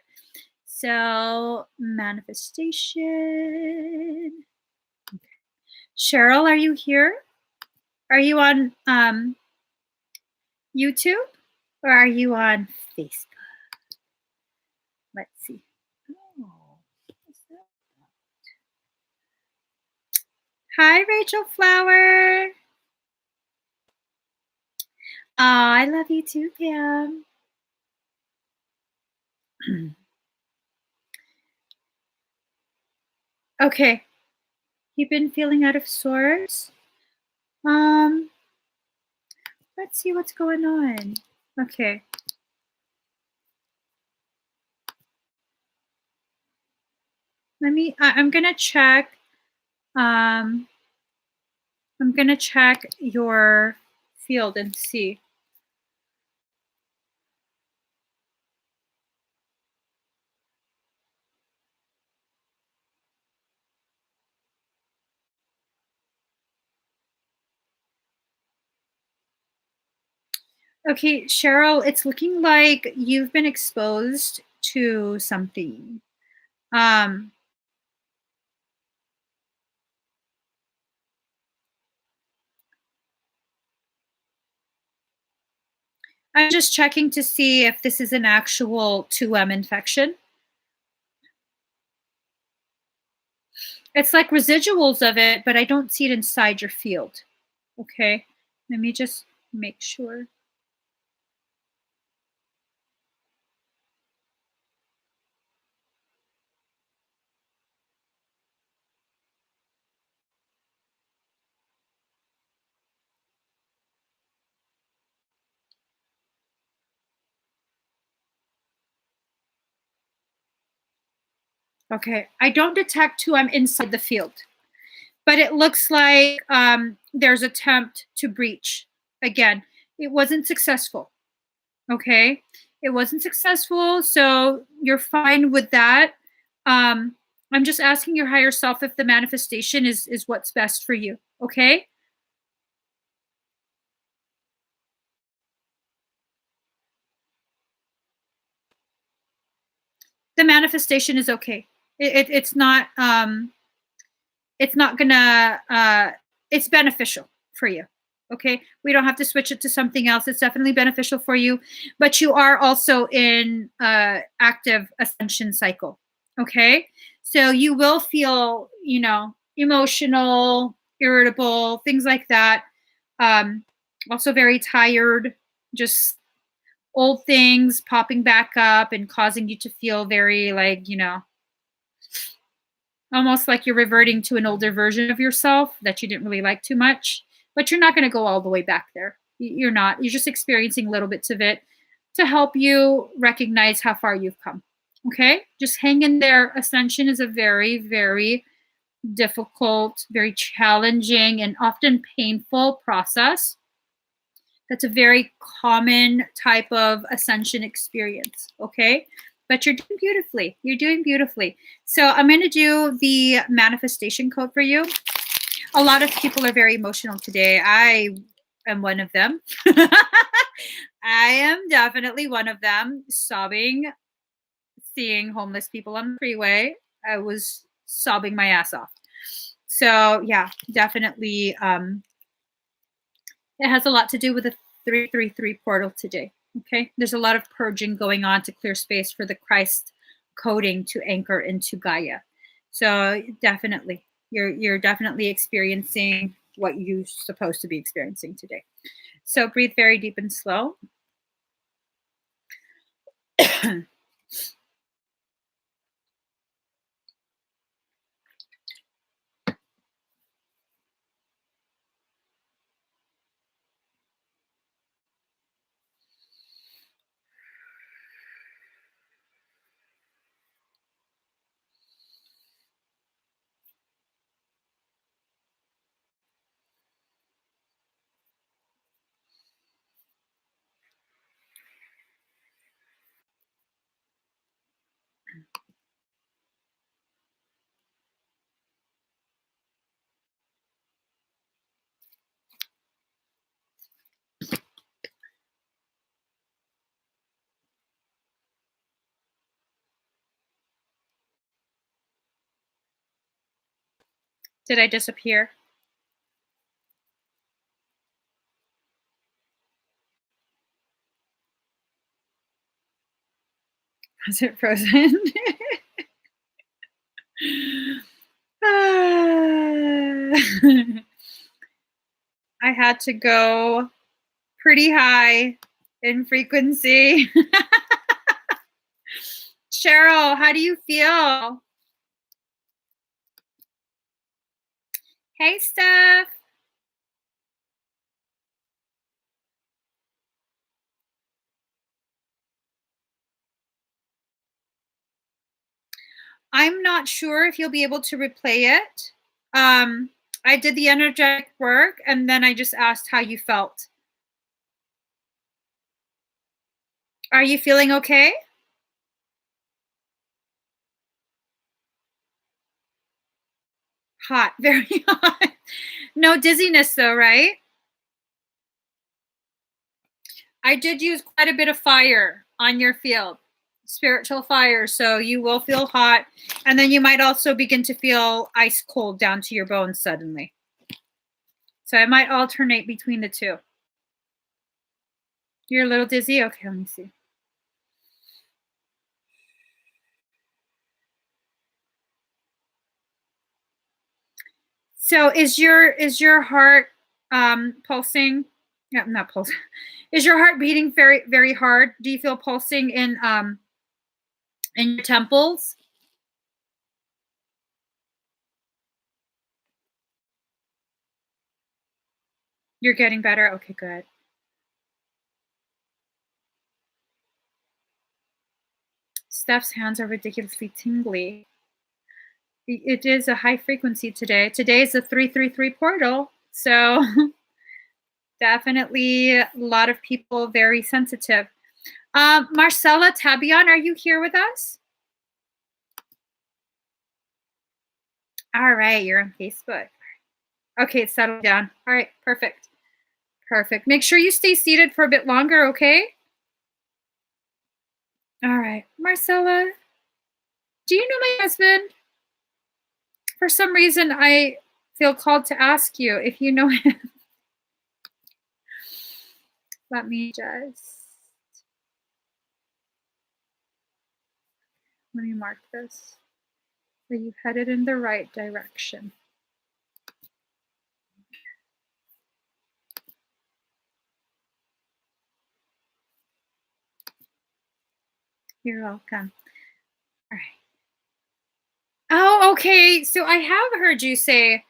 So manifestation. Cheryl, are you here? Are you on YouTube or are you on Facebook? Let's see. Oh, what's that? Hi, Rachel Flower. Oh, I love you too, Pam. Okay. You've been feeling out of sorts. Let's see what's going on. Okay. I'm gonna check. I'm gonna check your field and see. Okay, Cheryl, it's looking like you've been exposed to something. Um, I'm just checking to see if this is an actual 2M infection. It's like residuals of it, but I don't see it inside your field. Okay, let me just make sure. Okay, I don't detect 2M inside the field, but it looks like there's attempt to breach. Again, it wasn't successful. Okay, it wasn't successful, so you're fine with that. I'm just asking your higher self if the manifestation is what's best for you. Okay, the manifestation is okay. It's not gonna it's beneficial for you. Okay, we don't have to switch it to something else. It's definitely beneficial for you, but you are also in active ascension cycle. Okay, so you will feel, emotional, irritable, things like that. um Also very tired, just old things popping back up and causing you to feel very, like, almost like you're reverting to an older version of yourself that you didn't really like too much, but you're not going to go all the way back there. You're not. You're just experiencing little bits of it to help you recognize how far you've come. Okay? Just hang in there. Ascension is a very, very difficult, very challenging, and often painful process. That's a very common type of ascension experience. Okay? But you're doing beautifully. You're doing beautifully. So I'm going to do the manifestation code for you. A lot of people are very emotional today. I am one of them. I am definitely one of them, sobbing, seeing homeless people on the freeway. I was sobbing my ass off. So yeah, definitely it has a lot to do with the 333 portal today. Okay, there's a lot of purging going on to clear space for the Christ coding to anchor into Gaia. So definitely, you're definitely experiencing what you're supposed to be experiencing today. So breathe very deep and slow. Did I disappear? Was it frozen? I had to go pretty high in frequency. Cheryl, how do you feel? Hey, Steph. I'm not sure if you'll be able to replay it. I did the energetic work, and then I just asked how you felt. Are you feeling okay? Hot, very hot. No dizziness though, right? I did use quite a bit of fire on your field, spiritual fire, so you will feel hot, and then you might also begin to feel ice cold down to your bones suddenly. So I might alternate between the two. You're a little dizzy? Okay, let me see. So is your heart pulsing? Yeah, not pulsing. Is your heart beating very, very hard? Do you feel pulsing in your temples? You're getting better? Okay, good. Steph's hands are ridiculously tingly. It is a high frequency today. Today is a 333 portal. So definitely a lot of people very sensitive. Marcella Tabion, are you here with us? All right, you're on Facebook. Okay, it's settled down. All right, perfect. Perfect. Make sure you stay seated for a bit longer, okay? All right. Marcella, do you know my husband? For some reason, I feel called to ask you if you know him. Let me let me mark this. Are you headed in the right direction? You're welcome. All right. Oh, okay. So I have heard you say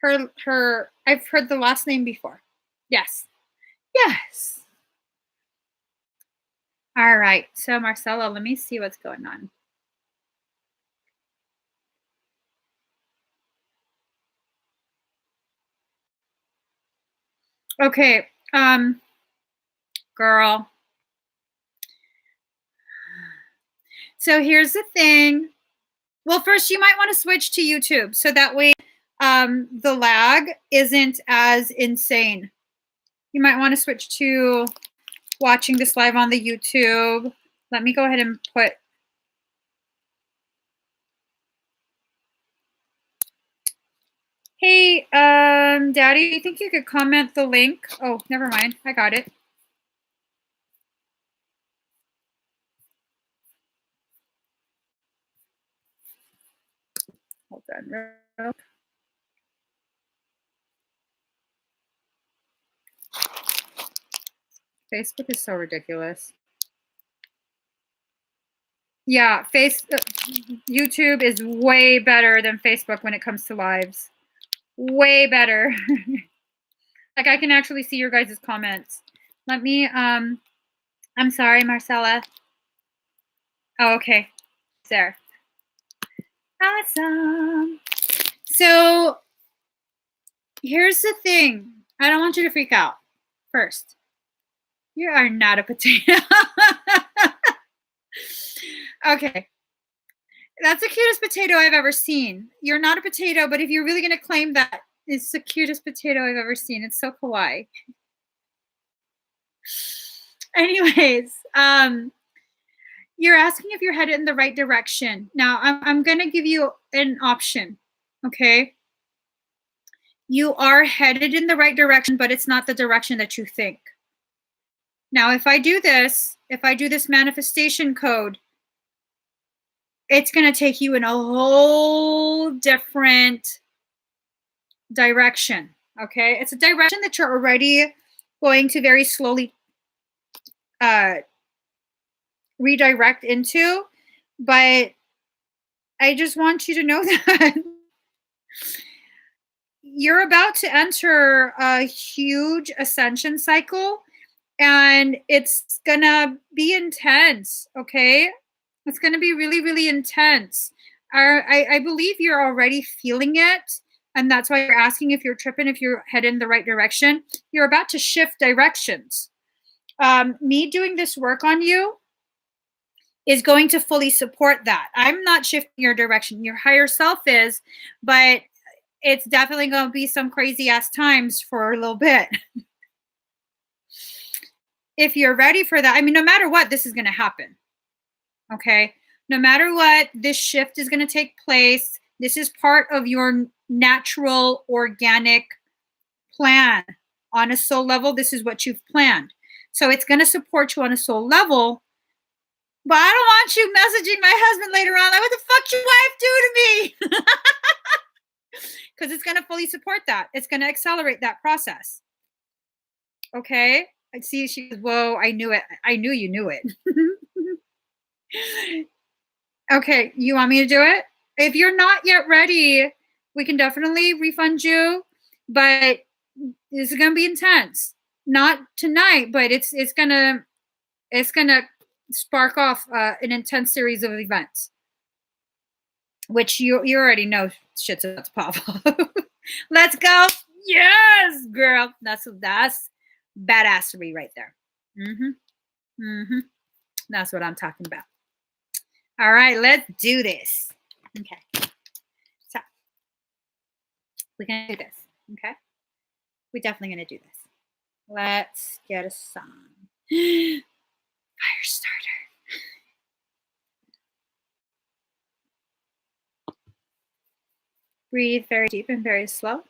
her I've heard the last name before. Yes. Yes. All right. So Marcella, let me see what's going on. Okay. Girl. So here's the thing. Well, first you might want to switch to YouTube so that way the lag isn't as insane. You might want to switch to watching this live on the YouTube. Let me go ahead and put. Hey, Daddy, do you think you could comment the link? Oh, never mind. I got it. Hold on. Facebook is so ridiculous. Yeah, YouTube is way better than Facebook when it comes to lives. Way better. Like I can actually see your guys' comments. Let me, I'm sorry, Marcella. Oh, okay. There. Awesome. So here's the thing. I don't want you to freak out. First, you are not a potato. Okay. That's the cutest potato I've ever seen. You're not a potato, but if you're really going to claim that, it's the cutest potato I've ever seen. It's so kawaii. Anyways, you're asking if you're headed in the right direction. Now, I'm going to give you an option, okay? You are headed in the right direction, but it's not the direction that you think. Now, if I do this manifestation code, it's going to take you in a whole different direction, okay? It's a direction that you're already going to very slowly redirect into, but I just want you to know that you're about to enter a huge ascension cycle, and it's gonna be intense, okay? It's gonna be really, really intense. I believe you're already feeling it. And that's why you're asking if you're tripping, if you're heading in the right direction. You're about to shift directions. Me doing this work on you is going to fully support that. I'm not shifting your direction. Your higher self is, but it's definitely going to be some crazy ass times for a little bit. If you're ready for that, I mean, no matter what, this is going to happen. Okay. No matter what, this shift is going to take place. This is part of your natural, organic plan. On a soul level, this is what you've planned. So it's going to support you on a soul level. But I don't want you messaging my husband later on. Like, what the fuck your wife do to me? Because it's going to fully support that. It's going to accelerate that process. Okay. I see. She goes, whoa, I knew it. I knew you knew it. Okay. You want me to do it? If you're not yet ready, we can definitely refund you. But this is going to be intense. Not tonight, but it's going to spark off an intense series of events, which you already know shit's about to pop up. Let's go. Yes, girl. That's badassery right there. That's what I'm talking about. All right, let's do this. Okay. So we're going to do this. Okay. We're definitely going to do this. Let's get a song. Fire starter. Breathe very deep and very slow.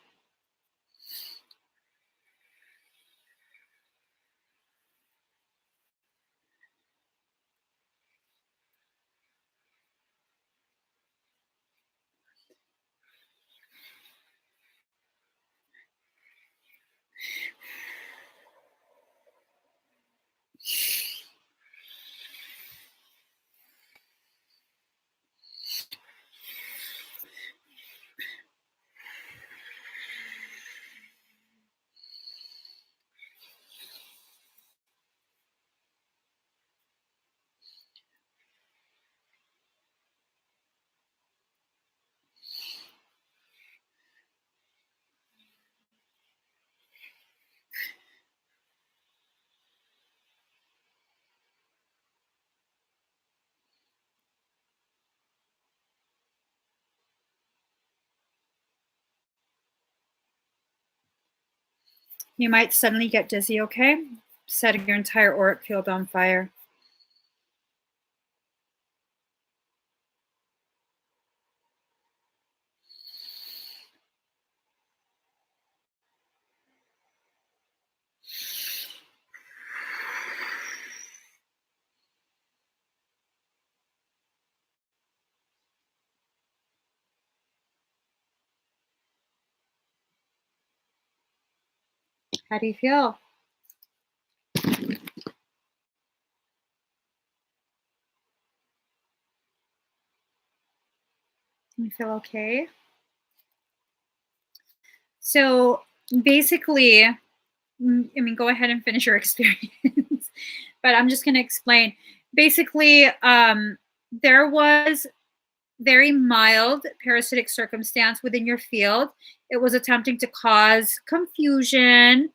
You might suddenly get dizzy, okay? Setting your entire auric field on fire. How do you feel? You feel okay? So basically, I mean, go ahead and finish your experience, but I'm just going to explain. Basically, there was very mild parasitic circumstance within your field. It was attempting to cause confusion,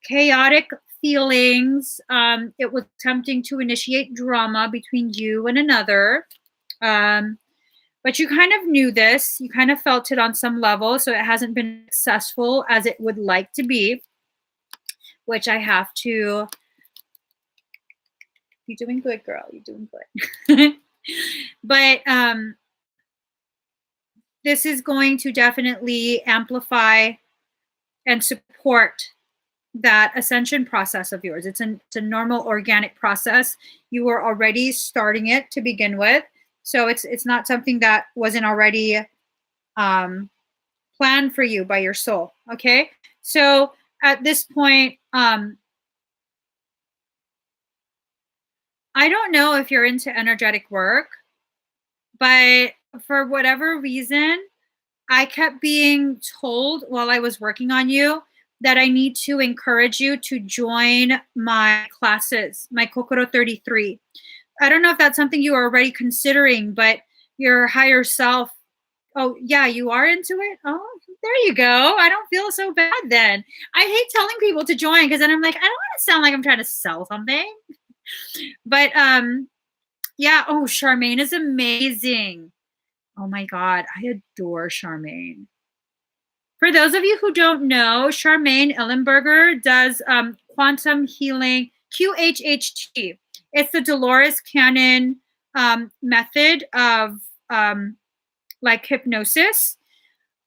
chaotic feelings. It was attempting to initiate drama between you and another. But you kind of knew this. You kind of felt it on some level. So it hasn't been successful as it would like to be, which I have to. You're doing good, girl. You're doing good. But this is going to definitely amplify and support that ascension process of yours. It's a normal organic process. You were already starting it to begin with. So it's not something that wasn't already planned for you by your soul. Okay. So at this point, I don't know if you're into energetic work, but for whatever reason, I kept being told while I was working on you that I need to encourage you to join my classes, my Kokoro 33. I don't know if that's something you are already considering, but your higher self. Oh, yeah, you are into it? Oh, there you go. I don't feel so bad then. I hate telling people to join because then I'm like, I don't want to sound like I'm trying to sell something. But yeah, oh, Charmaine is amazing. Oh my God, I adore Charmaine. For those of you who don't know, Charmaine Ellenberger does quantum healing, QHHT. It's the Dolores Cannon method of like hypnosis.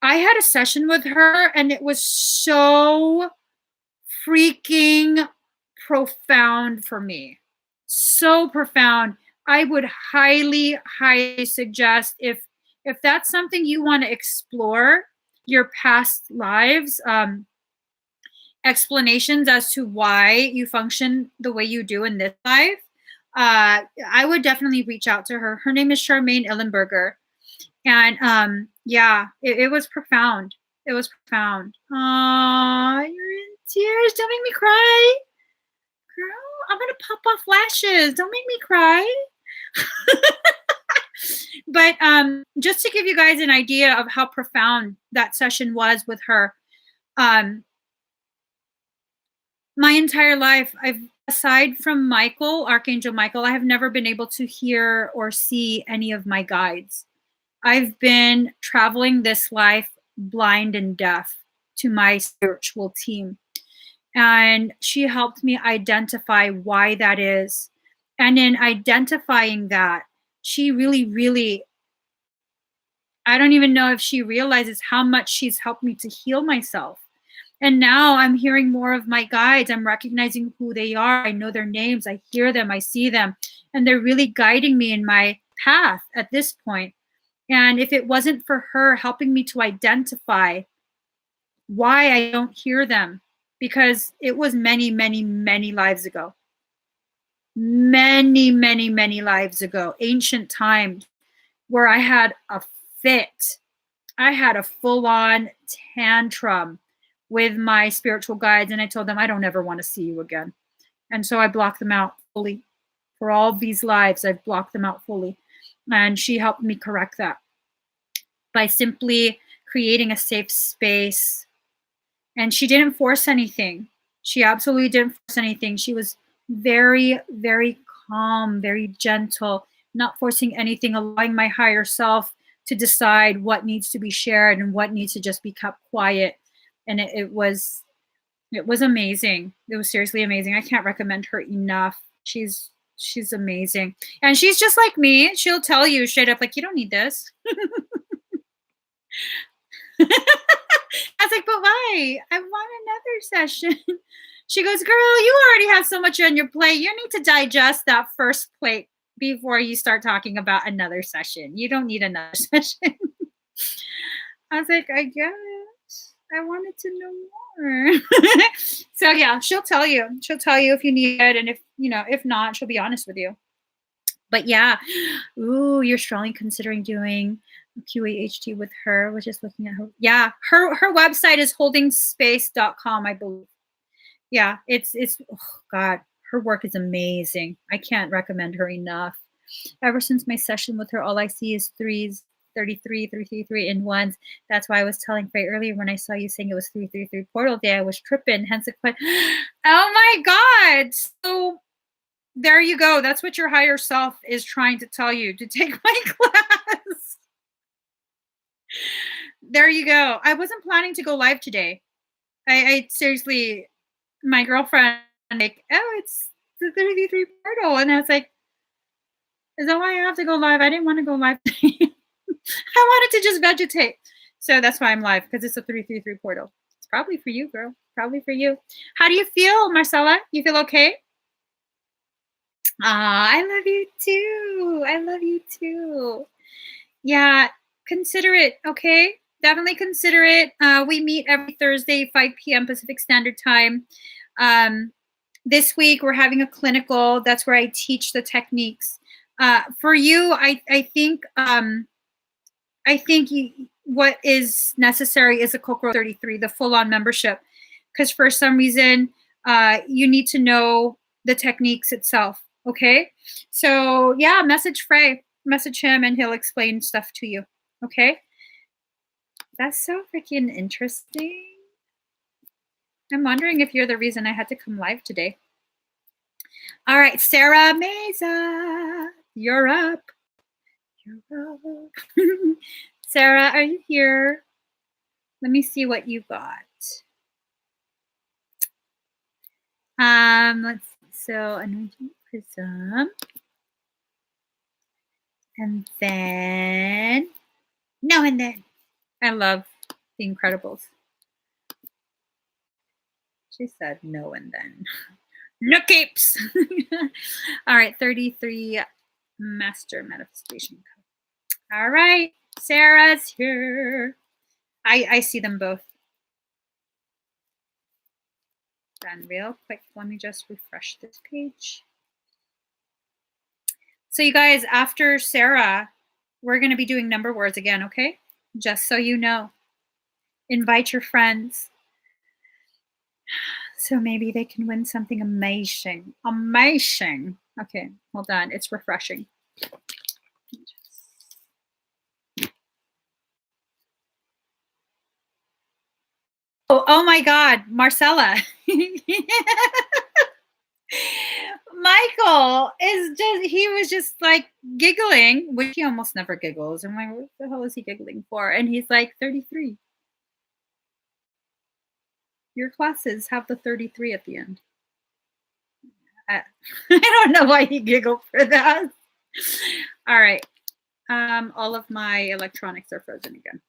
I had a session with her and it was so freaking profound for me. So profound. I would highly, highly suggest if that's something you want to explore, your past lives, explanations as to why you function the way you do in this life, I would definitely reach out to her. Her name is Charmaine Ellenberger. And yeah, it was profound. It was profound. Aw, you're in tears. Don't make me cry. Girl, I'm gonna pop off lashes. Don't make me cry. But just to give you guys an idea of how profound that session was with her, my entire life, aside from Michael, Archangel Michael, I have never been able to hear or see any of my guides. I've been traveling this life blind and deaf to my spiritual team. And she helped me identify why that is. And in identifying that, she really, really, I don't even know if she realizes how much she's helped me to heal myself. And now I'm hearing more of my guides. I'm recognizing who they are. I know their names. I hear them. I see them. And they're really guiding me in my path at this point. And if it wasn't for her helping me to identify why I don't hear them, because it was many, many, many lives ago. Many, many, many lives ago, ancient times, where I had a fit. I had a full-on tantrum with my spiritual guides, and I told them, I don't ever want to see you again. And so I blocked them out fully. For all these lives, I've blocked them out fully. And she helped me correct that by simply creating a safe space. And she didn't force anything. She absolutely didn't force anything. She was very, very calm, very gentle, not forcing anything, allowing my higher self to decide what needs to be shared and what needs to just be kept quiet. And it was amazing. It was seriously amazing. I can't recommend her enough. She's amazing. And she's just like me. She'll tell you straight up, like, you don't need this. I was like, but why? I want another session. She goes, girl, you already have so much on your plate. You need to digest that first plate before you start talking about another session. You don't need another session. I was like, I guess I wanted to know more. So yeah, she'll tell you. She'll tell you if you need it. And if not, she'll be honest with you. But yeah, ooh, you're strongly considering doing QAHT with her. We're just looking at her. Yeah, her website is holdingspace.com, I believe. Yeah, it's oh God, her work is amazing. I can't recommend her enough. Ever since my session with her, all I see is 3s, 33, 333 in ones. That's why I was telling Faye earlier when I saw you saying it was 333 portal day, I was tripping. Hence the question. Oh my God. So there you go. That's what your higher self is trying to tell you, to take my class. There you go. I wasn't planning to go live today. I seriously, my girlfriend, like, oh, it's the 33 portal. And I was like, is that why I have to go live? I didn't want to go live today. I wanted to just vegetate. So that's why I'm live, because it's a 333 portal. It's probably for you, girl. Probably for you. How do you feel, Marcella? You feel okay? I love you too. I love you too. Yeah, consider it, okay? Definitely consider it. We meet every Thursday, 5 p.m. Pacific Standard Time. This week, we're having a clinical. That's where I teach the techniques. For you, I think what is necessary is a Kokoro 33, the full-on membership, because for some reason, you need to know the techniques itself. Okay, so yeah, message Frey. message him and he'll explain stuff to you. Okay? That's so freaking interesting. I'm wondering if you're the reason I had to come live today. All right, Sara Meza, you're up. You're up. Sara, are you here? Let me see what you got. Let's see. So anointing prism. And then no, and then I love The Incredibles. She said no and then. No capes. All right, 33 Master Manifestation. All right, Sara's here. I see them both. Then real quick, let me just refresh this page. So you guys, after Sara, we're going to be doing number words again, okay? Just so you know. Invite your friends. So maybe they can win something amazing. Amazing. Okay, hold on. It's refreshing. Oh my God, Marcella. Michael he was just like giggling, which he almost never giggles. I'm like, what the hell is he giggling for? And he's like, 33. Your classes have the 33 at the end. I don't know why he giggled for that. All right. All of my electronics are frozen again.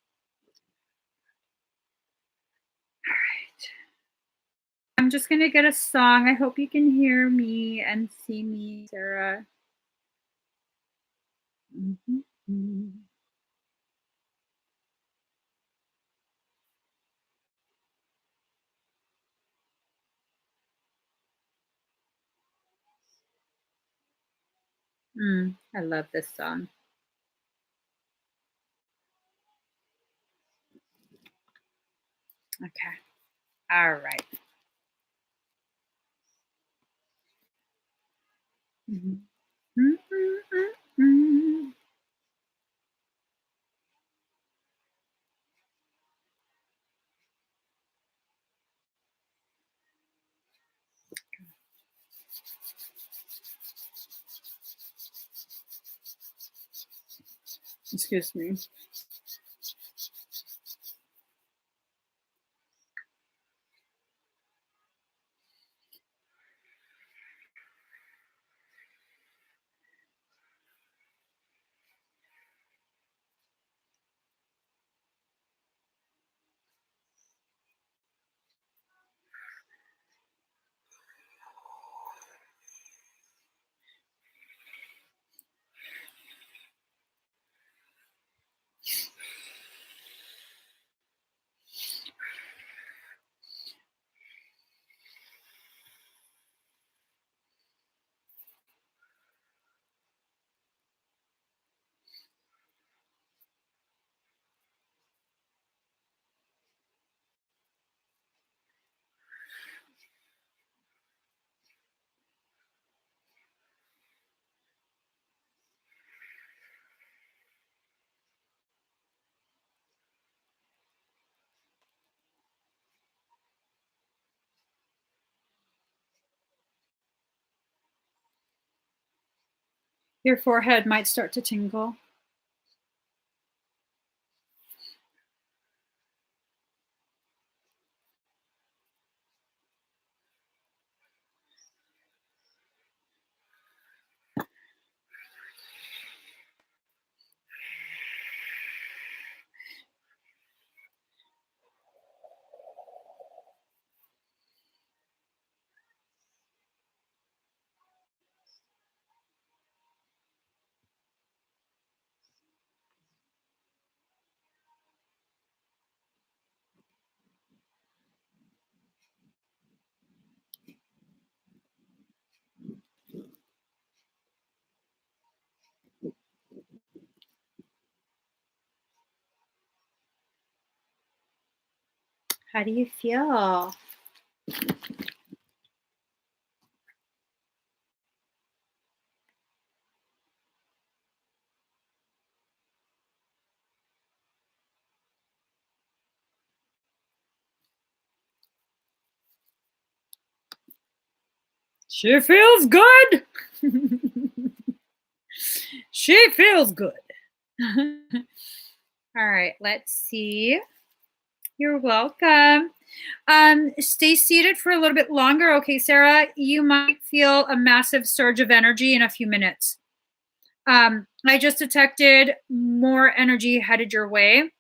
All right. I'm just going to get a song. I hope you can hear me and see me, Sara. Mm-hmm. I love this song. Okay. All right. Excuse me. Your forehead might start to tingle. How do you feel? She feels good. She feels good. All right, let's see. You're welcome. Stay seated for a little bit longer. Okay, Sara, you might feel a massive surge of energy in a few minutes. I just detected more energy headed your way.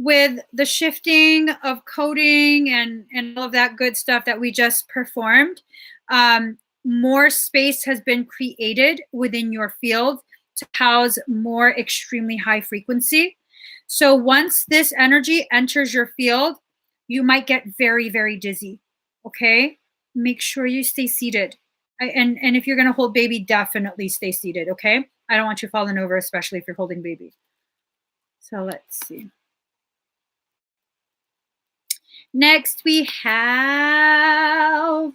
With the shifting of coding and all of that good stuff that we just performed, more space has been created within your field to house more extremely high frequency. So once this energy enters your field, you might get very, very dizzy. Okay? Make sure you stay seated. And if you're going to hold baby, definitely stay seated. Okay? I don't want you falling over, especially if you're holding baby. So let's see. Next, we have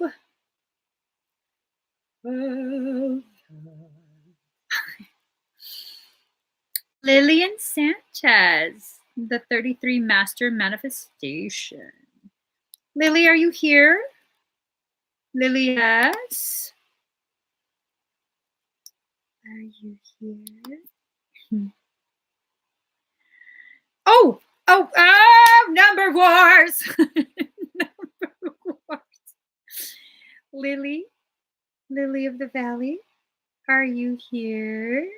Lillian Sanchez, the 33 Master Manifestation. Lily, are you here? Lily, yes. Are you here? Number wars. Number wars. Lily of the Valley, are you here?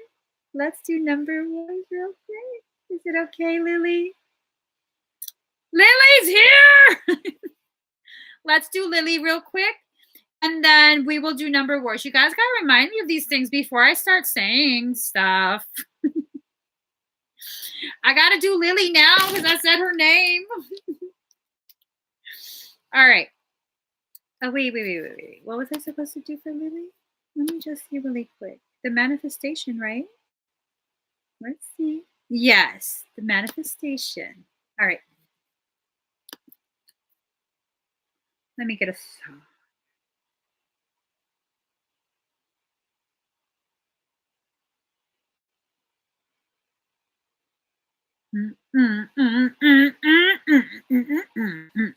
Let's do number wars real quick. Is it okay, Lily? Lily's here. Let's do Lily real quick. And then we will do number wars. You guys got to remind me of these things before I start saying stuff. I got to do Lily now because I said her name. All right. Oh, wait. What was I supposed to do for Lily? Let me just see really quick. The manifestation, right? Let's see. Yes, the manifestation. All right. Let me get a song.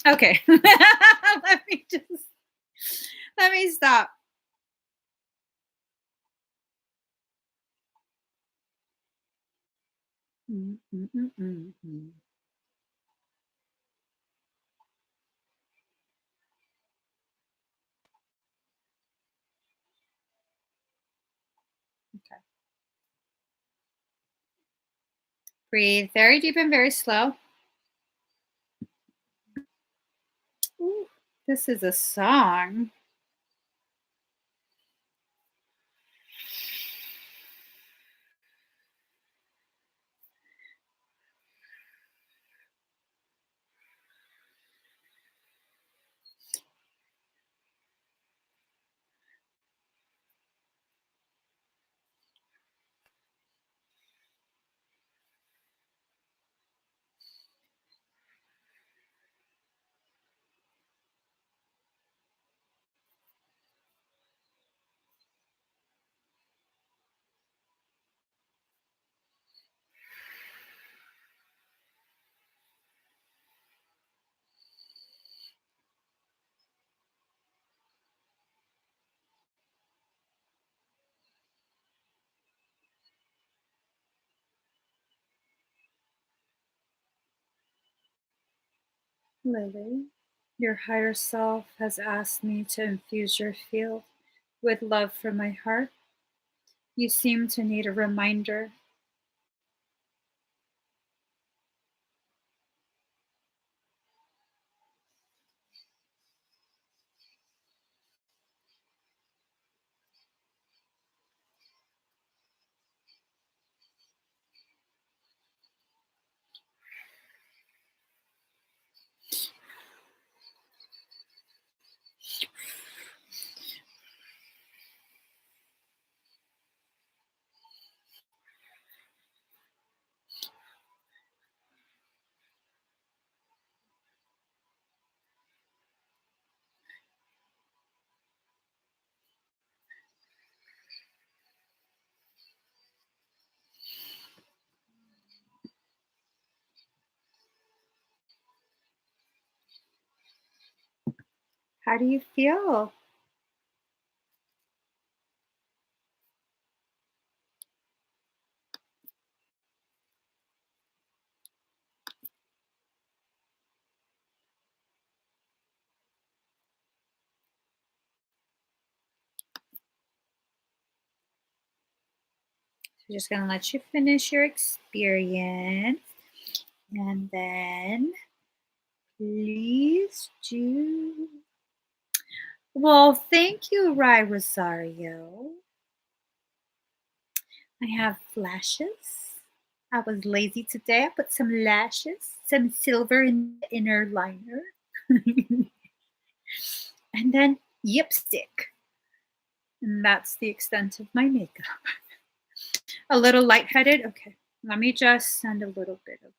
Okay. Let me stop. Okay. Breathe very deep and very slow. Ooh, this is a song. Lily, your higher self has asked me to infuse your field with love from my heart. You seem to need a reminder. How do you feel? I'm just going to let you finish your experience. And then please do. Well, thank you, Rosario. I have flashes. I was lazy today. I put some lashes, some silver in the inner liner. And then lipstick. And that's the extent of my makeup. A little lightheaded. Okay, let me just send a little bit of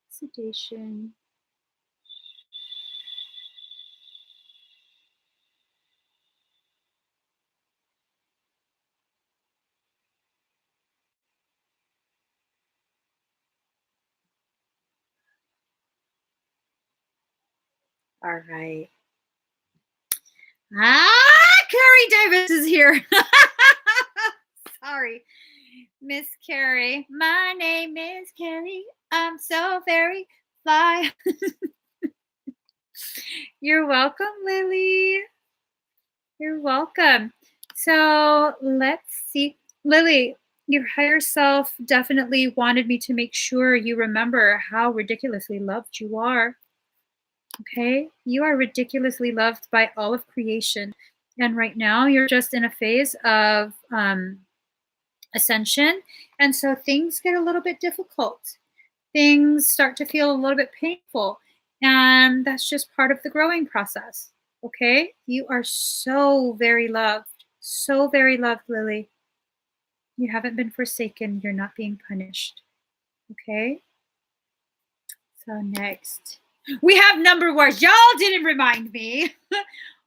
sedation. All right. Carrie Davis is here. Sorry, Miss Carrie. My name is Carrie. I'm so very fly. You're welcome, Lily. You're welcome. So let's see. Lily, your higher self definitely wanted me to make sure you remember how ridiculously loved you are. Okay? You are ridiculously loved by all of creation. And right now you're just in a phase of ascension. And so things get a little bit difficult. Things start to feel a little bit painful. And that's just part of the growing process. Okay? You are so very loved. So very loved, Lily. You haven't been forsaken. You're not being punished. Okay? So next. We have number wars. Y'all didn't remind me.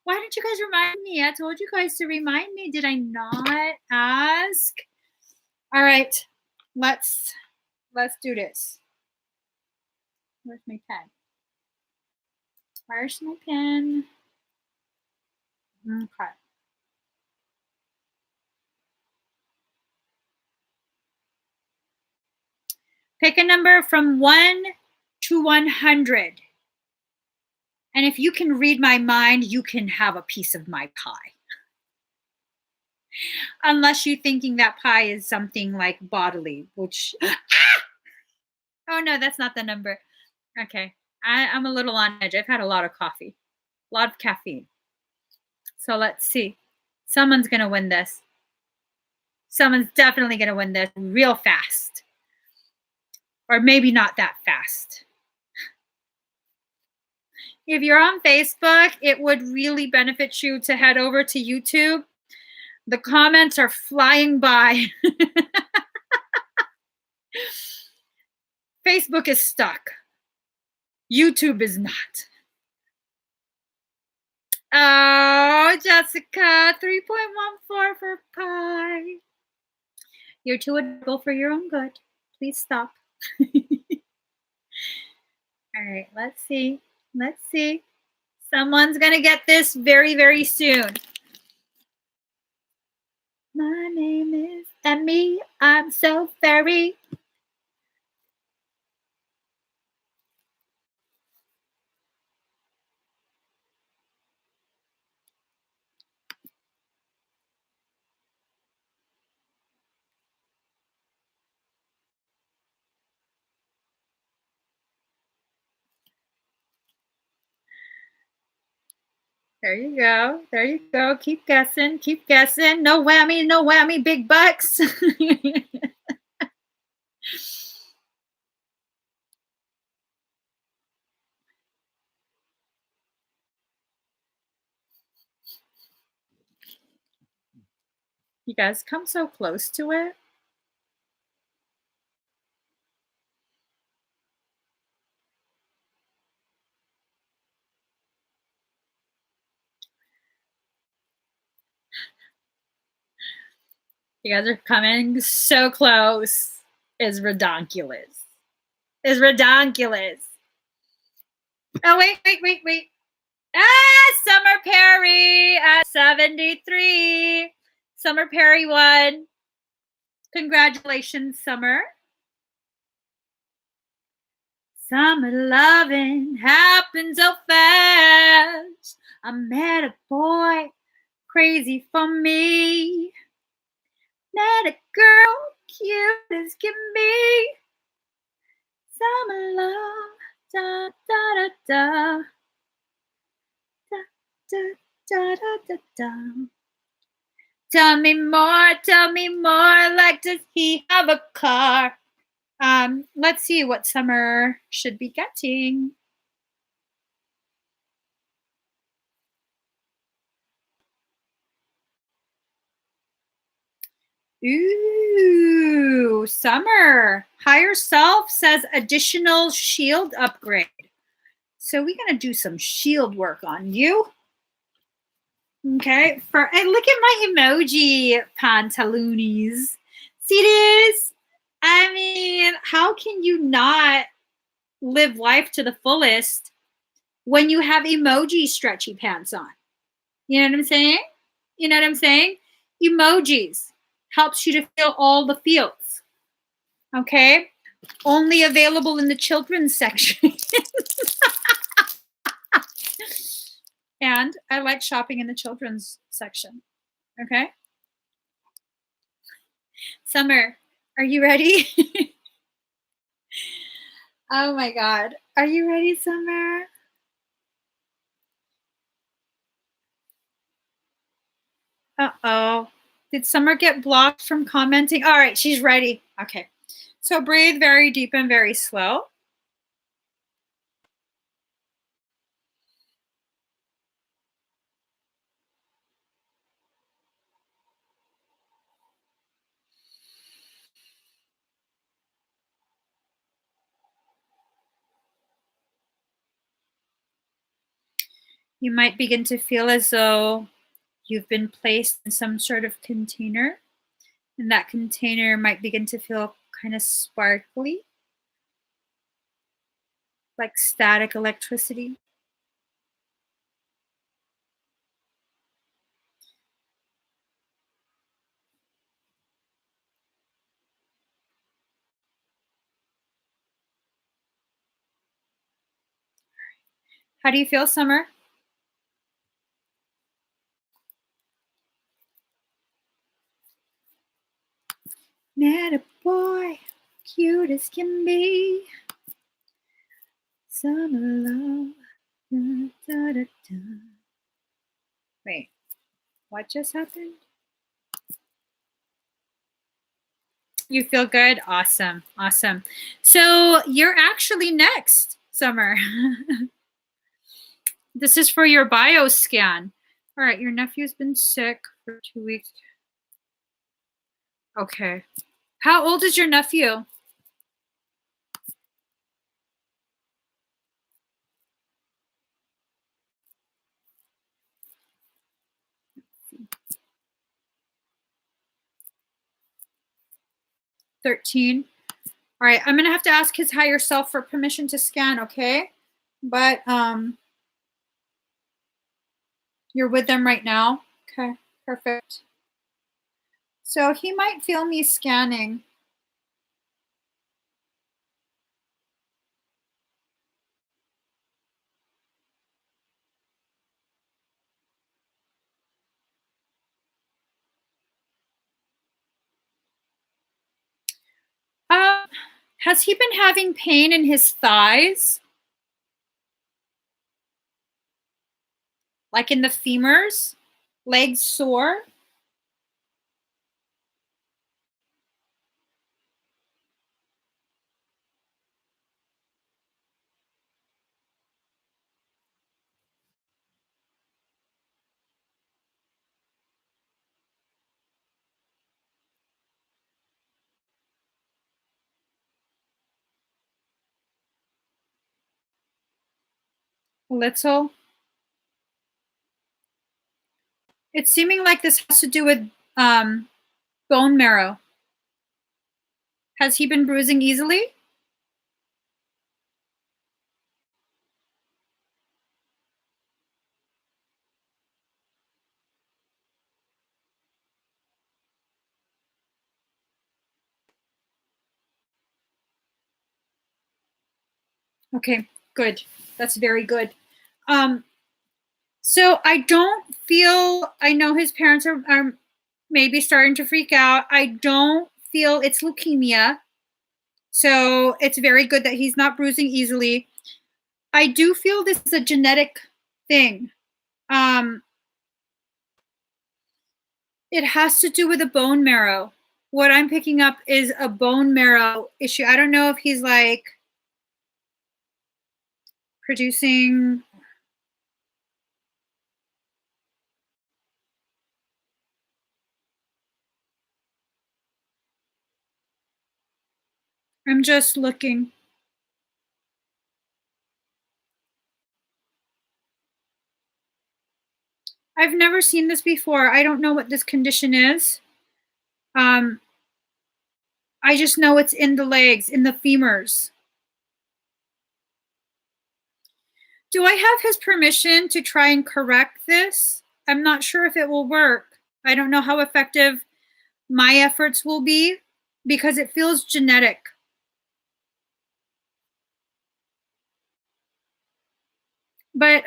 Why didn't you guys remind me? I told you guys to remind me. Did I not ask? All right. Let's do this. Where's my pen? Where's my pen? Okay. Pick a number from 1 to 100. And if you can read my mind, you can have a piece of my pie. Unless you're thinking that pie is something like bodily, which... Oh, no, that's not the number. Okay. I'm a little on edge. I've had a lot of coffee. A lot of caffeine. So let's see. Someone's going to win this. Someone's definitely going to win this real fast. Or maybe not that fast. If you're on Facebook, it would really benefit you to head over to YouTube. The comments are flying by. Facebook is stuck. YouTube is not. Oh, Jessica, 3.14 for pie. You're too adorable for your own good. Please stop. All right, let's see. Let's see. Someone's going to get this very, very soon. My name is Emmy. I'm so very... There you go. There you go. Keep guessing. Keep guessing. No whammy. No whammy. Big bucks. You guys come so close to it. You guys are coming so close. It's redonkulous. It's redonkulous. Oh, wait. Summer Perry at 73. Summer Perry won. Congratulations, Summer. Summer loving happened so fast. I met a boy crazy for me. Met a girl cute as can be. Summer love, da da da da, da da da da da da. Tell me more, like does he have a car? Let's see what Summer should be getting. Ooh, Summer. Higher self says additional shield upgrade. So we're going to do some shield work on you. Okay. And look at my emoji pantaloonies. See this? I mean, how can you not live life to the fullest when you have emoji stretchy pants on? You know what I'm saying? You know what I'm saying? Emojis helps you to feel all the feels. Okay? Only available in the children's section. And I like shopping in the children's section. Okay? Summer, are you ready? Oh my God. Are you ready, Summer? Uh-oh. Did Summer get blocked from commenting? All right, she's ready. Okay. So breathe very deep and very slow. You might begin to feel as though you've been placed in some sort of container, and that container might begin to feel kind of sparkly, like static electricity. How do you feel, Summer? Met a boy, cute as can be. Summer love. Da, da, da, da. Wait, what just happened? You feel good? Awesome. Awesome. So you're actually next, Summer. This is for your bio scan. All right, your nephew's been sick for 2 weeks. Okay. How old is your nephew? $13. All right, I'm gonna have to ask his higher self for permission to scan, okay? But you're with them right now? Okay, perfect. So he might feel me scanning. Has he been having pain in his thighs? Like in the femurs? Legs sore? A little? It's seeming like this has to do with bone marrow. Has he been bruising easily? Okay, good. That's very good. So I don't feel, I know his parents are maybe starting to freak out. I don't feel it's leukemia. So it's very good that he's not bruising easily. I do feel this is a genetic thing. It has to do with the bone marrow. What I'm picking up is a bone marrow issue. I don't know if he's like producing. I'm just looking. I've never seen this before. I don't know what this condition is. I just know it's in the legs, in the femurs. Do I have his permission to try and correct this? I'm not sure if it will work. I don't know how effective my efforts will be because it feels genetic. But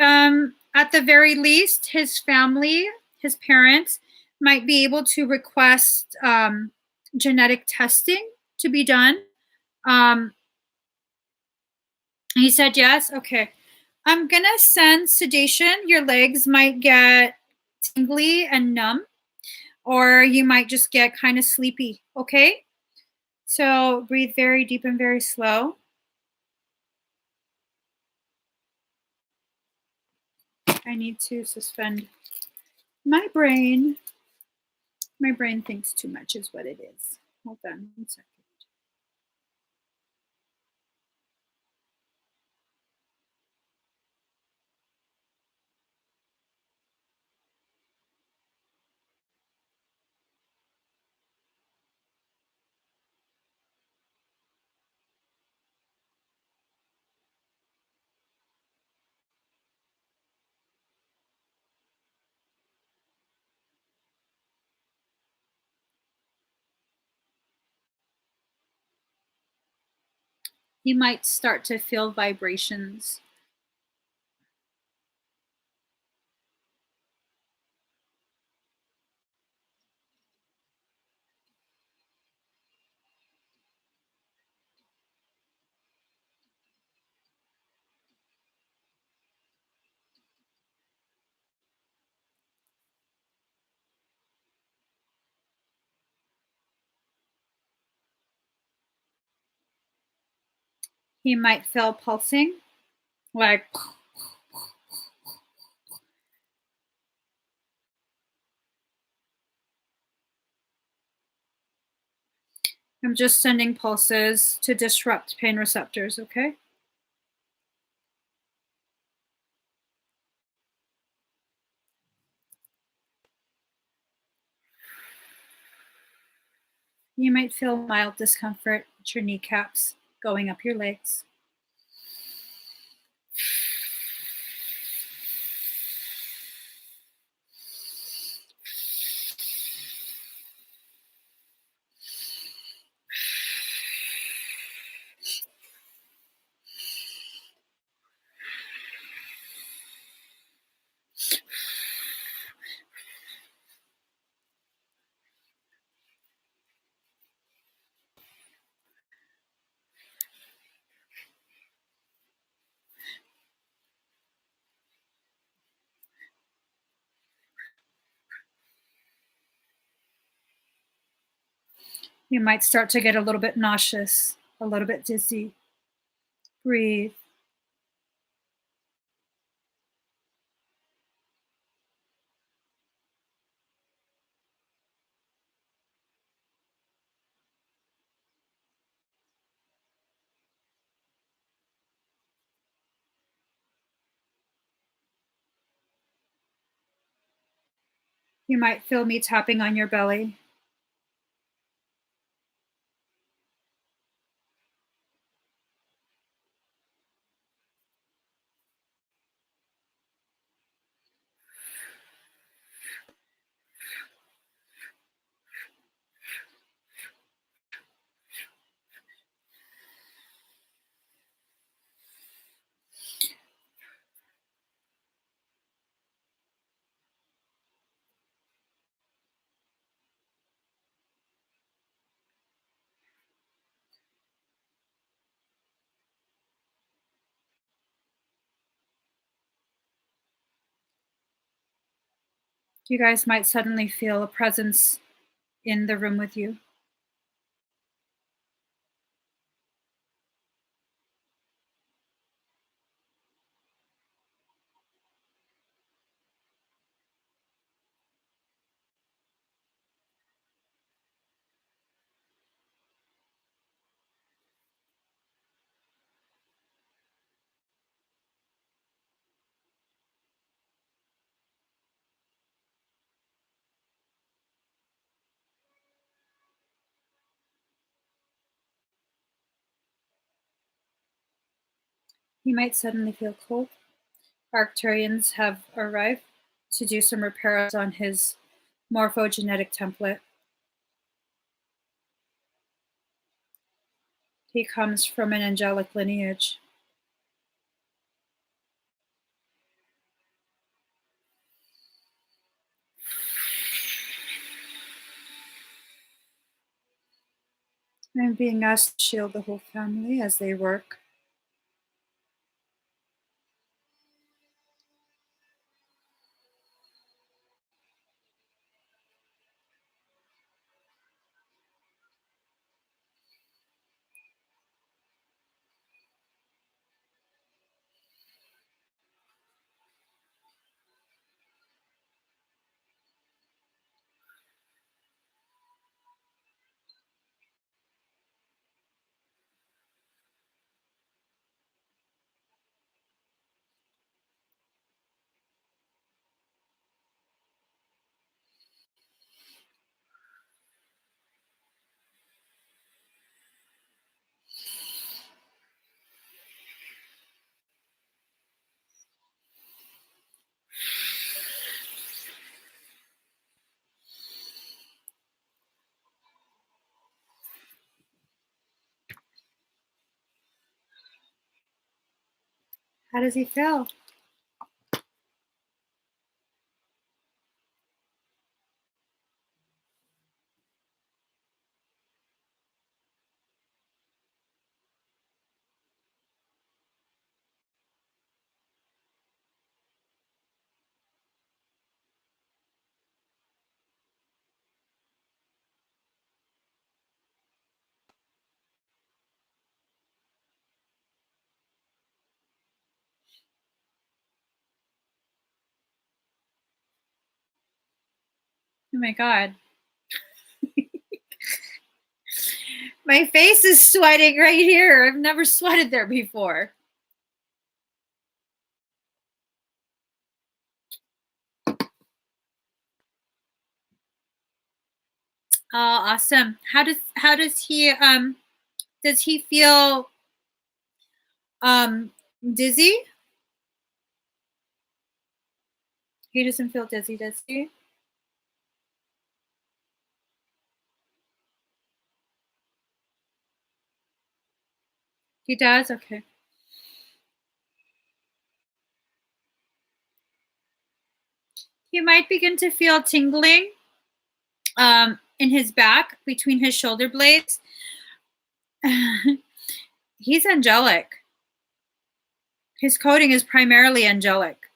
at the very least, his family, his parents, might be able to request genetic testing to be done. He said yes. Okay. I'm going to send sedation. Your legs might get tingly and numb, or you might just get kind of sleepy. Okay. So breathe very deep and very slow. I need to suspend my brain. My brain thinks too much is what it is. Hold on 1 second. He might start to feel vibrations. He might feel pulsing, like I'm just sending pulses to disrupt pain receptors, okay? You might feel mild discomfort at your kneecaps going up your legs. You might start to get a little bit nauseous, a little bit dizzy. Breathe. You might feel me tapping on your belly. You guys might suddenly feel a presence in the room with you. You might suddenly feel cold. Arcturians have arrived to do some repairs on his morphogenetic template. He comes from an angelic lineage. I'm being asked to shield the whole family as they work. How does he feel? Oh my God. My face is sweating right here. I've never sweated there before. Oh, awesome. Does he feel dizzy? He doesn't feel dizzy, does he? He does? Okay. He might begin to feel tingling in his back between his shoulder blades. He's angelic. His coding is primarily angelic.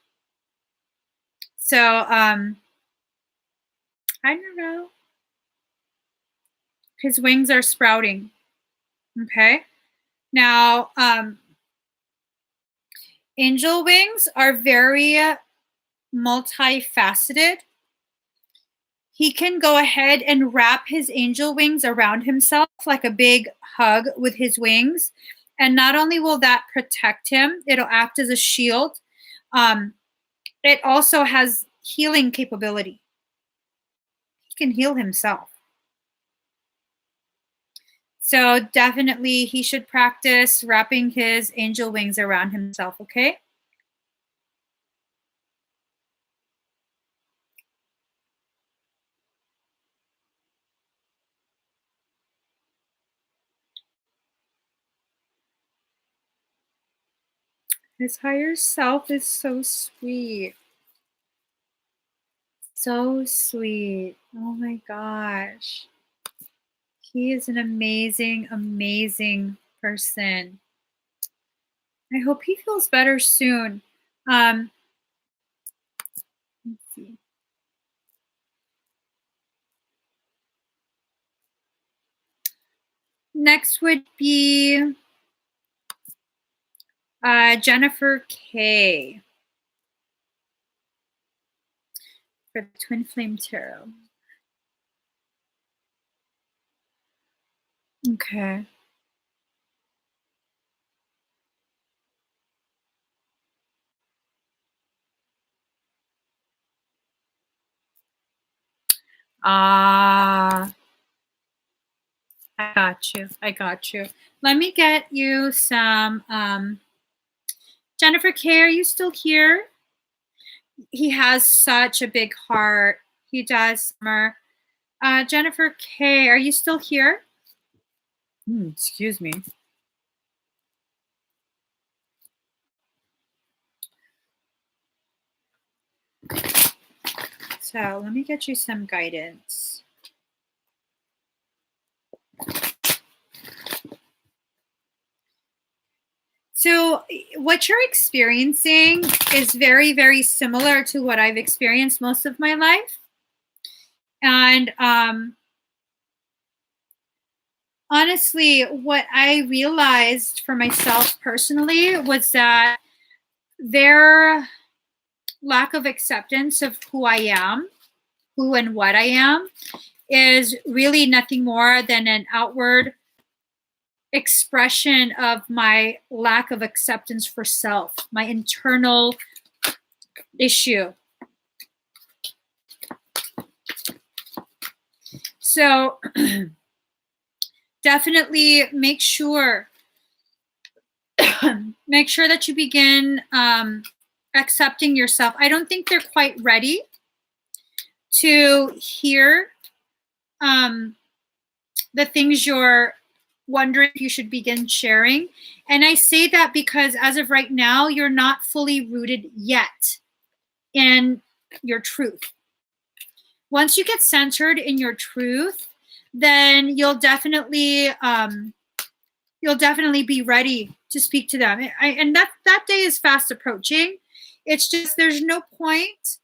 So I don't know. His wings are sprouting. Okay. Now, angel wings are very multifaceted. He can go ahead and wrap his angel wings around himself like a big hug with his wings. And not only will that protect him, it'll act as a shield. It also has healing capability. He can heal himself. So definitely he should practice wrapping his angel wings around himself, okay? His higher self is so sweet. So sweet. Oh my gosh. He is an amazing, amazing person. I hope he feels better soon. Let's see. Next would be Jennifer K. for the Twin Flame Tarot. Okay. I got you. I got you. Let me get you some. Jennifer K, are you still here? He has such a big heart. He does, Summer. Jennifer K, are you still here? Excuse me. So let me get you some guidance. So what you're experiencing is very, very similar to what I've experienced most of my life. And honestly, what I realized for myself personally was that their lack of acceptance of who I am, who and what I am, is really nothing more than an outward expression of my lack of acceptance for self, my internal issue. So definitely make sure that you begin accepting yourself. I don't think they're quite ready to hear the things you're wondering if you should begin sharing. And I say that because as of right now, you're not fully rooted yet in your truth. Once you get centered in your truth, then you'll definitely be ready to speak to them. And that day is fast approaching. It's just there's no point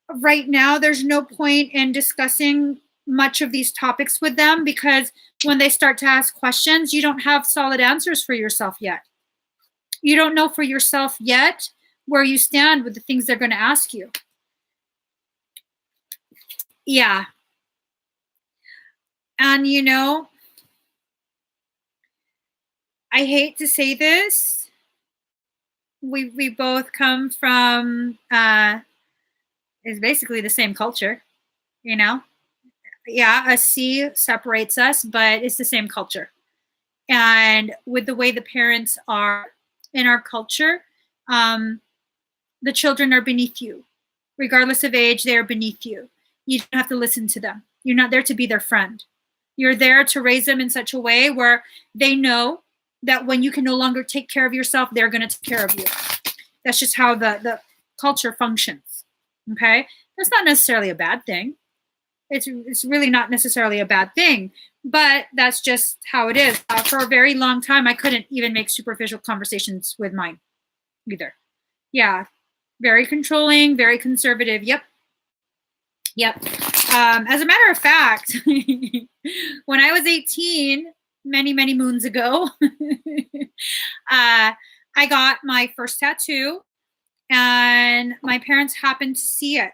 right now. There's no point in discussing much of these topics with them because when they start to ask questions, you don't have solid answers for yourself yet. You don't know for yourself yet where you stand with the things they're going to ask you. Yeah. And you know, I hate to say this. We both come from is basically the same culture, you know? Yeah, a sea separates us, but it's the same culture. And with the way the parents are in our culture, the children are beneath you. Regardless of age, they are beneath you. You don't have to listen to them. You're not there to be their friend. You're there to raise them in such a way where they know that when you can no longer take care of yourself, they're going to take care of you. That's just how the culture functions. Okay? That's not necessarily a bad thing. It's really not necessarily a bad thing, but that's just how it is. For a very long time, I couldn't even make superficial conversations with mine either. Yeah, very controlling, very conservative. Yep. As a matter of fact, when I was 18, many, many moons ago, I got my first tattoo, and my parents happened to see it.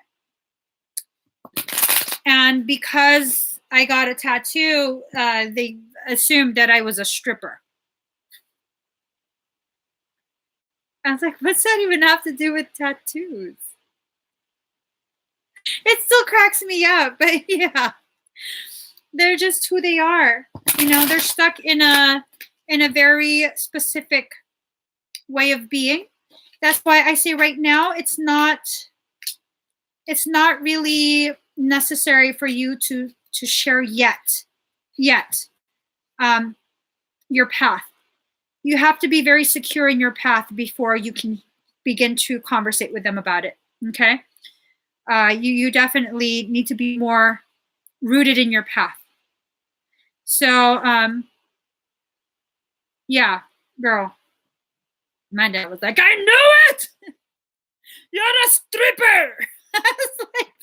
And because I got a tattoo, they assumed that I was a stripper. I was like, what's that even have to do with tattoos? It still cracks me up, but yeah, they're just who they are. You know, they're stuck in a very specific way of being. That's why I say right now it's not really necessary for you to share yet your path. You have to be very secure in your path before you can begin to conversate with them about it. Okay. You definitely need to be more rooted in your path. So, yeah, girl. My dad was like, I knew it! You're a stripper! I was like,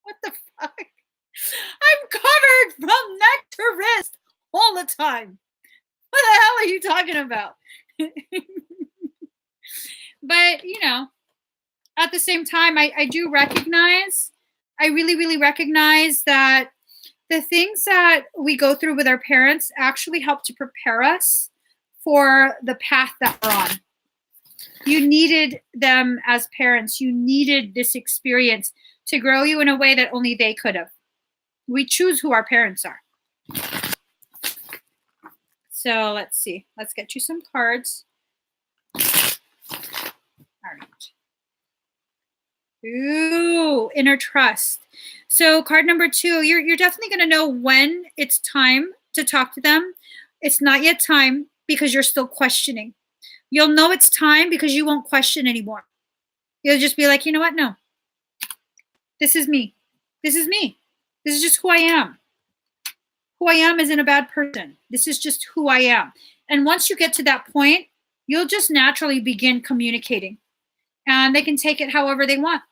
what the fuck? I'm covered from neck to wrist. time. What the hell are you talking about? But, you know, at the same time, I do recognize, I really, really recognize that the things that we go through with our parents actually help to prepare us for the path that we're on. You needed them as parents. You needed this experience to grow you in a way that only they could have. We choose who our parents are. So let's see. Let's get you some cards. All right. Ooh, inner trust. So card number 2, you're definitely going to know when it's time to talk to them. It's not yet time because you're still questioning. You'll know it's time because you won't question anymore. You'll just be like, you know what? No. This is me. This is me. This is just who I am. Who I am isn't a bad person. This is just who I am. And once you get to that point, you'll just naturally begin communicating. And they can take it however they want.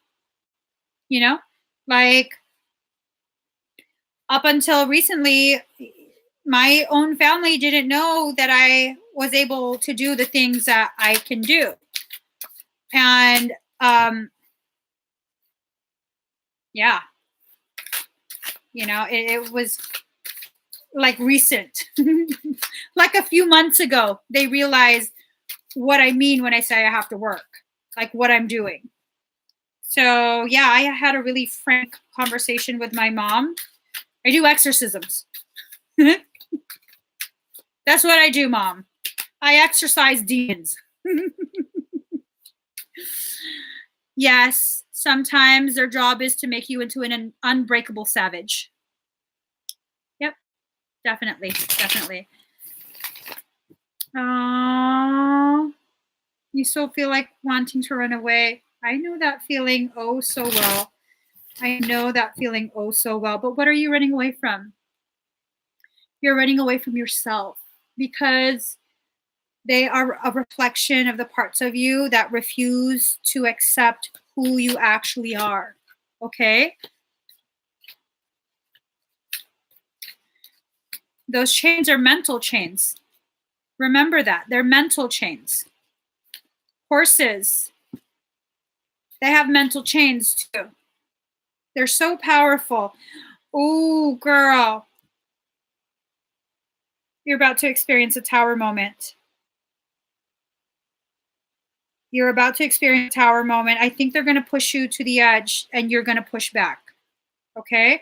You know, like up until recently, my own family didn't know that I was able to do the things that I can do. And yeah, you know, it was like recent, like a few months ago, they realized what I mean when I say I have to work, like what I'm doing. So yeah, I had a really frank conversation with my mom. I do exorcisms. That's what I do, Mom. I exorcise demons. Yes, sometimes their job is to make you into an unbreakable savage. Yep, definitely, definitely. Oh, you still feel like wanting to run away. I know that feeling oh so well. I know that feeling oh so well. But what are you running away from? You're running away from yourself because they are a reflection of the parts of you that refuse to accept who you actually are. Okay? Those chains are mental chains. Remember that. They're mental chains. Horses, they have mental chains too. They're so powerful. Ooh, girl. You're about to experience a tower moment. You're about to experience a tower moment. I think they're going to push you to the edge and you're going to push back. Okay?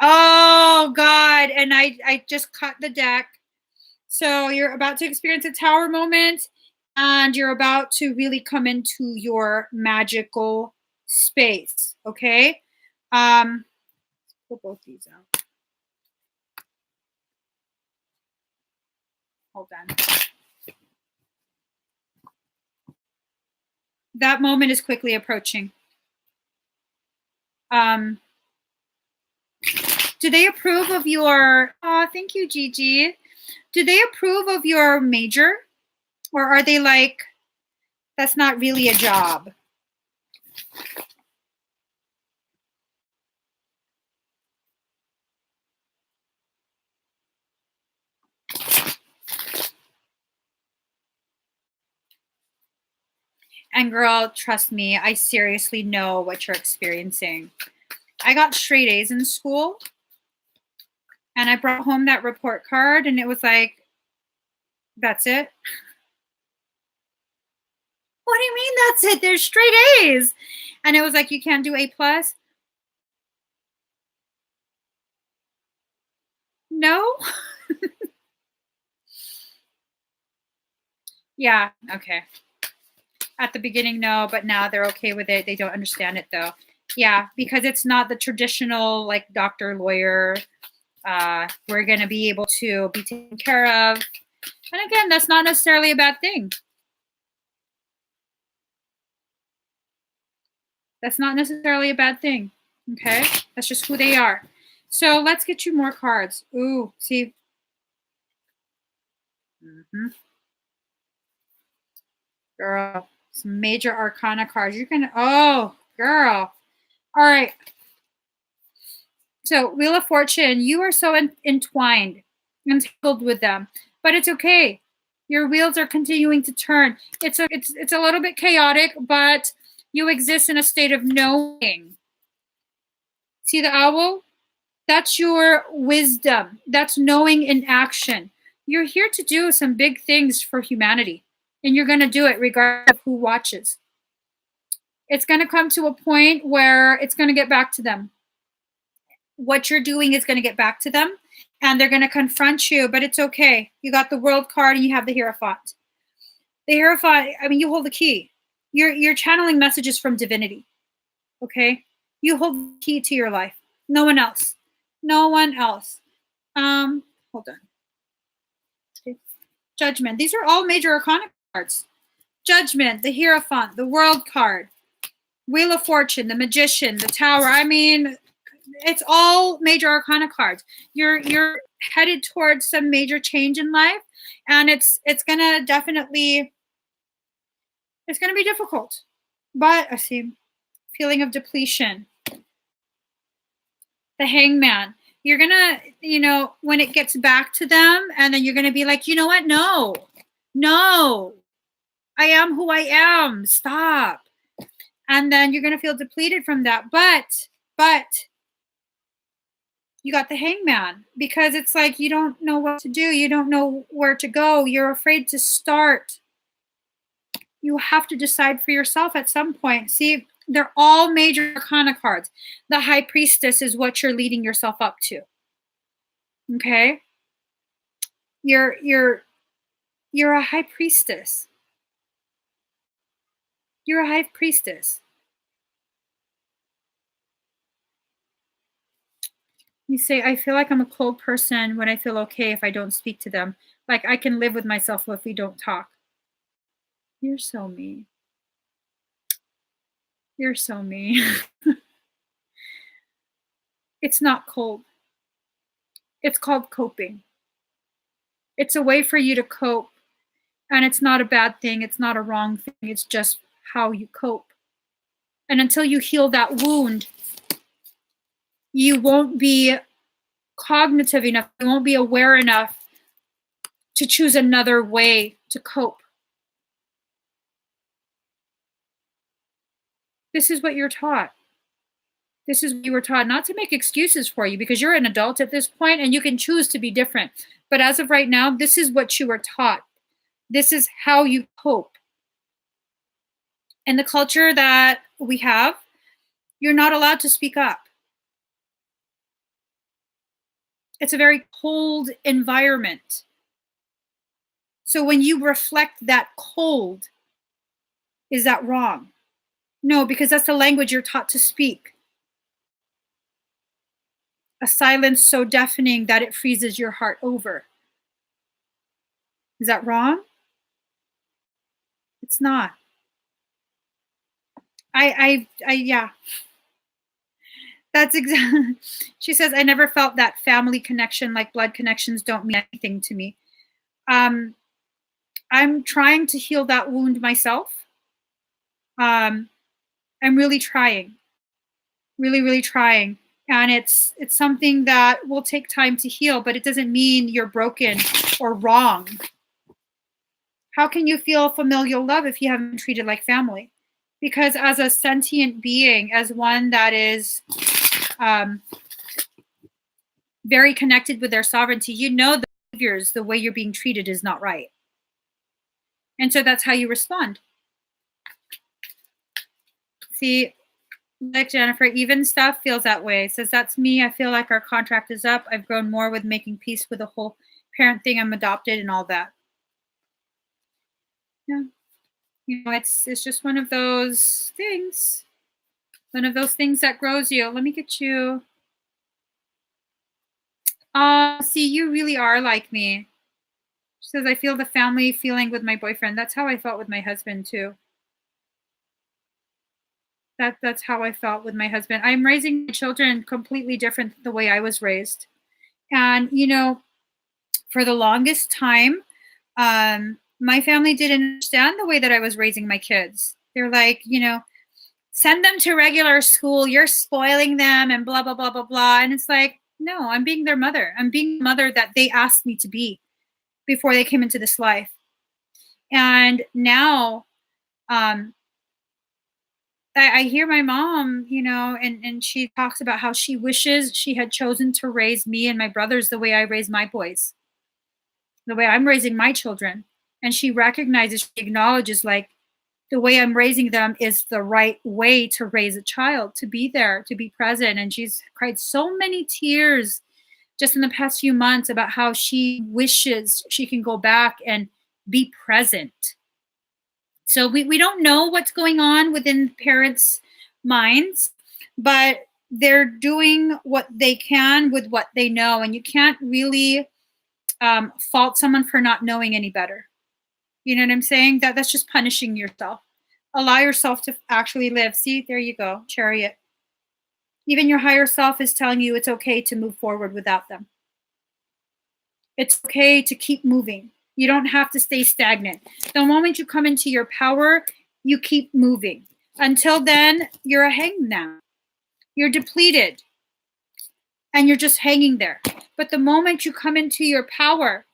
Oh, God. And I just cut the deck. So you're about to experience a tower moment and you're about to really come into your magical space. Okay? Put both these out. Hold on. That moment is quickly approaching. Do they approve of your, oh, thank you, Gigi. Do they approve of your major? Or are they like, that's not really a job? And girl, trust me, I seriously know what you're experiencing. I got straight A's in school. And I brought home that report card and it was like, that's it? What do you mean that's it? There's straight A's. And it was like, you can't do A+? No? Yeah, okay. At the beginning, no, but now they're okay with it. They don't understand it though. Yeah, because it's not the traditional like doctor, lawyer. We're going to be able to be taken care of. And again, that's not necessarily a bad thing. That's not necessarily a bad thing. Okay? That's just who they are. So let's get you more cards. Ooh, see? Mm-hmm. Girl, some major arcana cards. You're going to, oh, girl. All right. So Wheel of Fortune, you are so entwined entangled with them. But it's okay. Your wheels are continuing to turn. It's a little bit chaotic, but you exist in a state of knowing. See the owl? That's your wisdom. That's knowing in action. You're here to do some big things for humanity, and you're going to do it regardless of who watches. It's going to come to a point where it's going to get back to them. What you're doing is going to get back to them, and they're going to confront you, but it's okay. You got the world card and you have the Hierophant. The Hierophant, I mean, you hold the key. You're channeling messages from divinity, okay? You hold the key to your life. No one else. No one else. Hold on. Okay. Judgment. These are all major arcana cards. Judgment, the Hierophant, the World card, Wheel of Fortune, the Magician, the Tower. I mean, it's all major arcana cards. You're headed towards some major change in life, and it's gonna definitely, it's gonna be difficult. But I see feeling of depletion. The Hangman. You're gonna, when it gets back to them, and then you're gonna be like, you know what? No, I am who I am. Stop. And then you're gonna feel depleted from that. But you got the Hangman, because it's like you don't know what to do. You don't know where to go. You're afraid to start. You have to decide for yourself at some point. See, they're all major arcana cards. The High Priestess is what you're leading yourself up to. Okay? You're a High Priestess. You're a High Priestess. You say, I feel like I'm a cold person when I feel okay if I don't speak to them. Like I can live with myself if we don't talk. You're so mean. You're so mean. It's not cold. It's called coping. It's a way for you to cope. And it's not a bad thing. It's not a wrong thing. It's just how you cope. And until you heal that wound, you won't be cognitive enough. You won't be aware enough to choose another way to cope. This is what you're taught. This is what you were taught, not to make excuses for you, because you're an adult at this point and you can choose to be different. But as of right now, this is what you were taught. This is how you cope. In the culture that we have, you're not allowed to speak up. It's a very cold environment. So when you reflect that cold, is that wrong? No, because that's the language you're taught to speak. A silence so deafening that it freezes your heart over. Is that wrong? It's not. Yeah. That's exactly. She says, I never felt that family connection, like blood connections don't mean anything to me. I'm trying to heal that wound myself. I'm really trying. Really, really trying. And it's something that will take time to heal, but it doesn't mean you're broken or wrong. How can you feel familial love if you haven't been treated like family? Because as a sentient being, as one that is very connected with their sovereignty, you know the behaviors, the way you're being treated is not right. And so that's how you respond. See, like Jennifer, even stuff feels that way. Says, that's me. I feel like our contract is up. I've grown more with making peace with the whole parent thing. I'm adopted and all that. Yeah. It's just one of those things. One of those things that grows you. Let me get you. See, you really are like me. She says, I feel the family feeling with my boyfriend. That's how I felt with my husband too. That's how I felt with my husband. I'm raising my children completely different than the way I was raised. And, for the longest time, my family didn't understand the way that I was raising my kids. They're like, send them to regular school. You're spoiling them and blah, blah, blah, blah, blah. And it's like, No, I'm being their mother. I'm being the mother that they asked me to be before they came into this life. And now, um, I hear my mom, and she talks about how she wishes she had chosen to raise me and my brothers the way I raised my boys, the way I'm raising my children. And she recognizes, she acknowledges, like, the way I'm raising them is the right way to raise a child, to be there, to be present. And she's cried so many tears just in the past few months about how she wishes she can go back and be present. So we don't know what's going on within parents' minds, but they're doing what they can with what they know. And you can't really fault someone for not knowing any better. You know what I'm saying? That's just punishing yourself. Allow yourself to actually live. See, there you go, chariot. Even your higher self is telling you it's okay to move forward without them. It's okay to keep moving. You don't have to stay stagnant. The moment you come into your power, you keep moving. Until then, you're a hangman. You're depleted. And you're just hanging there. But the moment you come into your power,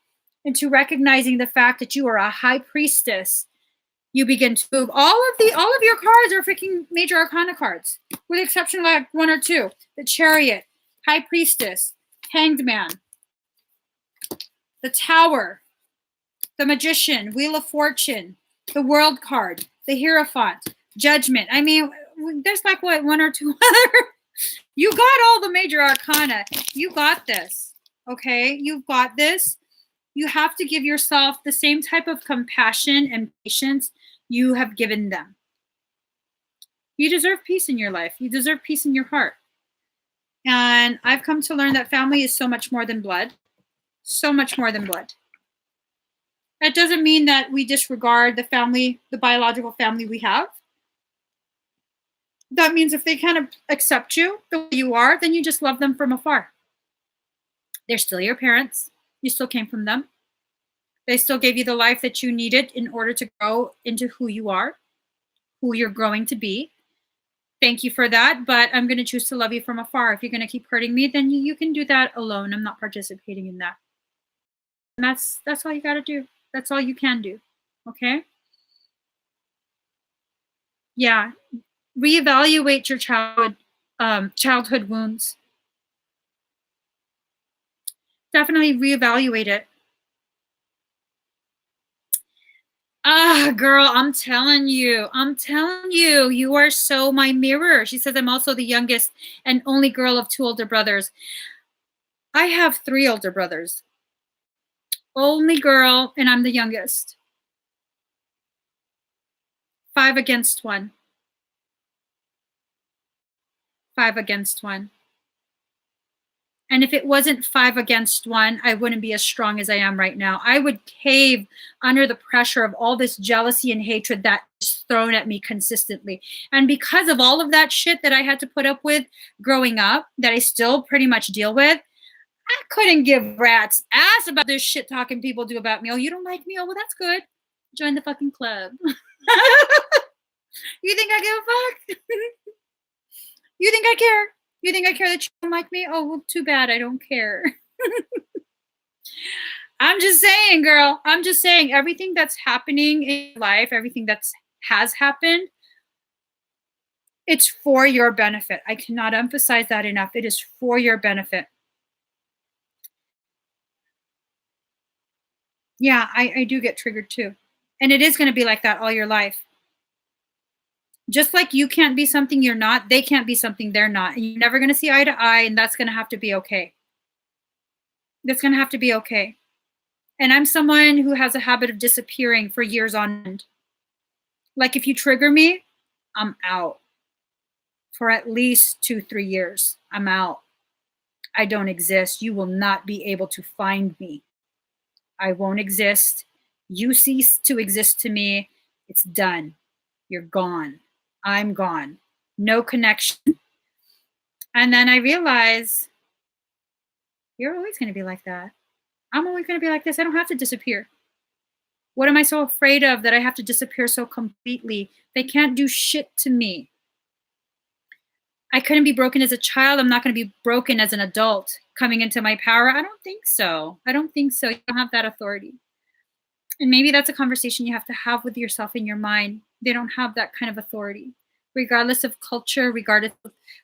into recognizing the fact that you are a high priestess, you begin to move. All of your cards are freaking major arcana cards, with the exception of like one or two. The Chariot, High Priestess, Hanged Man, the Tower, the Magician, Wheel of Fortune, the World card, the Hierophant, Judgment. I mean, there's like what, one or two other. You got all the major arcana. You got this. Okay? You've got this. You have to give yourself the same type of compassion and patience you have given them. You deserve peace in your life. You deserve peace in your heart. And I've come to learn that family is so much more than blood. So much more than blood. That doesn't mean that we disregard the family, the biological family we have. That means if they can't accept you the way you are, then you just love them from afar. They're still your parents. You still came from them. They still gave you the life that you needed in order to grow into who you are, who you're growing to be. Thank you for that, but I'm going to choose to love you from afar. If you're going to keep hurting me, then you can do that alone. I'm not participating in that. And that's all you got to do. That's all you can do. Okay? Yeah. Reevaluate your childhood wounds. Definitely reevaluate it. Girl, I'm telling you, you are so my mirror. She says, I'm also the youngest and only girl of 2 older brothers. I have 3 older brothers. Only girl, and I'm the youngest. 5 against 1. 5 against 1. And if it wasn't 5 against 1, I wouldn't be as strong as I am right now. I would cave under the pressure of all this jealousy and hatred that's thrown at me consistently. And because of all of that shit that I had to put up with growing up, that I still pretty much deal with, I couldn't give rat's ass about this shit talking people do about me. Oh, you don't like me? Oh, well, that's good. Join the fucking club. You think I give a fuck? You think I care? You think I care that you don't like me? Oh, well, too bad. I don't care. I'm just saying, girl. I'm just saying everything that's happening in life, everything that has happened, it's for your benefit. I cannot emphasize that enough. It is for your benefit. Yeah, I do get triggered too. And it is going to be like that all your life. Just like you can't be something you're not, they can't be something they're not. And you're never going to see eye to eye, and that's going to have to be okay. That's going to have to be okay. And I'm someone who has a habit of disappearing for years on end. Like if you trigger me, I'm out. For at least 2-3 years, I'm out. I don't exist. You will not be able to find me. I won't exist. You cease to exist to me. It's done. You're gone. I'm gone. No connection. And then I realize you're always going to be like that. I'm always going to be like this. I don't have to disappear. What am I so afraid of that I have to disappear so completely? They can't do shit to me. I couldn't be broken as a child. I'm not going to be broken as an adult coming into my power. I don't think so. I don't think so. You don't have that authority. And maybe that's a conversation you have to have with yourself in your mind. They don't have that kind of authority. Regardless of culture, regardless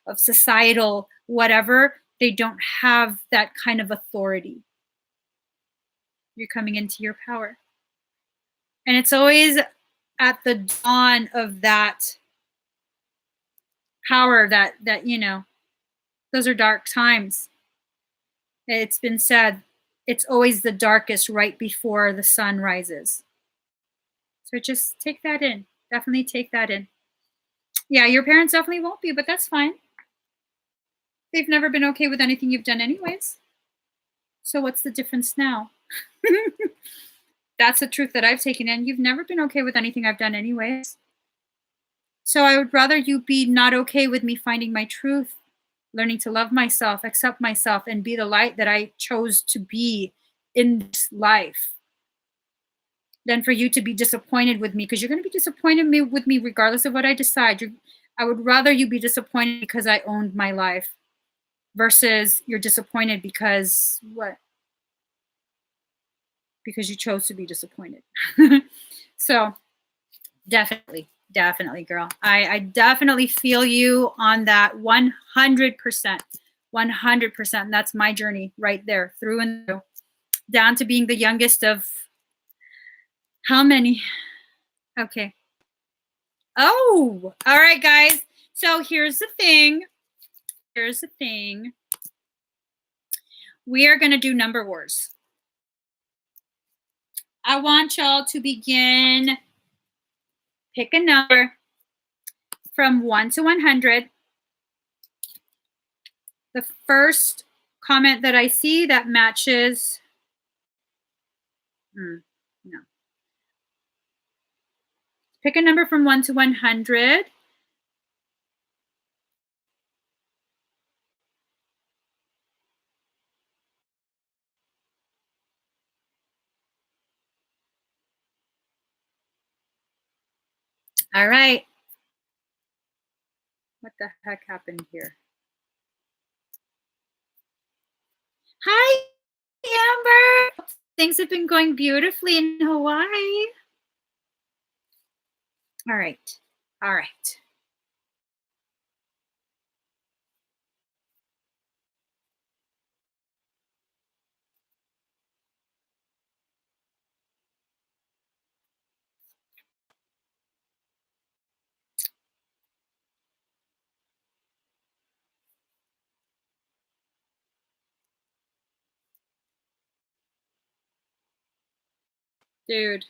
of societal whatever, they don't have that kind of authority. You're coming into your power. And it's always at the dawn of that power that those are dark times. It's been said, it's always the darkest right before the sun rises. So just take that in. Definitely take that in. Yeah, your parents definitely won't be, but that's fine. They've never been okay with anything you've done anyways. So what's the difference now? That's the truth that I've taken in. You've never been okay with anything I've done anyways. So I would rather you be not okay with me finding my truth, learning to love myself, accept myself, and be the light that I chose to be in this life, than for you to be disappointed with me, because you're going to be disappointed with me regardless of what I decide. I would rather you be disappointed because I owned my life versus you're disappointed because what? Because you chose to be disappointed. So definitely, girl. I definitely feel you on that 100%. 100%. That's my journey right there, through and through. Down to being the youngest of how many? Okay. Oh, all right, guys. So here's the thing. We are going to do number wars. I want y'all to begin. Pick a number from 1 to 100. The first comment that I see that matches. No. Pick a number from 1 to 100. All right. What the heck happened here? Hi, Amber. Things have been going beautifully in Hawaii. All right. All right. Dude.